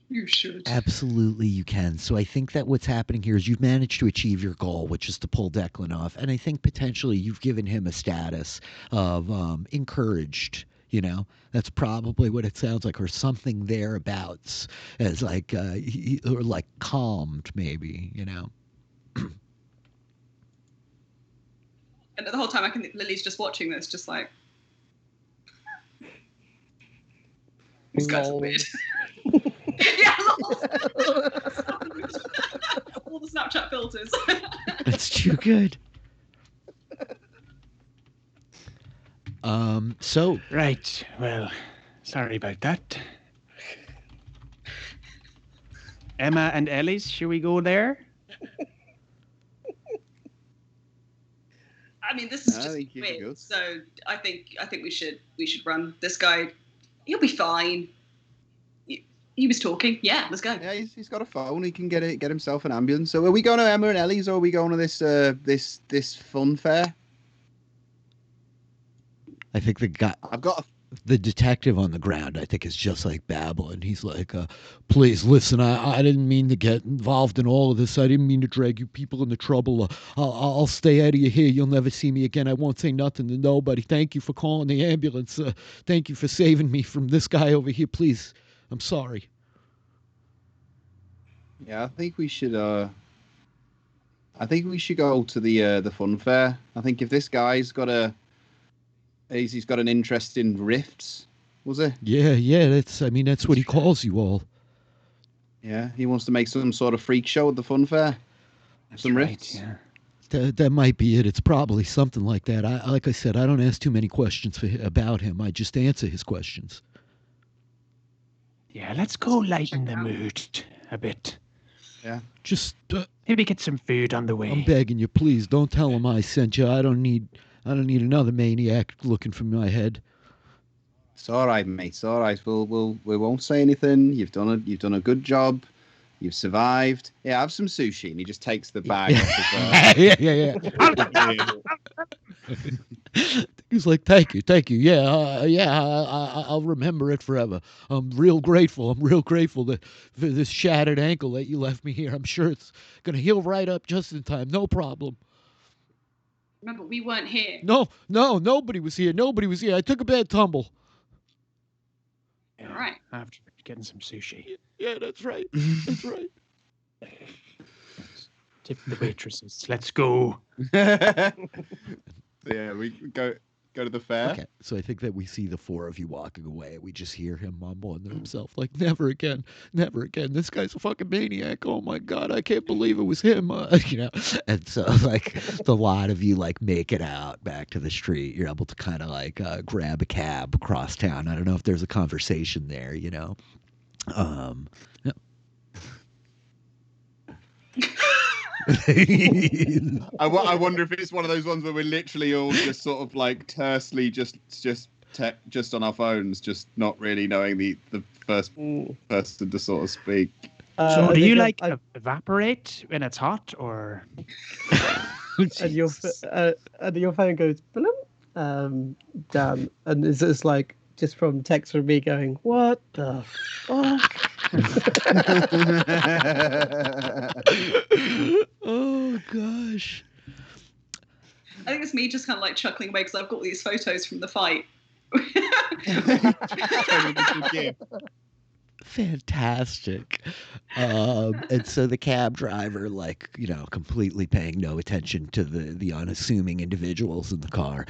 You should. Absolutely, you can. So I think that what's happening here is you've managed to achieve your goal, which is to pull Declan off. And I think potentially you've given him a status of encouraged. You know, that's probably what it sounds like, or something thereabouts, as like or like calmed, maybe. You know. And the whole time I can think Lily's just watching this, just like, these guys are weird. Yeah, all the Snapchat filters. That's too good. So Right. Well, sorry about that. Emma and Ellie's, should we go there? I mean, this is I just think you can go. weird. So I think we should run. This guy, he'll be fine. He was talking. Yeah, let's go. Yeah, he's got a phone. He can get himself an ambulance. So are we going to Emma and Ellie's, or are we going to this fun fair? I think I've got the detective on the ground, I think, is just like babbling. He's like, please listen, I didn't mean to get involved in all of this. I didn't mean to drag you people into trouble. I'll stay out of your hair. You'll never see me again. I won't say nothing to nobody. Thank you for calling the ambulance. Thank you for saving me from this guy over here. Please, I'm sorry. Yeah, I think we should go to the fun fair. I think if this guy's got he's got an interest in rifts, was it? Yeah, that's what he calls you all. Yeah, he wants to make some sort of freak show at the fun fair. That's Some right, rifts. yeah. That might be it. It's probably something like that. Like I said, I don't ask too many questions about him. I just answer his questions. Yeah, let's go lighten the mood a bit. Yeah. Just Maybe get some food on the way. I'm begging you, please don't tell him I sent you. I don't need another maniac looking for my head. It's all right, mate. It's all right. We won't say anything. You've done a good job. You've survived. Yeah, have some sushi. And he just takes the bag off as well. He's like, thank you. Yeah, I'll remember it forever. I'm real grateful that for this shattered ankle that you left me here. I'm sure it's gonna heal right up just in time. No problem. Remember, we weren't here. No, nobody was here. I took a bad tumble. Yeah, All right. After getting some sushi. Yeah, that's right. Tip the waitresses. Let's go. Yeah, we go to the fair. Okay, so I think that we see the four of you walking away. We just hear him mumbling to himself, like, never again. This guy's a fucking maniac. Oh my God, I can't believe it was him. And so, like, the lot of you, like, make it out back to the street. You're able to kind of, like, grab a cab across town. I don't know if there's a conversation there, Yeah. I wonder if it's one of those ones where we're literally all just sort of like tersely just on our phones, just not really knowing the first person to sort of speak. So do you like evaporate when it's hot, or? And your phone goes down, and it's just like just from text from me going, what the fuck? Oh gosh. I think it's me just kind of like chuckling away because I've got all these photos from the fight. Fantastic. And so the cab driver, like, completely paying no attention to the unassuming individuals in the car,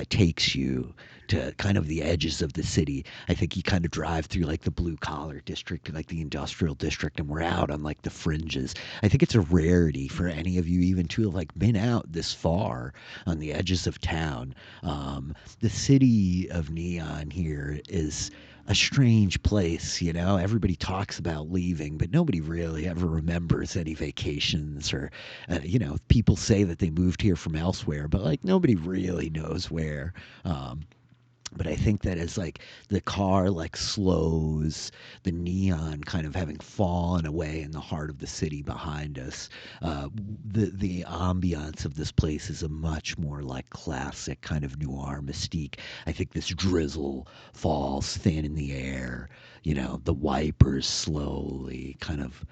takes you to kind of the edges of the city. I think you kind of drive through like the blue collar district and like the industrial district, and we're out on like the fringes. I think it's a rarity for any of you even to have like been out this far on the edges of town. The city of Neon here is a strange place, Everybody talks about leaving, but nobody really ever remembers any vacations or, people say that they moved here from elsewhere, but like nobody really knows where. But I think that as like the car like slows, the neon kind of having fallen away in the heart of the city behind us, the ambiance of this place is a much more like classic kind of noir mystique. I think this drizzle falls thin in the air, the wipers slowly kind of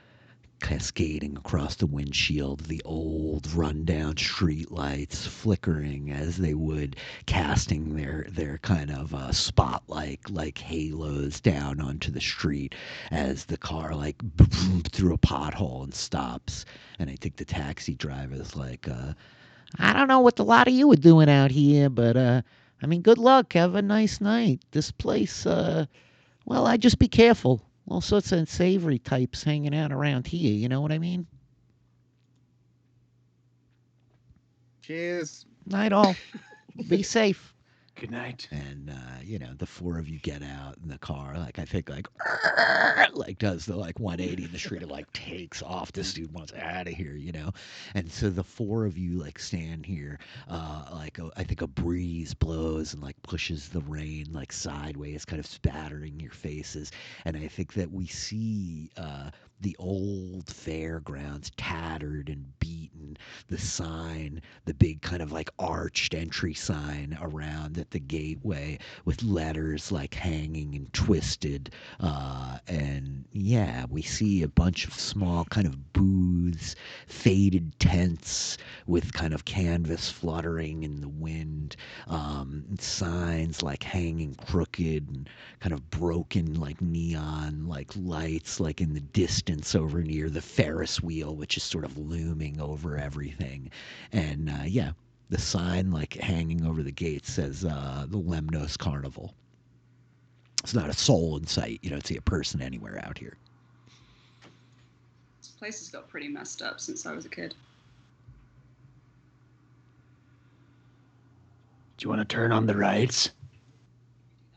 cascading across the windshield, the old rundown street lights flickering as they would, casting their kind of spotlight like halos down onto the street as the car like through a pothole and stops. And I think the taxi driver is like, I don't know what a lot of you are doing out here, but I mean, good luck. Have a nice night. This place, well, I just be careful. All sorts of unsavory types hanging out around here. You know what I mean? Cheers. Night all. Be safe. Good night. And the four of you get out in the car. Like I think like does the like 180 in the street. It like takes off. This dude wants out of here, And so the four of you like stand here. I think a breeze blows and like pushes the rain like sideways, kind of spattering your faces. And I think that we see the old fairgrounds tattered and beaten. The sign, the big kind of like arched entry sign around at the gateway with letters like hanging and twisted. And yeah, we see a bunch of small kind of booths, faded tents with kind of canvas fluttering in the wind, signs like hanging crooked and kind of broken like neon like lights like in the distance over near the Ferris wheel, which is sort of looming over everything. And the sign like hanging over the gate says the Lemnos Carnival. It's not a soul in sight. You don't see a person anywhere out here. This place has got pretty messed up since I was a kid. Do you want to turn on the rides?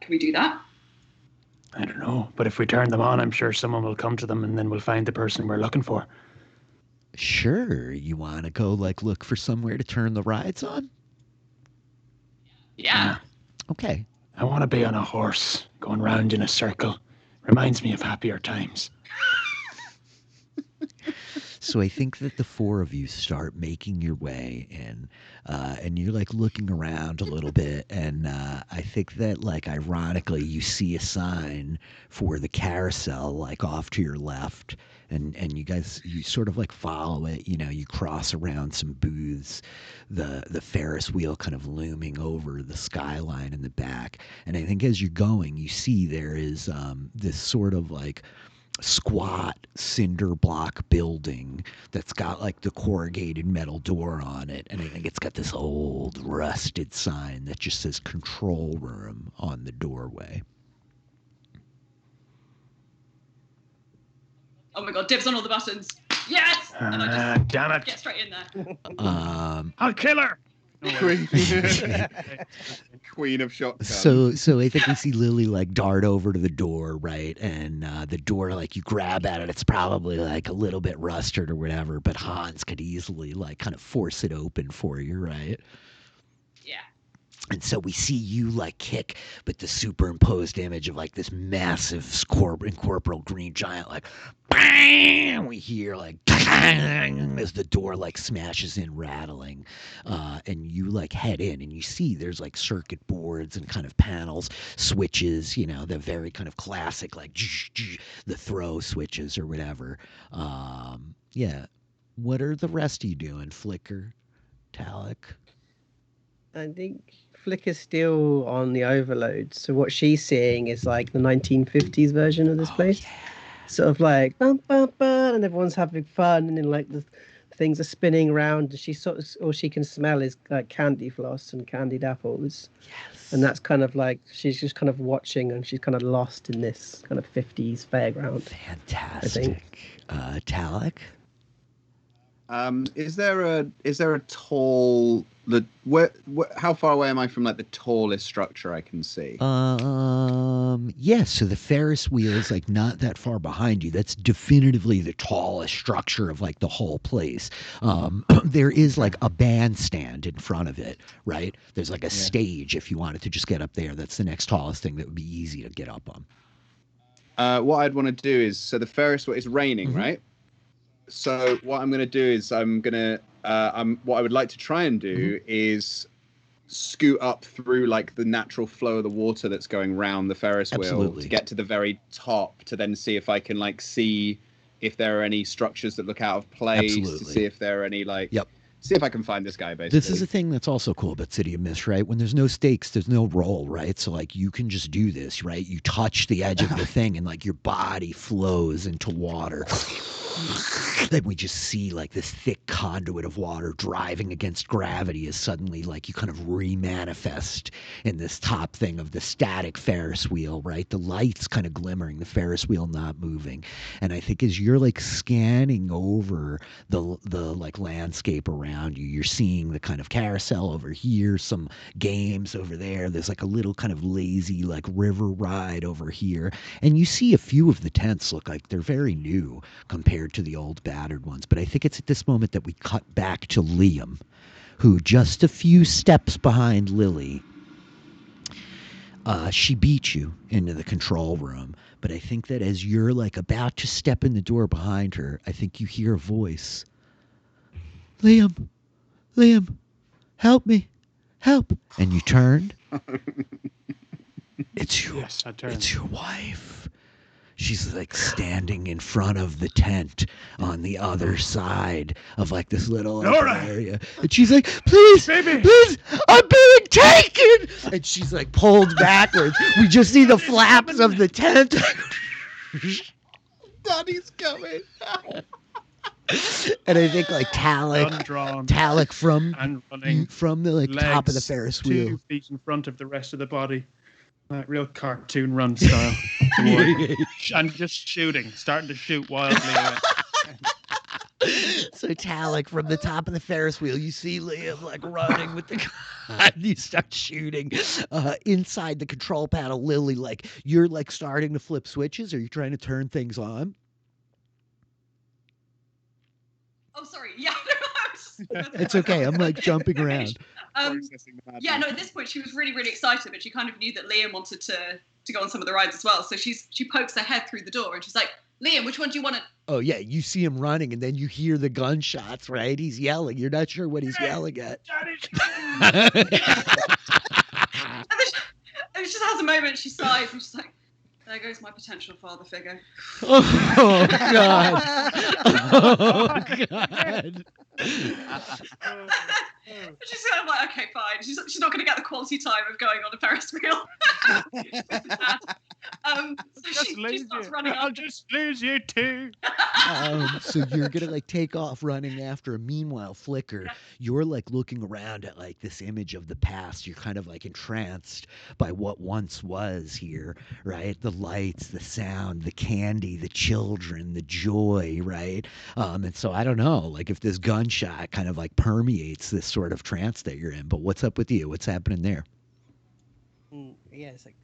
Can we do that? I don't know, but if we turn them on, I'm sure someone will come to them and then we'll find the person we're looking for. Sure. You want to go like look for somewhere to turn the rides on? Yeah. Okay. I want to be on a horse, going round in a circle. Reminds me of happier times. So I think that the four of you start making your way in, and you're like looking around a little bit, and I think that like ironically you see a sign for the carousel like off to your left, and you sort of like follow it. You cross around some booths, the Ferris wheel kind of looming over the skyline in the back, and I think as you're going, you see there is this sort of like squat cinder block building that's got like the corrugated metal door on it, and I think it's got this old rusted sign that just says control room on the doorway. Oh my god, dibs on all the buttons. Yes! And I just Damn it. get straight in there. I'll kill her. Queen of shotguns. So I think we see Lilly like dart over to the door, right? And the door, like you grab at it, it's probably like a little bit rusted or whatever, but Hans could easily like kind of force it open for you, right? Yeah. And so we see you like kick, but the superimposed image of like this massive incorporeal green giant, like, bang! We hear like, as the door like smashes in, rattling. And you like head in and you see there's like circuit boards and kind of panels, switches, the very kind of classic, like, the throw switches or whatever. Yeah. What are the rest of you doing, Flicker, Tlatoc? I think Flicker's still on the overload. So what she's seeing is like the 1950s version of this place. Yeah. Sort of like bum, bum, bum, and everyone's having fun, and then like the things are spinning around, and she sort of, all she can smell is like candy floss and candied apples. Yes. And that's kind of like she's just kind of watching, and she's kind of lost in this kind of 50s fairground. Fantastic. Tlatoc? Is there a tall how far away am I from like the tallest structure I can see? Yes. So the Ferris wheel is like not that far behind you. That's definitively the tallest structure of like the whole place. There is like a bandstand in front of it, right? There's like a stage if you wanted to just get up there. That's the next tallest thing that would be easy to get up on. What I'd want to do is, so the Ferris wheel is raining, Mm-hmm. right? So what I'm going to do is what I would like to try and do is scoot up through like the natural flow of the water that's going round the Ferris wheel to get to the very top, to then see if I can like see if there are any structures that look out of place, to Absolutely. see if there are any like. Yep. See if I can find this guy, basically. This is a thing that's also cool about City of Mist, right? When there's no stakes, there's no roll, right? So, like, you can just do this, right? You touch the edge of the thing and, like, your body flows into water. Then we just see, like, this thick conduit of water driving against gravity as suddenly, like, you kind of re-manifest in this top thing of the static Ferris wheel, right? The lights kind of glimmering, the Ferris wheel not moving. And I think as you're, like, scanning over the like, landscape around you, you're seeing the kind of carousel over here, some games over there. There's, like, a little kind of lazy, like, river ride over here. And you see a few of the tents look like they're very new compared to the old battered ones. But I think it's at this moment that we cut back to Liam, who just a few steps behind Lilly. She beat you into the control room, but I think that as you're like about to step in the door behind her, I think you hear a voice. Liam, help me, help. And you turn. It's your, Yes, I turned. it's your wife. She's like standing in front of the tent on the other side of like this little open area. And she's like, please, please, I'm being taken. And she's like pulled backwards. We just see the flaps of the tent. Daddy's coming. And I think like Undrawn Tlatoc and running. from the like top of the Legs Ferris wheel. 2 feet in front of the rest of the body. Like real cartoon run style. And just shooting, starting to shoot wildly away. So Tlatoc from the top of the Ferris wheel, you see Liam like running with the gun. You start shooting inside the control panel. Lilly, like you're like starting to flip switches. Are you trying to turn things on? Oh, sorry. Yeah. It's okay. I'm like jumping around. Yeah, no, at this point she was really, really excited, but she kind of knew that Liam wanted to go on some of the rides as well. So she pokes her head through the door and she's like, Liam, which one do you want to... Oh, yeah. You see him running and then you hear the gunshots, right? He's yelling. You're not sure what he's yelling at. And then she just has a moment, she sighs and she's like, there goes my potential father figure. Oh, God. Oh, God. She's kind of like, okay, fine. She's not going to get the quality time of going on a Ferris wheel. So she starts running I'll up. just lose you too. So you're gonna like take off running after him. Meanwhile, Flicker, you're like looking around at like this image of the past. You're kind of like entranced by what once was here, right? The lights, the sound, the candy, the children, the joy, right? And so I don't know, like if this gunshot kind of like permeates this sort of trance that you're in. But what's up with you? What's happening there? Yeah, it's like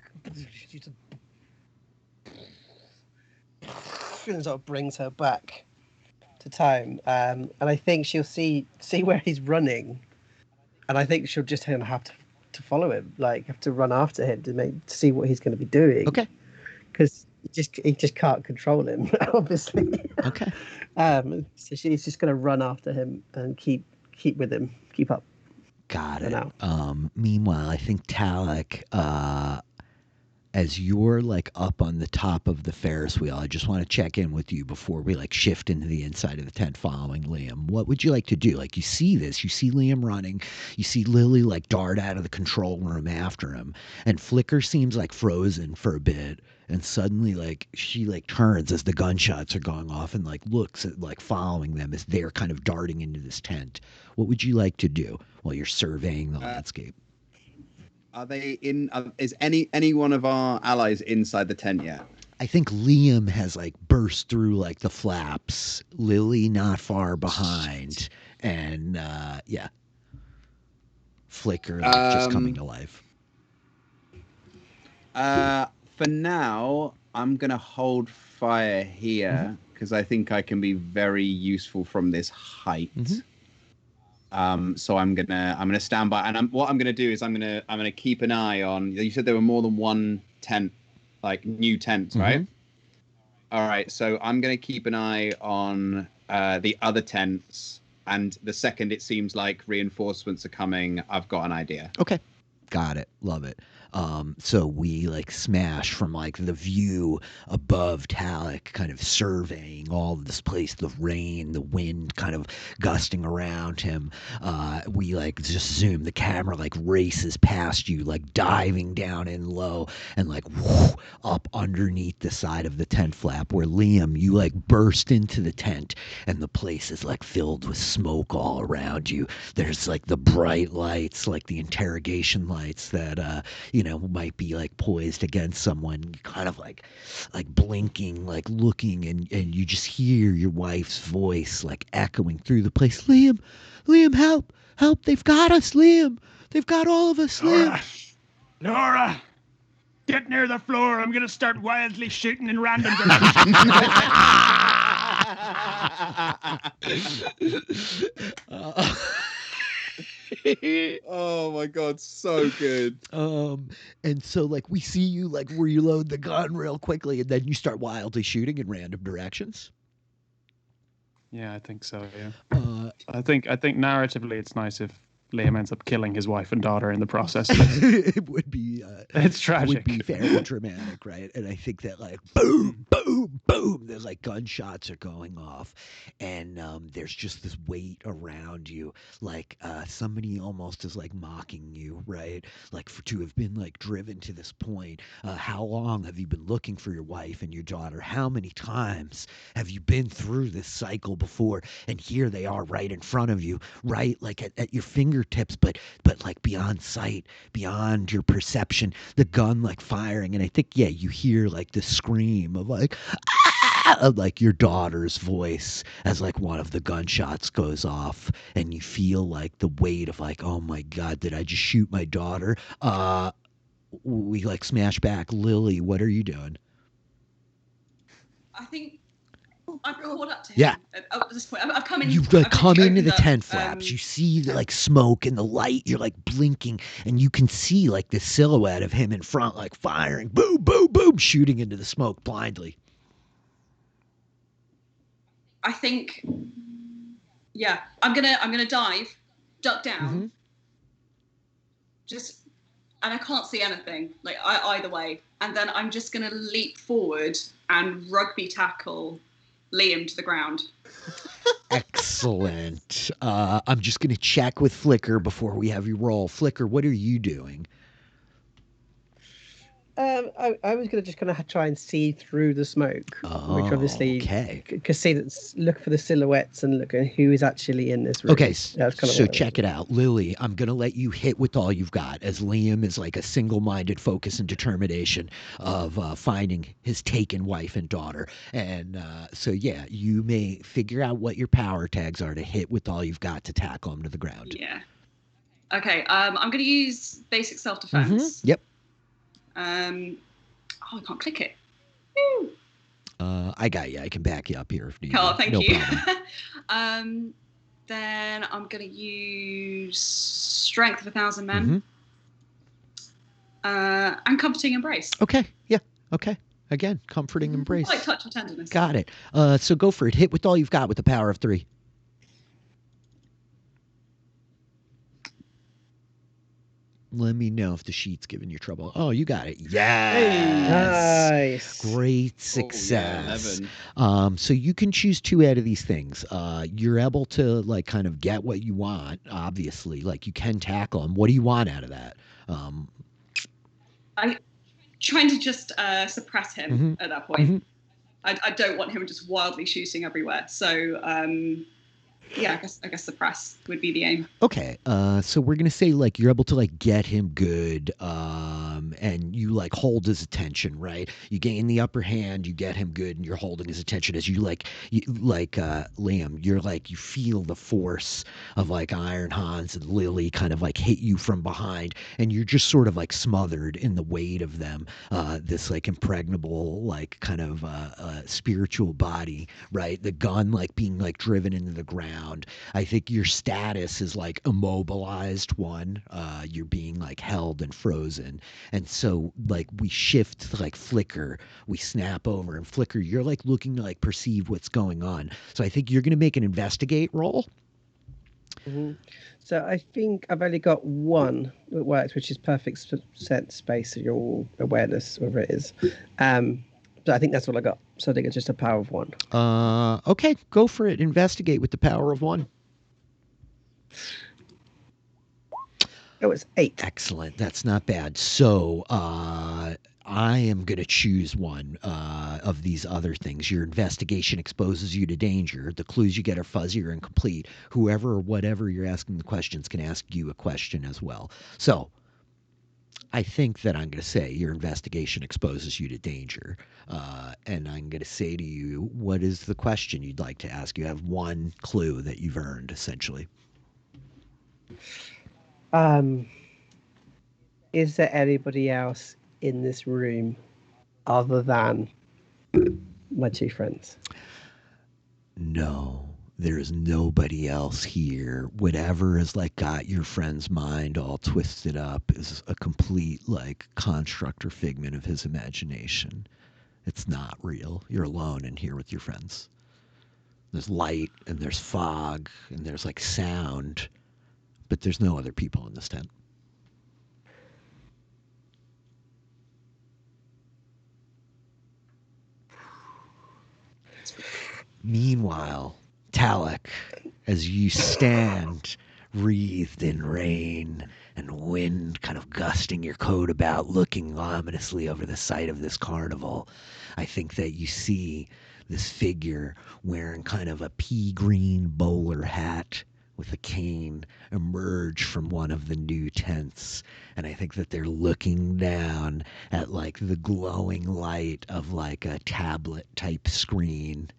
feeling sort of brings her back to time, and I think she'll see where he's running, and I think she'll just have to follow him, like have to run after him to see what he's going to be doing. Okay. Because he just can't control him, obviously. Okay. So she's just going to run after him and keep with him, keep up. Got it. Meanwhile, I think Tlatoc, as you're like up on the top of the Ferris wheel, I just want to check in with you before we like shift into the inside of the tent following Liam. What would you like to do? Like you see this, you see Liam running, you see Lilly like dart out of the control room after him, and Flicker seems like frozen for a bit, and suddenly like she like turns as the gunshots are going off and like looks at like following them as they're kind of darting into this tent. What would you like to do while you're surveying the landscape? Are they in? Is any one of our allies inside the tent yet? I think Liam has like burst through like the flaps. Lilly not far behind, and yeah, Flicker like, just coming to life. For now, I'm gonna hold fire here because I think I can be very useful from this height. So I'm gonna stand by, and what I'm gonna do is I'm gonna keep an eye on. You said there were more than one tent, like new tents, right? All right, so I'm gonna keep an eye on the other tents, and the second it seems like reinforcements are coming, I've got an idea. Okay. Got it. Love it. So we like smash from like the view above Tlatoc, kind of surveying all of this place, the rain, the wind kind of gusting around him. We like just zoom, the camera like races past you, like diving down in low and like whoo, up underneath the side of the tent flap where Liam, you like burst into the tent and the place is like filled with smoke all around you. There's like the bright lights, like the interrogation lights that might be like poised against someone, kind of like blinking, like looking, and you just hear your wife's voice like echoing through the place. Liam, help, they've got us, Liam, they've got all of us, Liam. Nora, get near the floor. I'm gonna start wildly shooting in random directions. Oh my god, so good. And so like we see you like reload the gun real quickly, and then you start wildly shooting in random directions. Yeah, I think so. Yeah. I think narratively, it's nice if Liam ends up killing his wife and daughter in the process. It would be it's tragic. Would be fairly dramatic, right? And I think that like boom, boom, boom, there's like gunshots are going off, and there's just this weight around you, like somebody almost is like mocking you, right? Like to have been like driven to this point. How long have you been looking for your wife and your daughter? How many times have you been through this cycle before? And here they are right in front of you, right? Like at your fingertips, but like beyond sight, beyond your perception, the gun like firing. And I think, yeah, you hear like the scream of like, ah! Of like your daughter's voice as like one of the gunshots goes off, and you feel like the weight of like, oh my God, did I just shoot my daughter? We like smash back. Lily, what are you doing? I think I've caught up to him. Yeah. At this point, I've come in. You've like come into the up, tent flaps. You see the like smoke and the light. You're like blinking, and you can see like the silhouette of him in front, like firing, boom, boom, boom, shooting into the smoke blindly. I think, yeah, I'm gonna dive, duck down, just, and I can't see anything like either way, and then I'm just gonna leap forward and rugby tackle Liam to the ground. Excellent. I'm just going to check with Flicker before we have you roll. Flicker, what are you doing? I was going to just kind of try and see through the smoke, which obviously could see that, look for the silhouettes and look at who is actually in this room. Okay, so check it out. Lily, I'm going to let you hit with all you've got, as Liam is like a single-minded focus and determination of finding his taken wife and daughter. And so, yeah, you may figure out what your power tags are to hit with all you've got to tackle him to the ground. Yeah. Okay, I'm going to use basic self-defense. Yep. I can't click it. Woo. I got you. I can back you up here if needed. Oh, thank you. Problem. Then I'm going to use strength of 1,000 men. And comforting embrace. Okay. Yeah. Okay. Again, comforting embrace. Like touch or tenderness. Got it. So go for it. Hit with all you've got with the power of 3. Let me know if the sheet's giving you trouble. Oh, you got it. Yes. Nice. Great success. Oh, yeah, so you can choose 2 out of these things. You're able to like kind of get what you want, obviously. Like you can tackle them. What do you want out of that? I'm trying to just suppress him at that point. I don't want him just wildly shooting everywhere. So yeah, I guess suppress would be the aim. Okay, so we're gonna say like you're able to like get him good, and you like hold his attention, right? You gain the upper hand, you get him good, and you're holding his attention as you Liam. You're like you feel the force of like Iron Hans and Lily kind of like hit you from behind, and you're just sort of like smothered in the weight of them. This like impregnable like kind of spiritual body, right? The gun like being like driven into the ground. I think your status is like immobilized one. You're being like held and frozen. And so like we shift to like Flicker. We snap over, and Flicker, you're like looking to like perceive what's going on. So I think you're going to make an investigate roll. Mhm. So I think I've only got one that works, which is perfect set space of your awareness, whatever it is. But I think that's all I got. So I think it's just a power of one. Okay, go for it. Investigate with the power of one. Oh, it's 8. Excellent. That's not bad. So, I am going to choose one of these other things. Your investigation exposes you to danger. The clues you get are fuzzy or incomplete. Whoever or whatever you're asking the questions can ask you a question as well. So, I think that I'm going to say your investigation exposes you to danger. And I'm going to say to you, what is the question you'd like to ask? You have one clue that you've earned, essentially. Is there anybody else in this room other than my 2 friends? No, there is nobody else here. Whatever has like got your friend's mind all twisted up is a complete like construct or figment of his imagination. It's not real. You're alone in here with your friends. There's light and there's fog and there's like sound, but there's no other people in this tent. Meanwhile, Tlatoc, as you stand wreathed in rain and wind kind of gusting your coat about, looking ominously over the site of this carnival, I think that you see this figure wearing kind of a pea green bowler hat with a cane emerge from one of the new tents. And I think that they're looking down at like the glowing light of like a tablet type screen,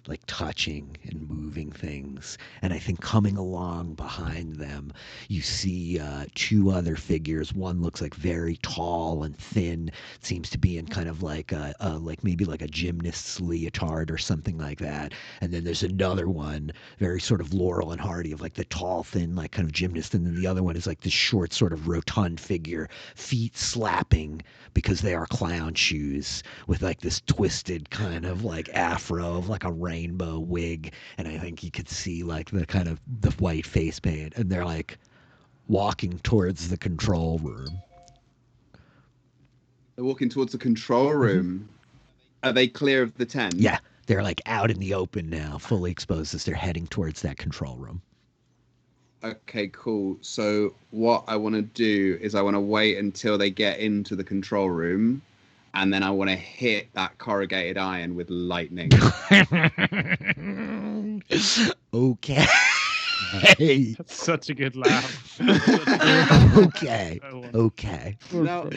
like touching and moving things. And I think coming along behind them, you see 2 other figures. One looks like very tall and thin, seems to be in kind of like like maybe like a gymnast's leotard or something like that. And then there's another one, very sort of Laurel and Hardy, of like the tall, thin, like kind of gymnast. And then the other one is like this short, sort of rotund figure, feet slapping because they are clown shoes with like this twisted kind of like afro of like a rainbow wig. And I think you could see like the kind of the white face paint, and they're like walking towards the control room. They're walking towards the control room. Are they clear of the tent? Yeah, they're like out in the open now, fully exposed as they're heading towards that control room. Okay, cool. So what I want to do is I want to wait until they get into the control room, and then I want to hit that corrugated iron with lightning. Okay. That's such a good laugh. Okay. Okay. Now,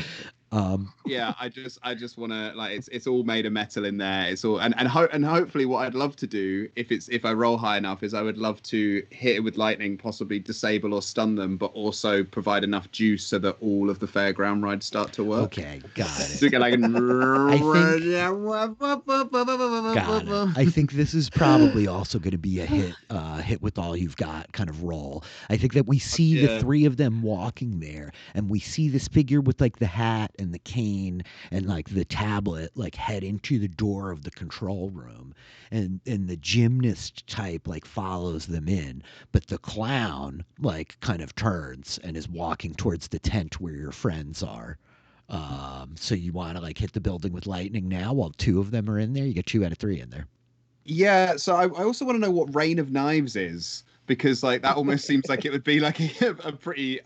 yeah, I just want to like it's all made of metal in there. It's all and hopefully what I'd love to do if I roll high enough is I would love to hit it with lightning, possibly disable or stun them, but also provide enough juice so that all of the fairground rides start to work. Okay, got it. So you get like Got it. I think this is probably also going to be a hit with all you've got kind of roll. I think that we see the 3 of them walking there, and we see this figure with like the hat and the cane and like the tablet like head into the door of the control room, and the gymnast type like follows them in, but the clown like kind of turns and is walking towards the tent where your friends are. So you want to like hit the building with lightning now while 2 of them are in there? You get 2 out of 3 in there. Yeah, so I also want to know what Rain of Knives is, because like that almost seems like it would be like a pretty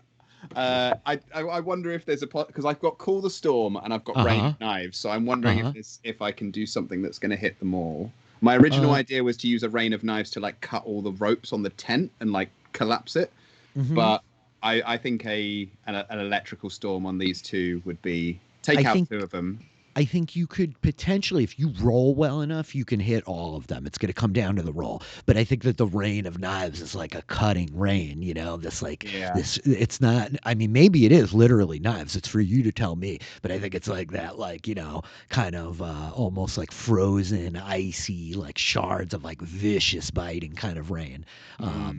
I wonder if there's because I've got Call the Storm and I've got Rain of Knives, so I'm wondering if I can do something that's going to hit them all. My original idea was to use a Rain of Knives to like cut all the ropes on the tent and like collapse it, but I think an electrical storm on these 2 would be take out 2 of them. I think you could potentially, if you roll well enough, you can hit all of them. It's going to come down to the roll. But I think that the Rain of Knives is like a cutting rain, you know, this like, this, it's not, I mean, maybe it is literally knives. It's for you to tell me. But I think it's like that, like, you know, kind of almost like frozen, icy, like shards of like vicious biting kind of rain.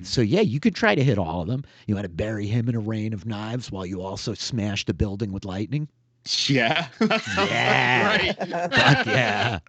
So yeah, you could try to hit all of them. You want to bury him in a rain of knives while you also smash the building with lightning? Yeah, that sounds like great. Fuck yeah.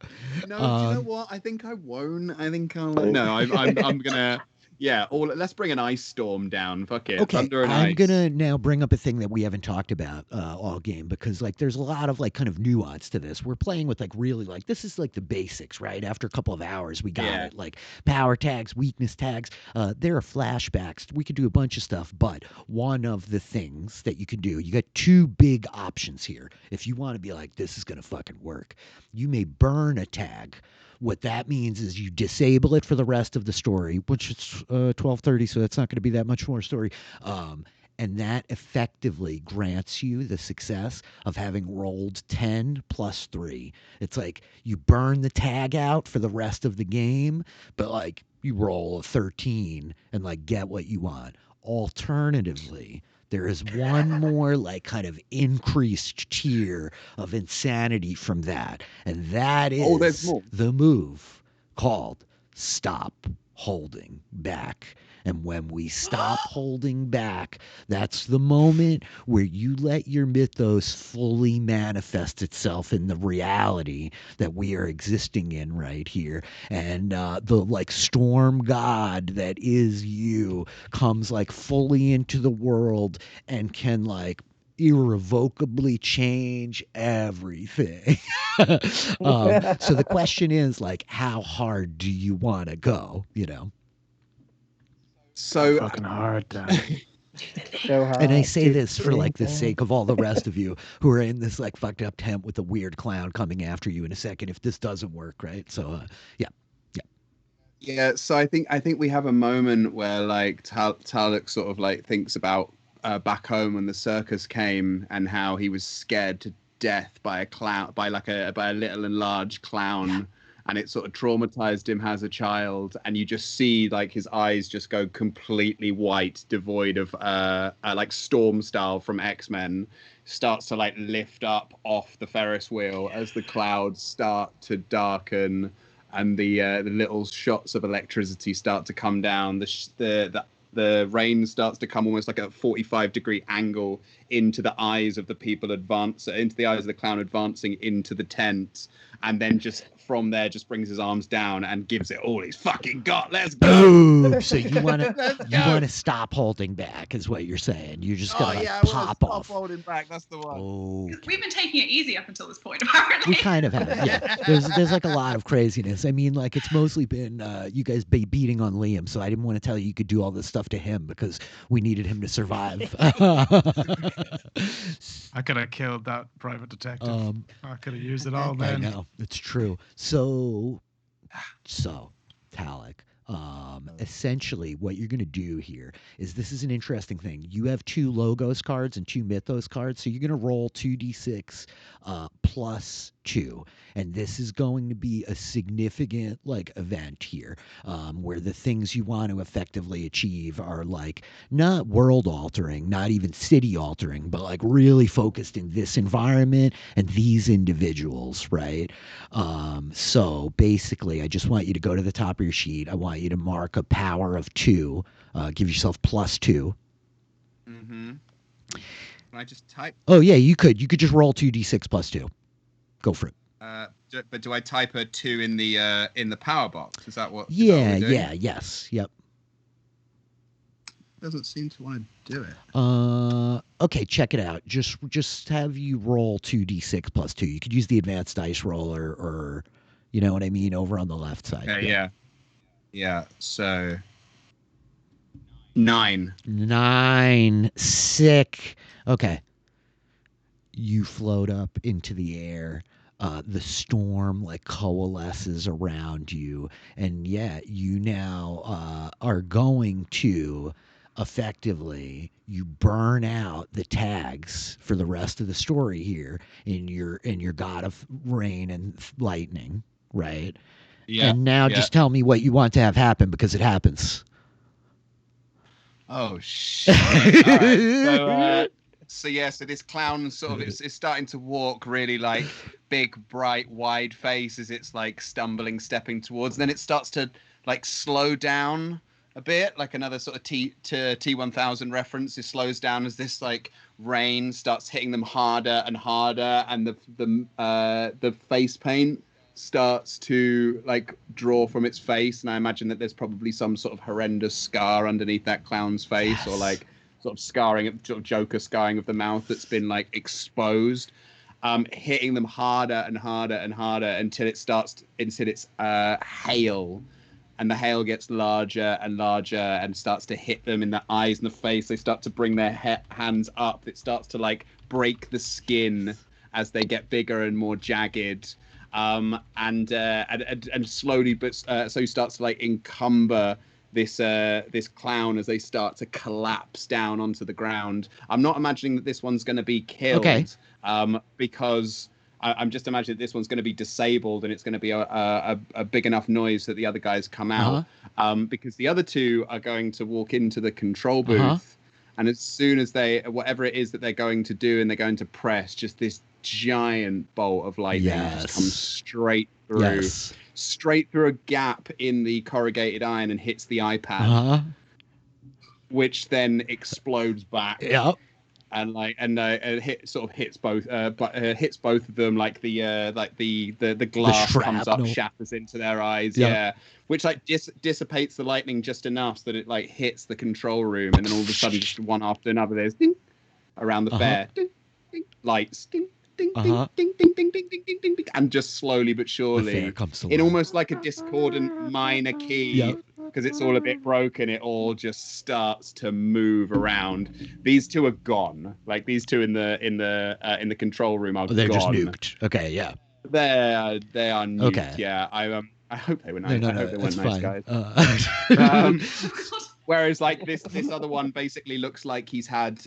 No, do you know what? I think I won't. I think I'll. No, I'm gonna. Yeah, let's bring an ice storm down. Fuck it. Okay, Thunder and I'm ice. gonna now bring up a thing that we haven't talked about all game, because like there's a lot of like kind of nuance to this. We're playing with like really like this is like the basics, right? After a couple of hours, we got it. Like power tags, weakness tags. There are flashbacks. We could do a bunch of stuff, but one of the things that you can do, you got two big options here. If you want to be like, this is gonna fucking work, you may burn a tag. What that means is you disable it for the rest of the story, which is 12:30, so that's not going to be that much more story. And that effectively grants you the success of having rolled 10 plus 3. It's like you burn the tag out for the rest of the game, but like you roll a 13 and like get what you want. Alternatively, there is one more like kind of increased tier of insanity from that. And that is the move called Stop Holding Back. And when we stop holding back, that's the moment where you let your mythos fully manifest itself in the reality that we are existing in right here. And the like storm god that is you comes like fully into the world and can like irrevocably change everything. So the question is like, how hard do you want to go, you know? So fucking hard, Dan. So hard. And I say this for like the sake of all the rest of you who are in this like fucked up tent with a weird clown coming after you in a second if this doesn't work, right? So yeah, so I think we have a moment where like Tlatoc sort of like thinks about back home when the circus came and how he was scared to death by a clown, by a little and large clown, and it sort of traumatized him as a child. And you just see like his eyes just go completely white, devoid of like Storm style from X-Men, starts to like lift up off the Ferris wheel as the clouds start to darken and the little shots of electricity start to come down. The rain starts to come almost like a 45-degree angle into the eyes of the people into the eyes of the clown advancing into the tent, and then just from there just brings his arms down and gives it all he's fucking got. Let's go. boom. So you want to stop holding back is what you're saying. You're just gonna pop off. Stop holding back. That's the one. Oh, We've been taking it easy up until this point, apparently. we kind of have, yeah. There's like a lot of craziness. I mean, like it's mostly been you guys beating on Liam, so I didn't want to tell you could do all this stuff to him because we needed him to survive. I could have killed that private detective. I could have used it all, man. I know, it's true. So Tlatoc, essentially what you're going to do here is, this is an interesting thing. You have 2 logos cards and 2 mythos cards, so you're going to roll 2d6 plus 2, and this is going to be a significant like event here, where the things you want to effectively achieve are like not world altering, not even city altering, but like really focused in this environment and these individuals, right? So basically I just want you to go to the top of your sheet. I want you to mark a power of 2, give yourself plus 2. Can I just type? Oh yeah, you could just roll 2d6 plus 2. Go for it. But do I type a 2 in the power box? Is that what? Yes, yep. Doesn't seem to want to do it. Okay, check it out. Just have you roll 2d6 plus 2. You could use the advanced dice roller, or you know what I mean, over on the left side. Yeah. So 9. 9. Sick. Okay. You float up into the air. The storm like coalesces around you, and you now are going to effectively you burn out the tags for the rest of the story here in your god of rain and lightning, right? Yeah. And now just tell me what you want to have happen, because it happens. Oh shit! All right. So this clown sort of is starting to walk really like big, bright, wide face as it's like stepping towards. And then it starts to like slow down a bit, like another sort of T1000 reference. It slows down as this like rain starts hitting them harder and harder, and the face paint starts to like draw from its face, and I imagine that there's probably some sort of horrendous scar underneath that clown's face, or like sort of scarring, sort of Joker scarring of the mouth that's been like exposed, hitting them harder and harder and harder until it's hail. And the hail gets larger and larger and starts to hit them in the eyes and the face. They start to bring their hands up. It starts to like break the skin as they get bigger and more jagged. And slowly, but so he starts to like encumber this clown as they start to collapse down onto the ground. I'm not imagining that this one's going to be killed, because I'm just imagining that this one's going to be disabled, and it's going to be a big enough noise that the other guys come out, because the other two are going to walk into the control booth, and as soon as whatever it is that they're going to do, and they're going to press, just this giant bolt of lightning just comes straight through a gap in the corrugated iron and hits the iPad, which then explodes back. And hits both of them, like the glass comes up, shatters into their eyes, which like dissipates the lightning just enough so that it like hits the control room, and then all of a sudden, just one after another, there's ding around the fair, ding, ding, lights, ding, ding, ding, ding, ding, ding, ding, ding, ding, ding, and just slowly but surely, in almost like a discordant minor key. Because it's all a bit broken, it all just starts to move around. These two are gone. Like these two in the control room are gone. They're just nuked. Okay, yeah. They are nuked. Okay. Yeah. I hope they were nice. I hope they weren't nice guys. Whereas like this other one basically looks like he's had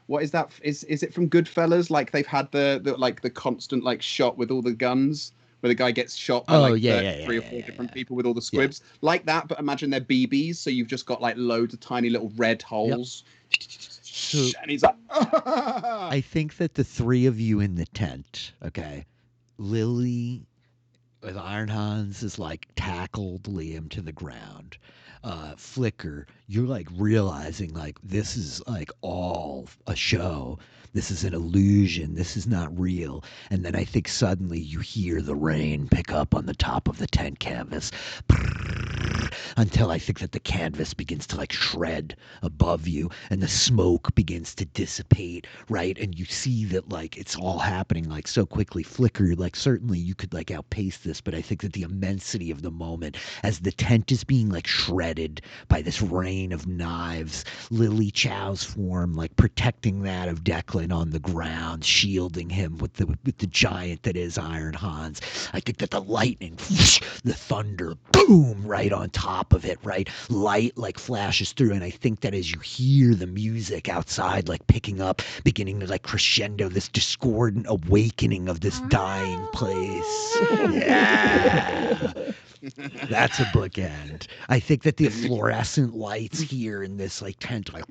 what is that? Is it from Goodfellas? Like they've had the constant like shot with all the guns, where the guy gets shot by three or four different people with all the squibs, like that. But imagine they're BBs, so you've just got like loads of tiny little red holes. And he's like, I think that the three of you in the tent, okay, Lilly with Iron Hans is like tackled Liam to the ground. Flicker, you're like realizing like this is like all a show. This is an illusion. This is not real. And then I think suddenly you hear the rain pick up on the top of the tent canvas. Until I think that the canvas begins to like shred above you, and the smoke begins to dissipate, right? And you see that like it's all happening like so quickly. Flicker, like certainly you could like outpace this, but I think that the immensity of the moment as the tent is being like shredded by this rain of knives, Lilly Chow's form like protecting that of Declan on the ground, shielding him with the giant that is Iron Hans. I think that the lightning, the thunder, boom, right on top of it, right? Light like flashes through, and I think that as you hear the music outside like picking up, beginning to like crescendo, this discordant awakening of this dying place. Yeah. That's a bookend. I think that the fluorescent lights here in this like tent like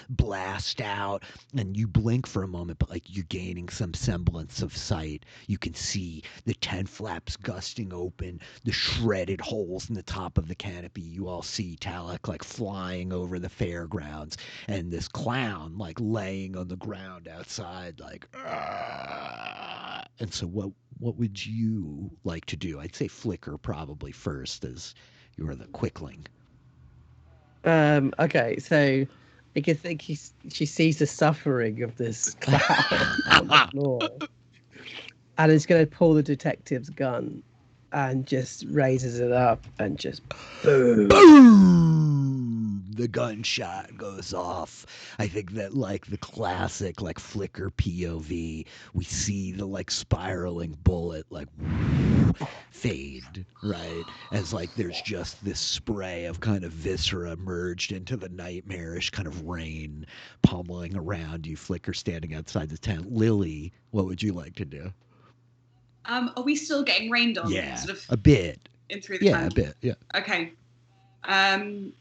blast out, and you blink for a moment, but like you're gaining some semblance of sight. You can see the tent flaps gusting open, the shredded holes in the top of the canopy. You all see Tlatoc like flying over the fairgrounds, and this clown like laying on the ground outside like. And so what would you like to do? I'd say Flicker probably first, as you are the quickling. Okay, so I can think she sees the suffering of this clown on the floor, and is going to pull the detective's gun and just raises it up and just boom. Boom! The gunshot goes off. I think that like the classic like Flicker POV, we see the like spiraling bullet like fade, right? As like there's just this spray of kind of viscera merged into the nightmarish kind of rain pummeling around you. Flicker standing outside the tent. Lilly, what would you like to do? Are we still getting rained on? Yeah, sort of a bit. In through the tent? A bit. Yeah. Okay. Oh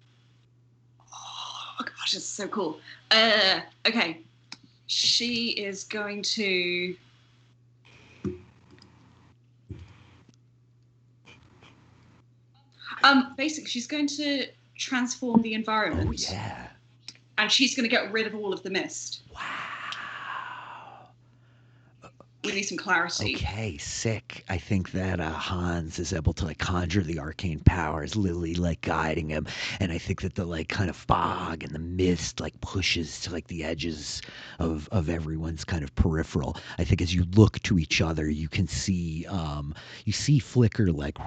gosh, this is so cool. Okay, she is going to. Basically, she's going to transform the environment. Oh yeah. And she's going to get rid of all of the mist. Wow. we need some clarity. Okay, sick. I think that Hans is able to like conjure the arcane powers, Lilly like guiding him, and I think that the like kind of fog and the mist like pushes to like the edges of everyone's kind of peripheral. I think as you look to each other, you can see you see Flicker like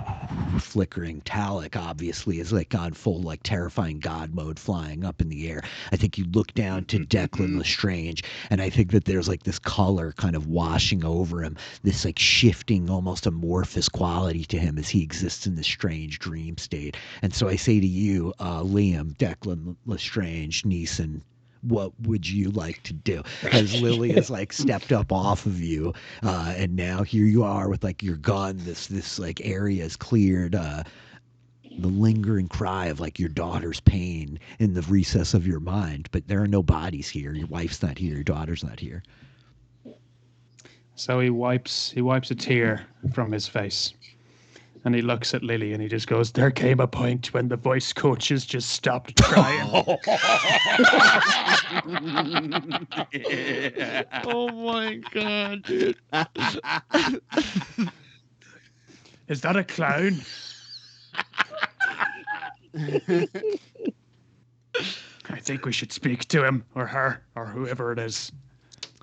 flickering. Tlatoc obviously is like gone full like terrifying god mode, flying up in the air. I think you look down to Declan Lestrange, and I think that there's like this color kind of washing over him, this like shifting, almost amorphous quality to him as he exists in this strange dream state. And so I say to you, Liam, Declan Lestrange, Neeson, what would you like to do? As Lilly has like stepped up off of you, and now here you are with like your gun. This like area is cleared. The lingering cry of like your daughter's pain in the recess of your mind, but there are no bodies here. Your wife's not here. Your daughter's not here. So he wipes a tear from his face, and he looks at Lilly and he just goes, "There came a point when the voice coaches just stopped trying." Oh my god, dude. Is that a clown? I think we should speak to him or her or whoever it is.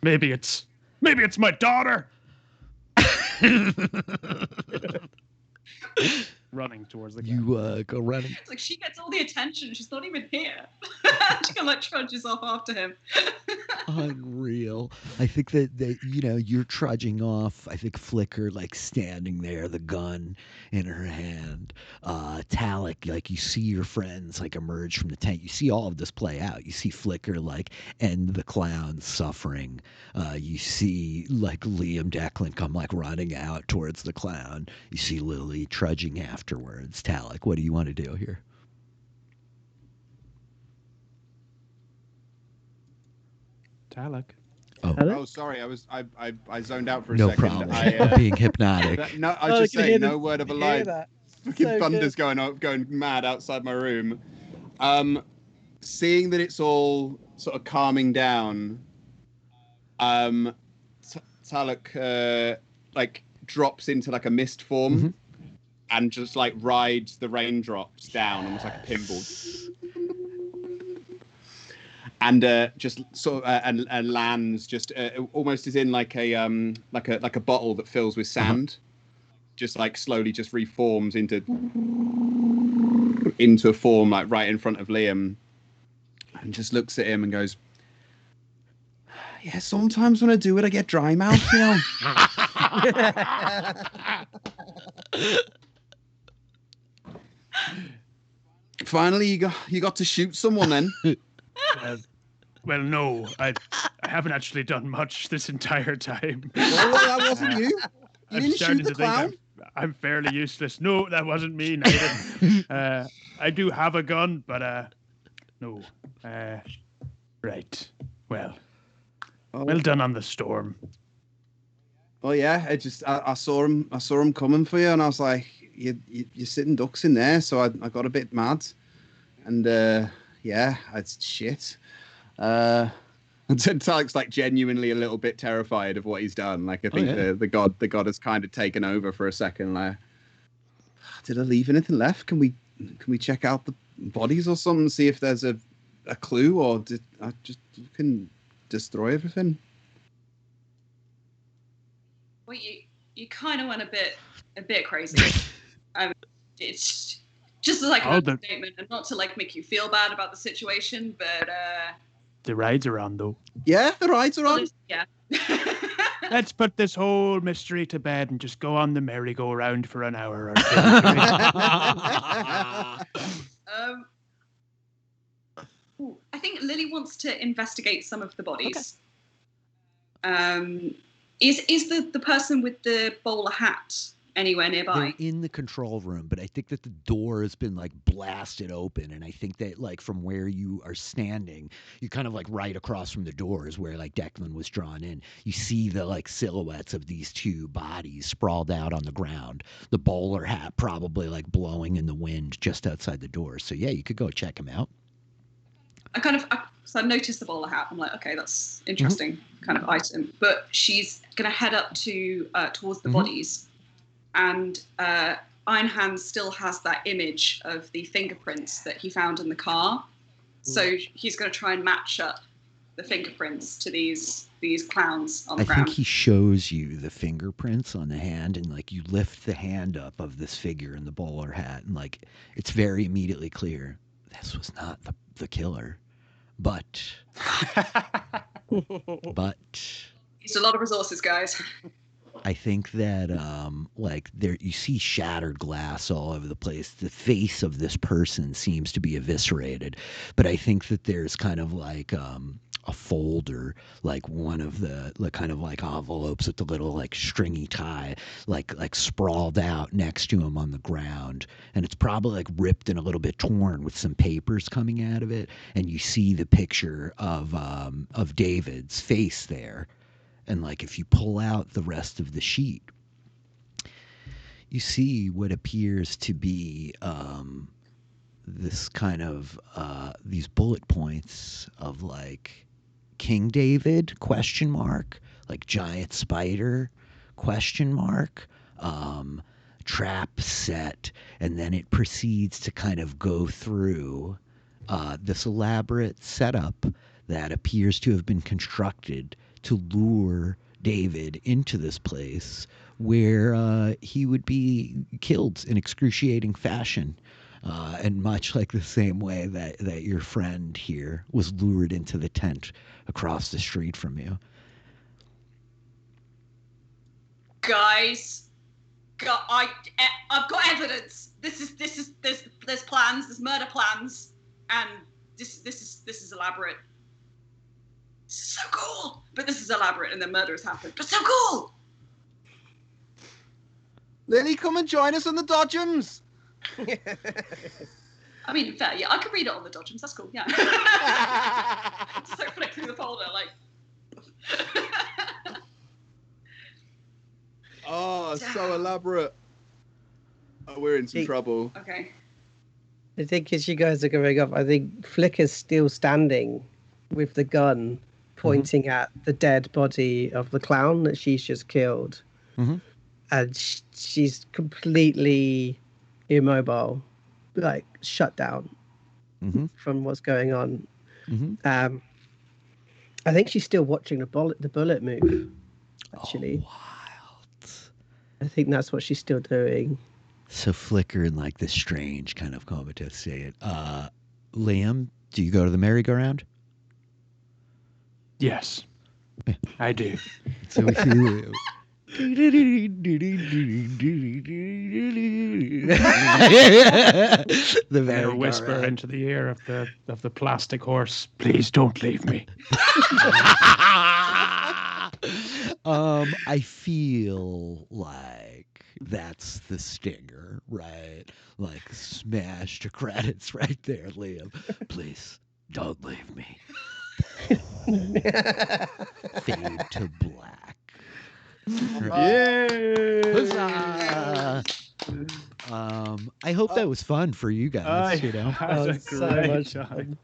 Maybe it's my daughter. Running towards the You go running. It's like she gets all the attention. She's not even here. She kind of like trudges off after him. Unreal. I think that you know, you're trudging off. I think Flicker like standing there, the gun in her hand. Tlatoc, like you see your friends like emerge from the tent. You see all of this play out. You see Flicker like end the clown suffering. You see like Liam Declan come like running out towards the clown. You see Lilly trudging afterwards. Tlatoc, what do you want to do here? Tlatoc. Oh, sorry. I zoned out for a No second. problem. I'm being hypnotic. No, I was just I can saying, hear no word of a lie. Fucking So thunder's going mad outside my room. Seeing that it's all sort of calming down, Tlatoc like drops into like a mist form and just like rides the raindrops down, almost like a pinball. And just sort of and lands just almost as in like a bottle that fills with sand, just like slowly just reforms into a form like right in front of Liam, and just looks at him and goes, "Yeah, sometimes when I do it, I get dry mouth, you know." Finally, you got to shoot someone then. Well, no, I haven't actually done much this entire time. Well, that wasn't you. You didn't shoot the clown. I'm fairly useless. No, that wasn't me, neither. I do have a gun, but no. Right. Well. Well done on the storm. Oh yeah, I saw him coming for you, and I was like, you're sitting ducks in there, so I got a bit mad, and yeah, it's shit. And Talec's like genuinely a little bit terrified of what he's done. Like I think the god has kind of taken over for a second. Like, did I leave anything left? Can we check out the bodies or something, see if there's a clue, or did I just can destroy everything? Well, you kind of went a bit crazy. It's just like an understatement, and not to like make you feel bad about the situation, but the rides are on though. Yeah, the rides are on. Yeah. Let's put this whole mystery to bed and just go on the merry-go-round for an hour or two. I think Lilly wants to investigate some of the bodies. Okay. Is the person with the bowler hat anywhere nearby? They're in the control room, but I think that the door has been like blasted open, and I think that like from where you are standing, you're kind of like right across from the doors where like Declan was drawn in. You see the like silhouettes of these two bodies sprawled out on the ground. The bowler hat probably like blowing in the wind just outside the door. So yeah, you could go check him out. I noticed the bowler hat. I'm like, okay, that's interesting kind of item. But she's going to head up to towards the bodies, and Einhand still has that image of the fingerprints that he found in the car. So he's going to try and match up the fingerprints to these clowns on the ground. I think he shows you the fingerprints on the hand, and like you lift the hand up of this figure in the bowler hat, and like it's very immediately clear this was not the killer, but It's a lot of resources, guys. I think that like there you see shattered glass all over the place. The face of this person seems to be eviscerated, but I think that there's kind of like a folder, like one of the kind of like envelopes with the little like stringy tie like sprawled out next to him on the ground, and it's probably like ripped and a little bit torn with some papers coming out of it, and you see the picture of David's face there. And like if you pull out the rest of the sheet, you see what appears to be this kind of these bullet points of like King David ? Like giant spider ? Trap set, and then it proceeds to kind of go through this elaborate setup that appears to have been constructed to lure David into this place where he would be killed in excruciating fashion, and much like the same way that your friend here was lured into the tent across the street from you. Guys, I've got evidence. There's plans, there's murder plans, and this is elaborate. This is so cool, but this is elaborate, and then murder has happened. But so cool. Lilly, come and join us on the Dodgems. I mean, fair, yeah, I could read it on the Dodgems. That's cool, yeah. Just like flick through the folder, like. Oh, so elaborate. Oh, we're in some trouble. Okay. I think as you guys are going up, I think Flicker's still standing with the gun pointing at the dead body of the clown that she's just killed. And she's completely immobile, like shut down from what's going on. I think she's still watching the bullet move, actually. Oh, wild. I think that's what she's still doing. So Flicker in like this strange kind of comatose state. Liam, do you go to the merry-go-round? Yes, I do. So we see you. The They whisper into the ear of the plastic horse, please don't leave me. I feel like that's the stinger, right? Like smash to credits right there, Liam. Please don't leave me. Fade to black. Yay! Huzzah! I hope that was fun for you guys. You know, that was a great time.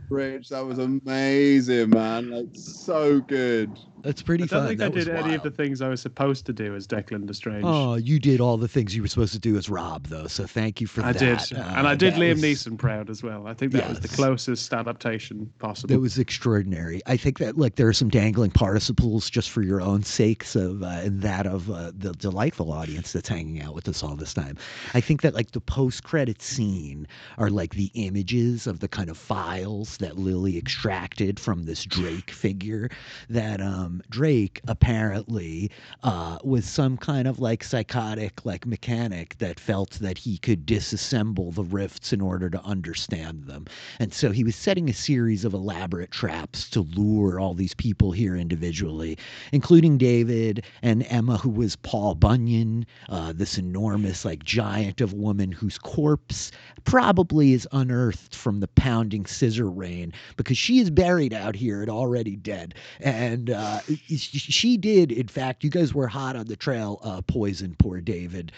Rich, that was amazing, man. Like, so good. That's pretty fun. I don't think I That was did any of wild. the things I was supposed to do as Declan Lestrange. Oh, you did all the things you were supposed to do as Rob, though. So thank you for I that. did, and I did that Liam was- Neeson proud as well. I think that was the Yes. closest adaptation possible. That was extraordinary. I think that like there are some dangling participles just for your own sakes of and that of the delightful audience that's hanging out with us all this time. I think that like the post-credit scene are like the images of the kind of files that Lilly extracted from this Drake figure. That Drake apparently was some kind of like psychotic like mechanic that felt that he could disassemble the rifts in order to understand them. And so he was setting a series of elaborate traps to lure all these people here individually, including David and Emma, who was Paul Bunyan, this enormous like giant of woman whose corpse probably is unearthed from the pounding scissor rain because she is buried out here and already dead. And she did. In fact, you guys were hot on the trail, poison poor David,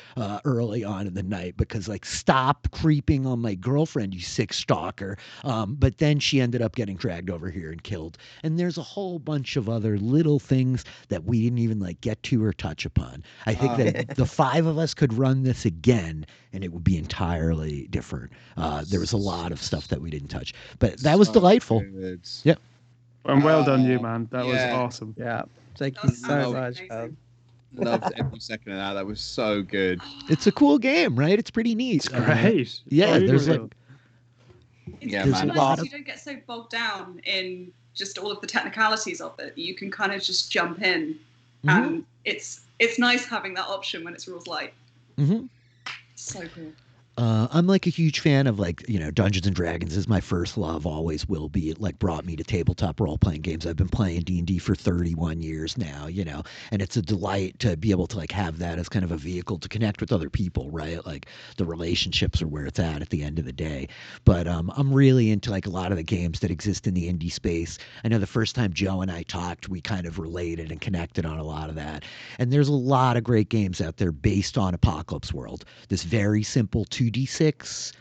early on in the night because like, stop creeping on my girlfriend, you sick stalker. But then she ended up getting dragged over here and killed. And there's a whole bunch of other little things that we didn't even like get to or touch upon. I think that the five of us could run this again and it would be entirely different. There was a lot of stuff that we didn't touch, but that was delightful. Good. Yep. And well done, you man. That was awesome. Yeah, thank you so much. Loved every second of that. That was so good. It's a cool game, right? It's pretty neat. It's great. Yeah, there's like, Yeah, there's man. a lot of You don't get so bogged down in just all of the technicalities of it. You can kind of just jump in, and it's nice having that option when it's rules light. So cool. I'm like a huge fan of like, Dungeons and Dragons is my first love, always will be. It like brought me to tabletop role-playing games. I've been playing D&D for 31 years now, and it's a delight to be able to like have that as kind of a vehicle to connect with other people, right? Like the relationships are where it's at the end of the day. But I'm really into like a lot of the games that exist in the indie space. I know the first time Joe and I talked, we kind of related and connected on a lot of that. And there's a lot of great games out there based on Apocalypse World. This very simple 2d6.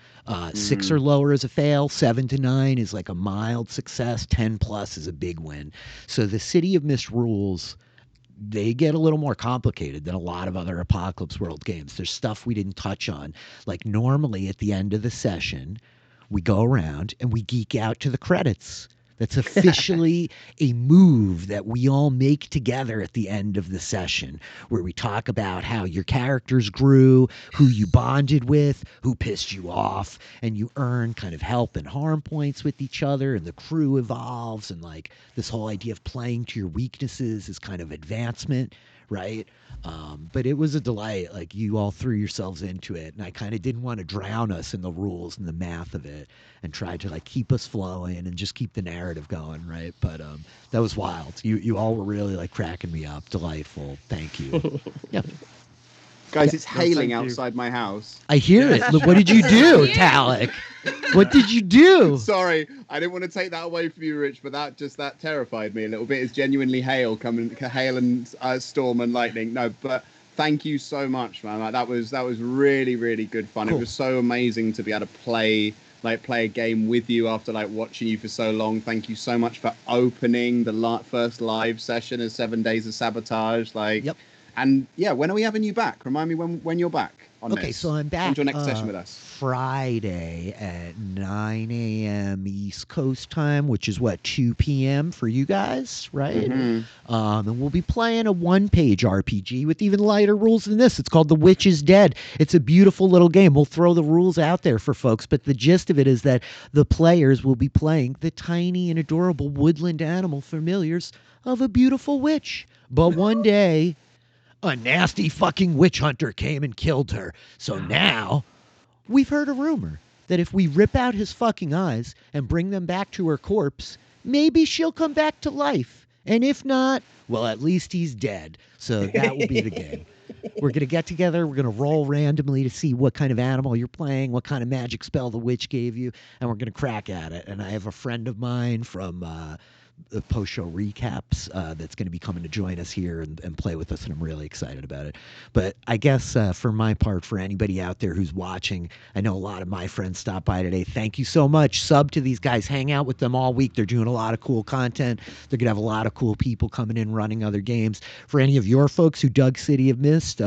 6 or lower is a fail. 7 to 9 is like a mild success. 10 plus is a big win. So the City of Mist rules, they get a little more complicated than a lot of other Apocalypse World games. There's stuff we didn't touch on. Like normally at the end of the session, we go around and we geek out to the credits. That's officially a move that we all make together at the end of the session, where we talk about how your characters grew, who you bonded with, who pissed you off, and you earn kind of help and harm points with each other, and the crew evolves, and like this whole idea of playing to your weaknesses is kind of advancement, right? But it was a delight. Like you all threw yourselves into it, and I kind of didn't want to drown us in the rules and the math of it, and tried to like keep us flowing and just keep the narrative going, right? But that was wild. You all were really like cracking me up. Delightful. Thank you. Yeah. Guys, it's hailing outside my house. I hear it. Look, what did you do, Tlatoc? What did you do? Sorry, I didn't want to take that away from you, Rich, but that terrified me a little bit. It's genuinely hail and storm and lightning. No, but thank you so much, man. Like, that was really, really good fun. Cool. It was so amazing to be able to play a game with you after like watching you for so long. Thank you so much for opening the first live session of 7 Days of Sabotage. Yep. And yeah, when are we having you back? Remind me when you're back on this. Okay, so I'm back. When's your next session with us? Friday at 9 a.m. East Coast time, which is 2 p.m. for you guys, right? Mm-hmm. And we'll be playing a one-page RPG with even lighter rules than this. It's called The Witch is Dead. It's a beautiful little game. We'll throw the rules out there for folks, but the gist of it is that the players will be playing the tiny and adorable woodland animal familiars of a beautiful witch. But one day, a nasty fucking witch hunter came and killed her. So now, we've heard a rumor that if we rip out his fucking eyes and bring them back to her corpse, maybe she'll come back to life. And if not, well, at least he's dead. So that will be the game. We're going to get together. We're going to roll randomly to see what kind of animal you're playing, what kind of magic spell the witch gave you, and we're going to crack at it. And I have a friend of mine from the post-show recaps that's going to be coming to join us here and play with us, and I'm really excited about it. But I guess for my part, for anybody out there who's watching, I know a lot of my friends stopped by today. Thank you so much. Sub to these guys. Hang out with them all week. They're doing a lot of cool content. They're going to have a lot of cool people coming in running other games. For any of your folks who dug City of Mist,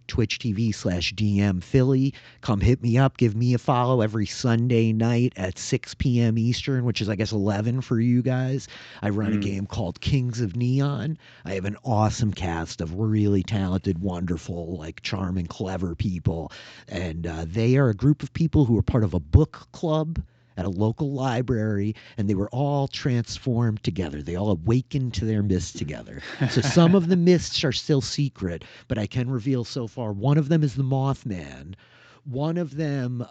Twitch TV/DM Philly. Come hit me up. Give me a follow every Sunday night at 6 p.m. Eastern, which is, I guess, 11 for you guys. I run a game called Kings of Neon. I have an awesome cast of really talented, wonderful, like charming, clever people. And they are a group of people who are part of a book club at a local library, and they were all transformed together. They all awakened to their mists together. So some of the mists are still secret, but I can reveal so far. One of them is the Mothman. One of them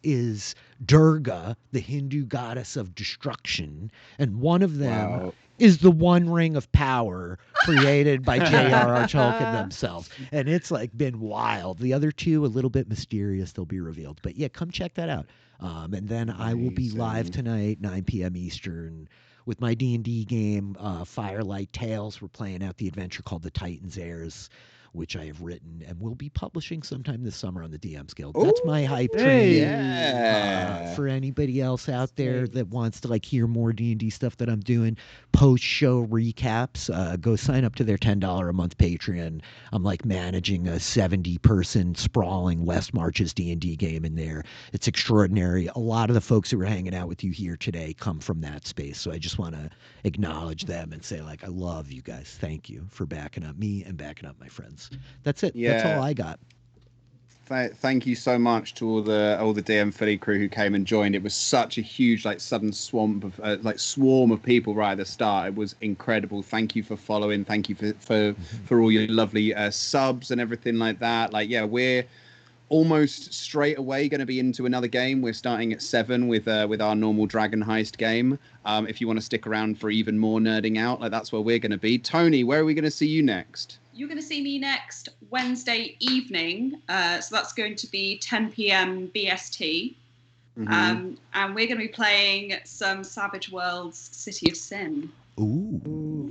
is Durga, the Hindu goddess of destruction. And one of them is the One Ring of Power created by J.R.R. Tolkien themselves. And it's like been wild. The other two, a little bit mysterious. They'll be revealed. But yeah, come check that out. And then I will be live tonight, 9 p.m. Eastern, with my D&D game, Firelight Tales. We're playing out the adventure called The Titan's Heirs, which I have written and will be publishing sometime this summer on the DMs Guild. That's my hype train. Yeah. For anybody else out there that wants to hear more D&D stuff that I'm doing, post-show recaps, go sign up to their $10 a month Patreon. I'm managing a 70-person sprawling West Marches D&D game in there. It's extraordinary. A lot of the folks who are hanging out with you here today come from that space, so I just want to acknowledge them and say, I love you guys. Thank you for backing up me and backing up my friends. That's it. Yeah. That's all I got. Thank you so much to all the DM Philly crew who came and joined. It was such a huge sudden swarm of people right at the start. It was incredible. Thank you for following. Thank you for all your lovely subs and everything like that. We're almost straight away going to be into another game. We're starting at 7 with our normal Dragon Heist game. If you want to stick around for even more nerding out, that's where we're going to be. Tony, where are we going to see you next? You're going to see me next Wednesday evening. So that's going to be 10 p.m. BST. Mm-hmm. And we're going to be playing some Savage Worlds City of Sin. Ooh.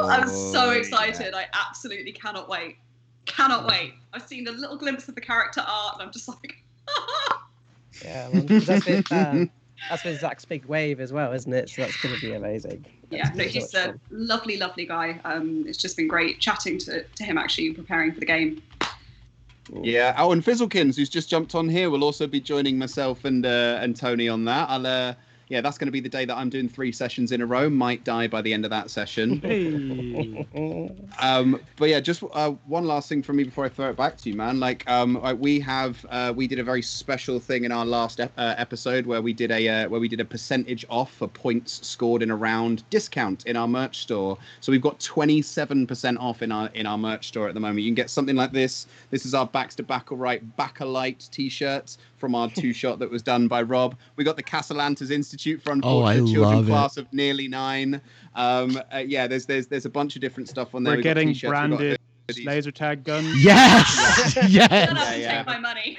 I'm so excited. Yeah. I absolutely cannot wait. Cannot wait. I've seen a little glimpse of the character art and I'm just Yeah, well, that's with Zach's big wave as well, isn't it? So that's going to be amazing. Yeah, no, he's a lovely, lovely guy. It's just been great chatting to him, actually, preparing for the game. Yeah. Oh, and Fizzlekins, who's just jumped on here, will also be joining myself and Tony on that. That's going to be the day that I'm doing 3 sessions in a row. Might die by the end of that session. But yeah, just one last thing from me before I throw it back to you, man. We did a very special thing in our last episode where we did a percentage off for points scored in a round discount in our merch store. So we've got 27% off in our merch store at the moment. You can get something like this. This is our Baxter Bakelite t-shirts from our 2-shot that was done by Rob. We got the Castellantas Institute for Unfortunate Children class of nearly 9. There's a bunch of different stuff on there. We're getting branded laser tag guns. Yes, yes. Take my money.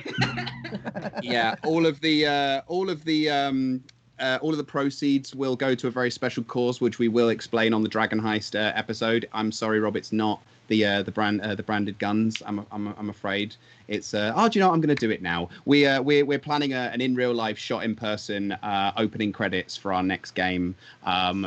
Yeah, all of the proceeds will go to a very special cause, which we will explain on the Dragon Heist episode. I'm sorry, Rob, it's not the branded guns. I'm afraid it's. Do you know what? I'm going to do it now. We're planning an in real life shot in person opening credits for our next game.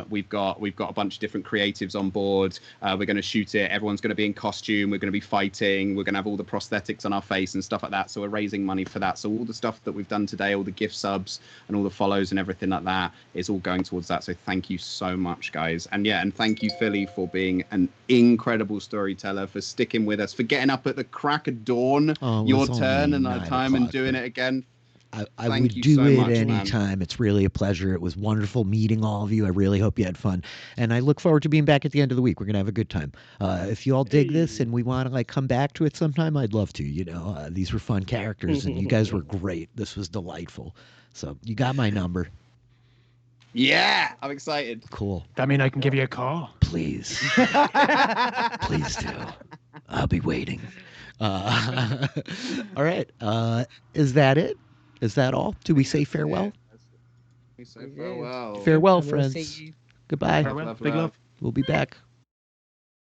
We've got a bunch of different creatives on board. We're going to shoot it. Everyone's going to be in costume. We're going to be fighting. We're going to have all the prosthetics on our face and stuff like that. So we're raising money for that. So all the stuff that we've done today, all the gift subs and all the follows and everything like that, is all going towards that. So thank you so much, guys. And thank you, Philly, for being an incredible storyteller, for sticking with us, for getting up at the crack of dawn. Your turn and our time and doing it again. I would do it anytime. It's really a pleasure. It was wonderful meeting all of you. I really hope you had fun. And I look forward to being back at the end of the week. We're going to have a good time. If you all dig this and we want to come back to it sometime, I'd love to. These were fun characters and you guys were great. This was delightful. So you got my number. Yeah, I'm excited. Cool. That mean I can give you a call? Please. Please do. I'll be waiting. All right. Is that it? Is that all? Do we say farewell? We say farewell. Farewell, friends. Goodbye. Farewell. Big love. We'll be back.